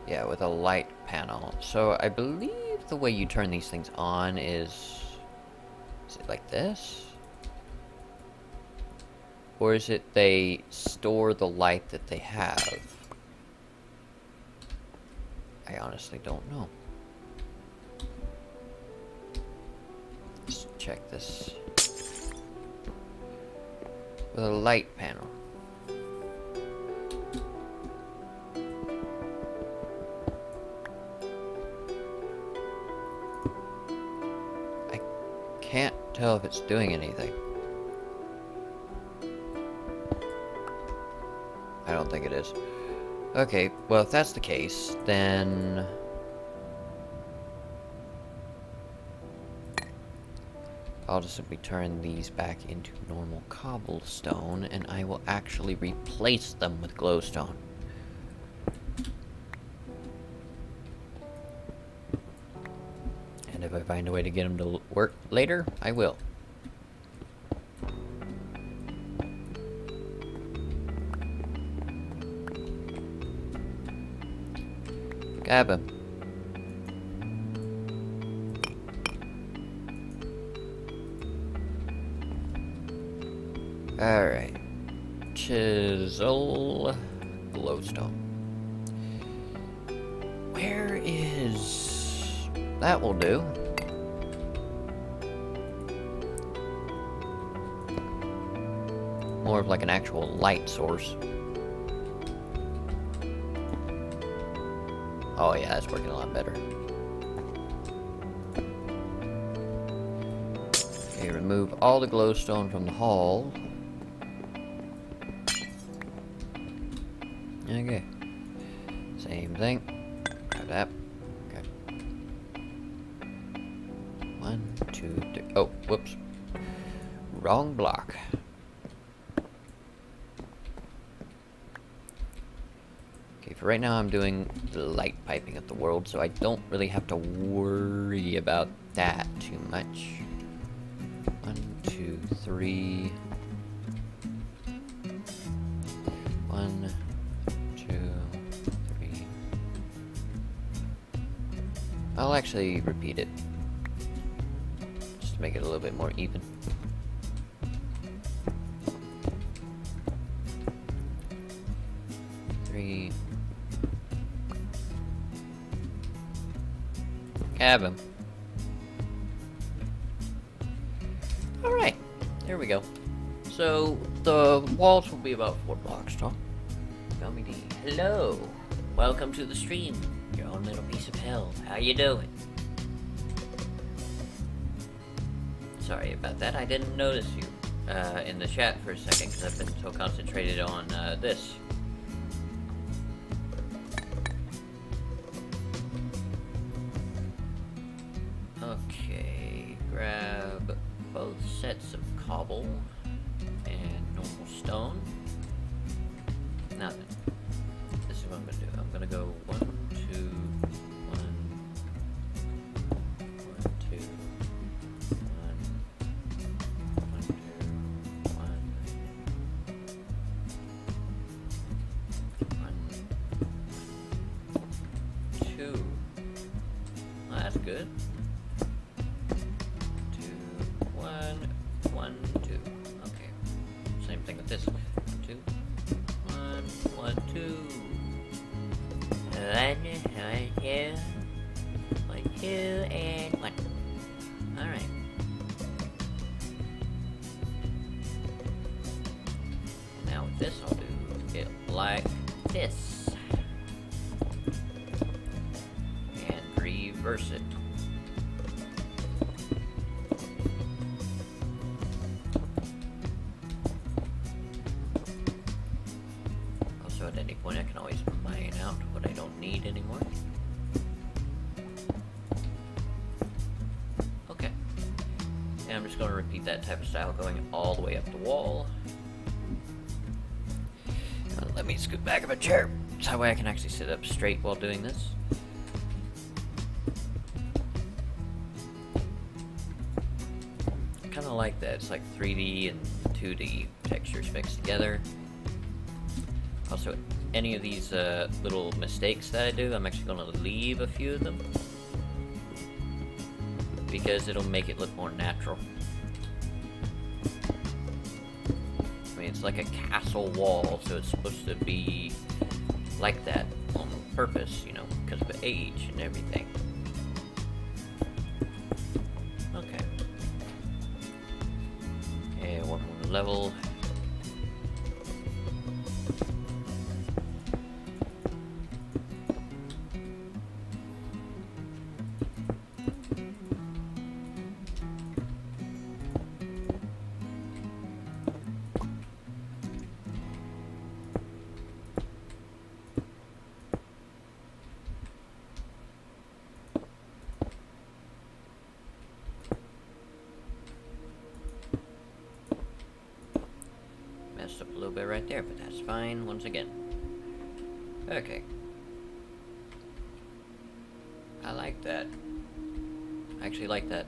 Yeah, with a light panel. So I believe the way you turn these things on is it like this? Or is it they store the light that they have? I honestly don't know. Let's check this. With a light panel. Can't tell if it's doing anything. I don't think it is. Okay, well if that's the case, then I'll just simply turn these back into normal cobblestone, and I will actually replace them with glowstone. And if I find a way to get them to work later, I will. Grab him. Alright. Chisel. Glowstone. Where is... That will do. More of like an actual light source. Oh yeah, that's working a lot better. Okay, remove all the glowstone from the hall. Okay. Same thing. Grab that. Okay. 1, 2, 3. Oh, whoops. Wrong block. Okay, for right now I'm doing the light piping of the world, so I don't really have to worry about that too much. 1, 2, 3. 1, 2, 3. I'll actually repeat it, just to make it a little bit more even. Have him. Alright, there we go. So, the walls will be about 4 blocks tall. Gummy D. Hello! Welcome to the stream. Your own little piece of hell. How you doing? Sorry about that, I didn't notice you in the chat for a second because I've been so concentrated on this. grab both sets of cobble and normal stone. Now then, this is what I'm gonna do. I'm gonna go 1, 2, 1, 1, 2, 1, 1, 2, 1, 1, 2. Well, that's good. 2, 1, 1, 2. Okay. Same thing with this. 1, 2. 1, 2. 1, 2, and 1. Alright. Now with this, I'll do it like this. And reverse it. Also, at any point, I can always mine out what I don't need anymore. Okay. And I'm just going to repeat that type of style going all the way up the wall. Let me scoot back of a chair, so that way I can actually sit up straight while doing this. I kind of like that. It's like 3D and 2D textures mixed together. Also, any of these little mistakes that I do, I'm actually going to leave a few of them, because it'll make it look more natural. I mean, it's like a castle wall, so it's supposed to be like that on purpose, you know, because of age and everything. Okay. And one more level. Messed up a little bit right there, but that's fine once again. Okay. I like that. I actually like that.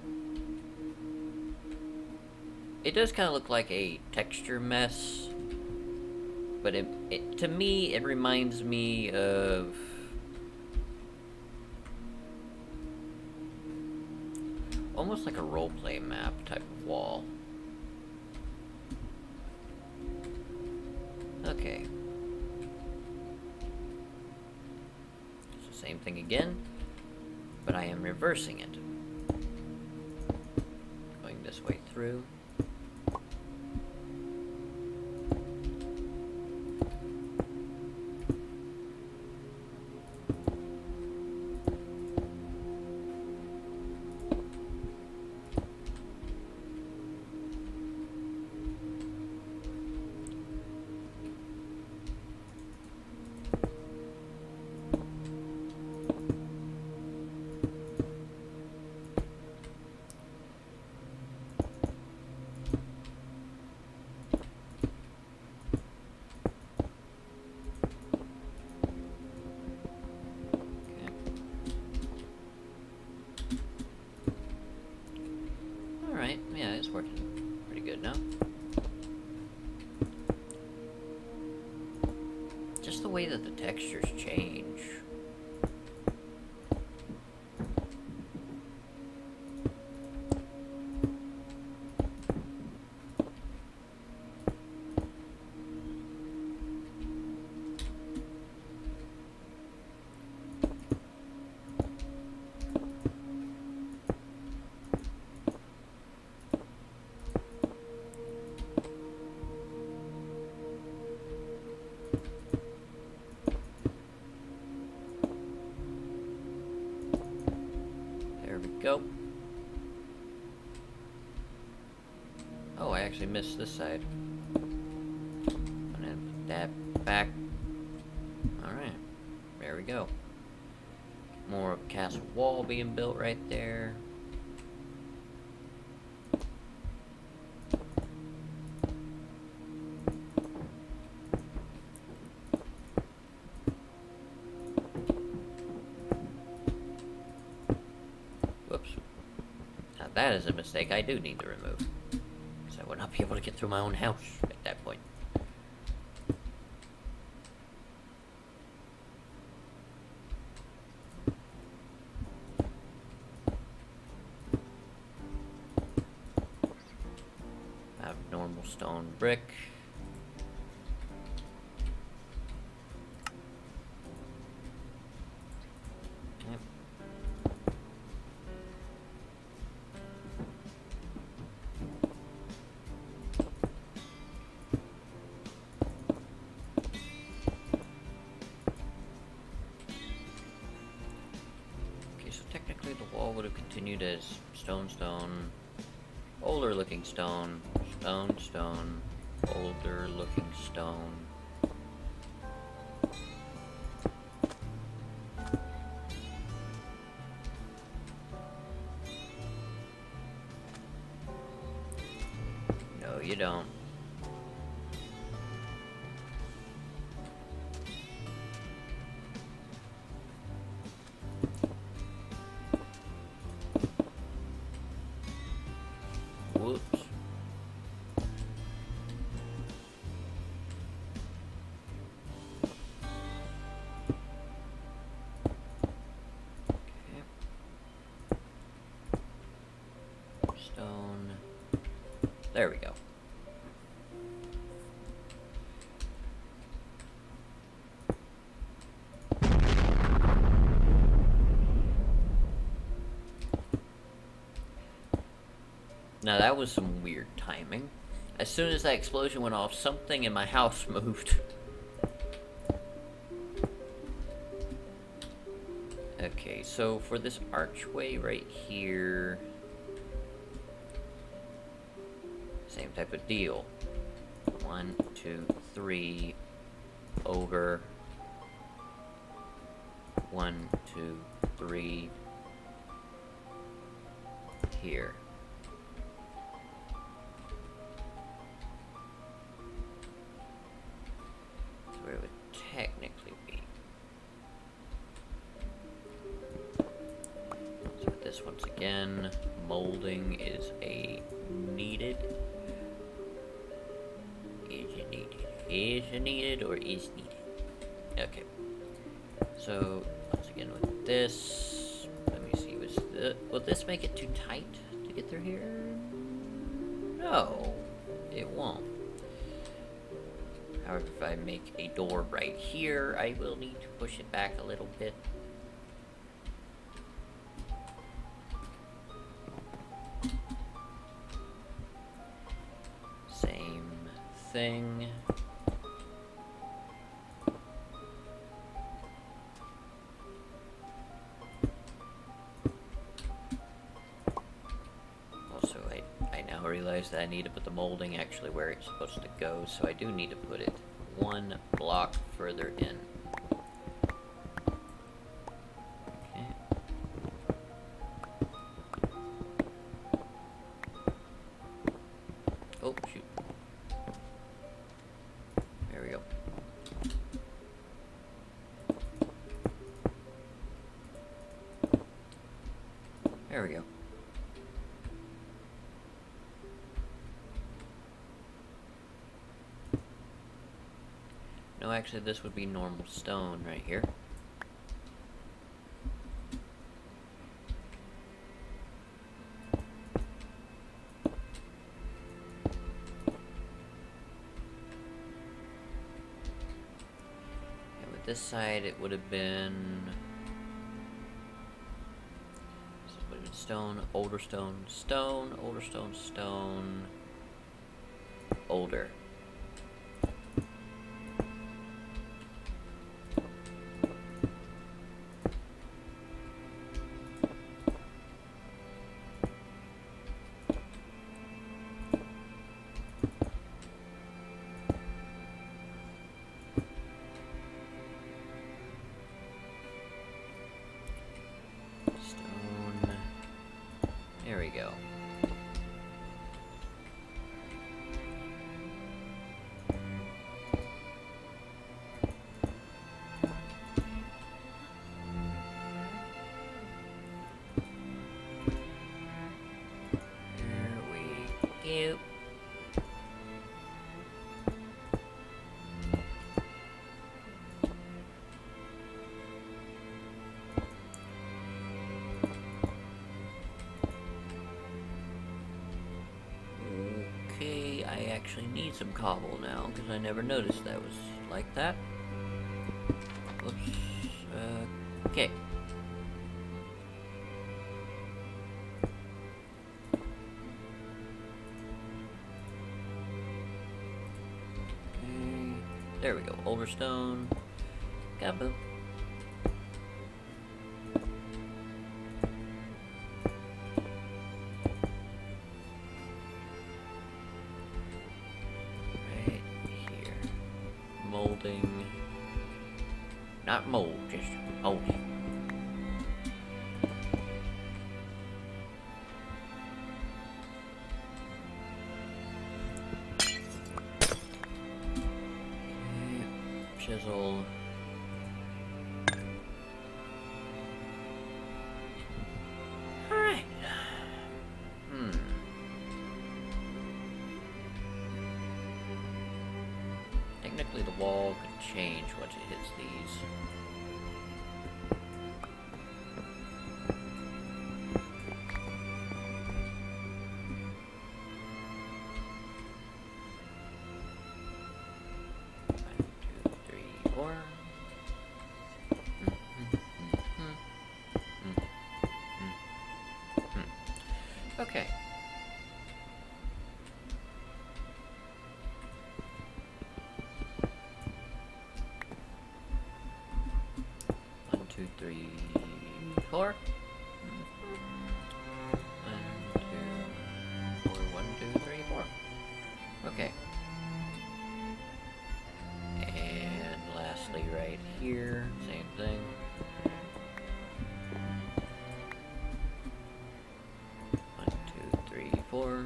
It does kind of look like a texture mess, but to me, it reminds me of almost like a roleplay map type of wall. Okay. It's the same thing again, but I am reversing it. Going this way through. Alright, yeah, it's working pretty good now. Just the way that the textures change. There we go. Oh, I actually missed this side. I'm gonna put that back. Alright. There we go. More of a castle wall being built right there. that is a mistake I do need to remove. So I would not be able to get through my own house at that point. I have normal stone brick. Would have continued as stone, stone, older looking stone, stone, stone, older looking stone. No, you don't. Whoops. Okay. Stone. There we go. Now that was some weird timing. As soon as that explosion went off, something in my house moved. Okay, so for this archway right here, same type of deal. 1, 2, 3, over. 1, 2, 3, here. Where it would technically be. So with this, once again, molding is a needed. Is it needed? Is it needed or is needed? Okay. So once again with this, let me see. Will this make it too tight to get through here? No, it won't. However, if I make a door right here, I will need to push it back a little bit. Same thing. Also, I now realize that I need to put the molding actually where it's supposed to go, so I do need to put it 1 block further in. Okay. Oh, shoot. There we go. There we go. No, actually, this would be normal stone right here. And with this side, it would have been... This would have been stone, older stone, stone, older stone, stone, older. There we go. you. Okay, I actually need some cobble now, because I never noticed that was like that. Whoops. Okay. There we go. Overstone. Kaboom. Right here. Molding. Not mold, just molding. Chisel. Alright. Technically the wall could change once it hits these. Okay. One, two, three, four. One, two, three, four. Okay. And lastly, right here, same thing. Four.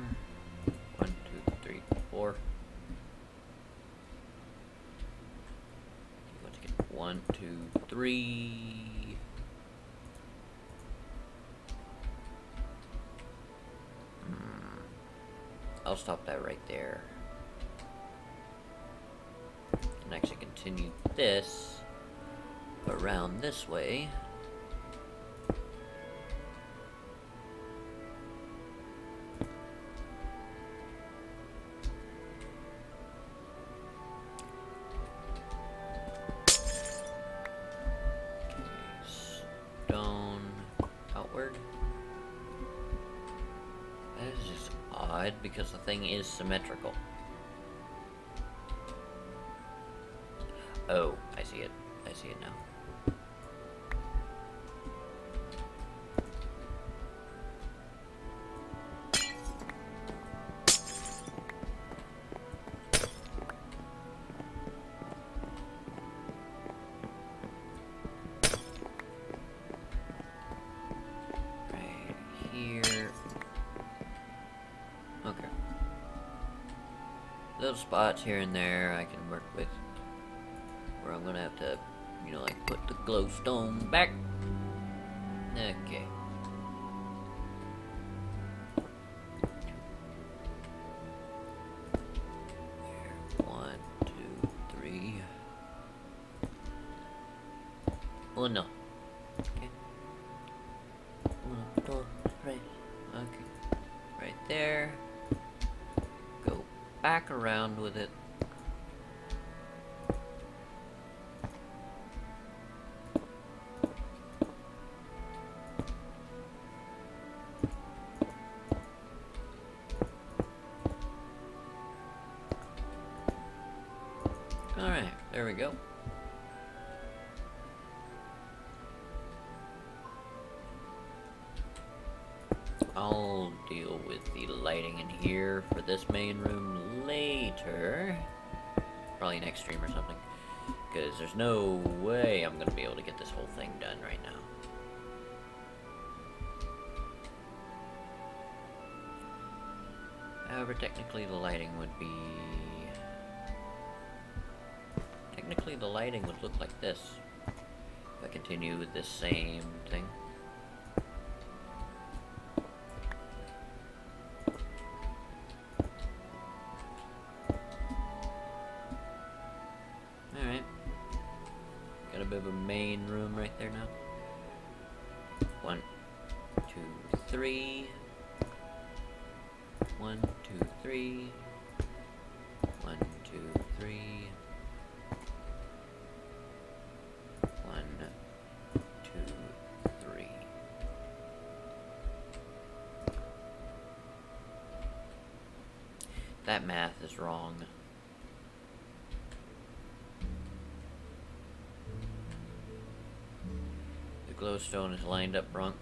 1, 2, 3, 4. Once again, 1, 2, 3. I'll stop that right there. And actually continue this around this way. Because the thing is symmetrical. Oh, I see it. I see it now. Little spots here and there I can work with, where I'm gonna have to, you know, like put the glowstone back. Okay. There, 1, 2, 3. Oh no. Okay. 1, 2, 3. Okay. Right there. Back around with it. Alright, there we go. I'll deal with the lighting in here for this main room later. Probably next stream or something. Because there's no way I'm going to be able to get this whole thing done right now. However, technically the lighting would be... Technically the lighting would look like this. If I continue with this same thing. bit of a main room right there now. 1, 2, 3. 1, 2, 3. 1, 2, 3. 1, 2, 3. That math is wrong. The glowstone is lined up wrong.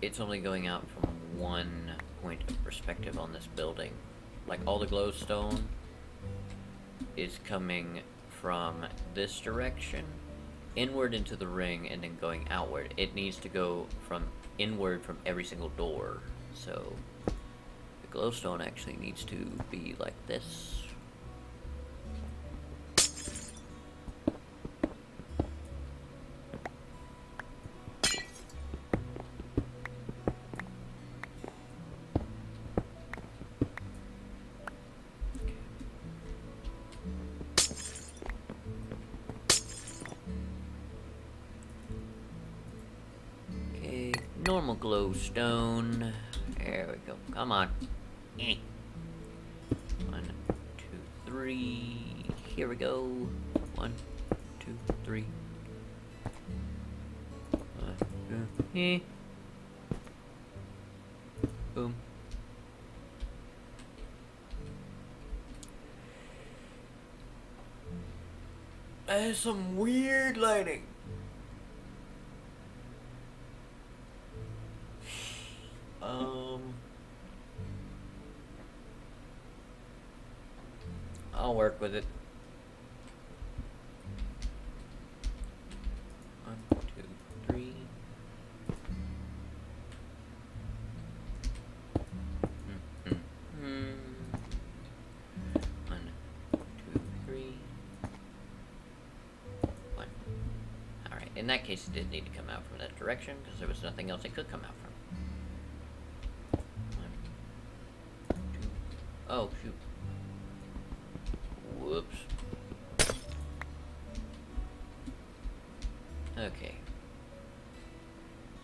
It's only going out from one point of perspective on this building. Like, all the glowstone is coming from this direction, inward into the ring, and then going outward. It needs to go from inward from every single door. So, the glowstone actually needs to be like this. Normal glowstone. There we go. Come on. 1, 2, 3. Here we go. 1, 2, 3. 1, 2, boom. That is some weird lighting. I'll work with it. 1, 2, 3. Mm-hmm. 1, 2, 3. 1. Alright, in that case it did need to come out from that direction, because there was nothing else it could come out from. 1, 2. Oh, shoot. Whoops. Okay.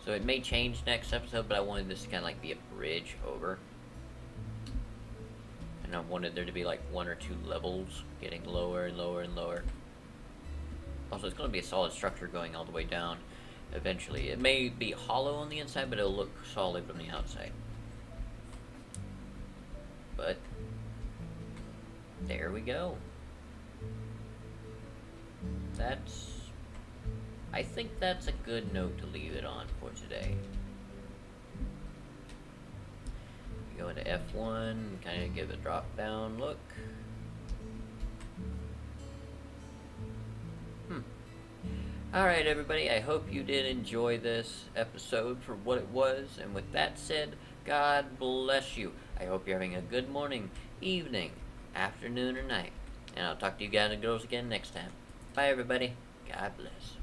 So it may change next episode, but I wanted this to kind of like be a bridge over. And I wanted there to be like 1 or 2 levels, getting lower and lower and lower. Also, it's going to be a solid structure going all the way down eventually. It may be hollow on the inside, but it'll look solid from the outside. But there we go. I think that's a good note to leave it on for today. We go into F1, kind of give a drop down look. Alright everybody, I hope you did enjoy this episode for what it was, and with that said, God bless you. I hope you're having a good morning, evening, afternoon, or night. And I'll talk to you guys and girls again next time. Bye everybody. God bless.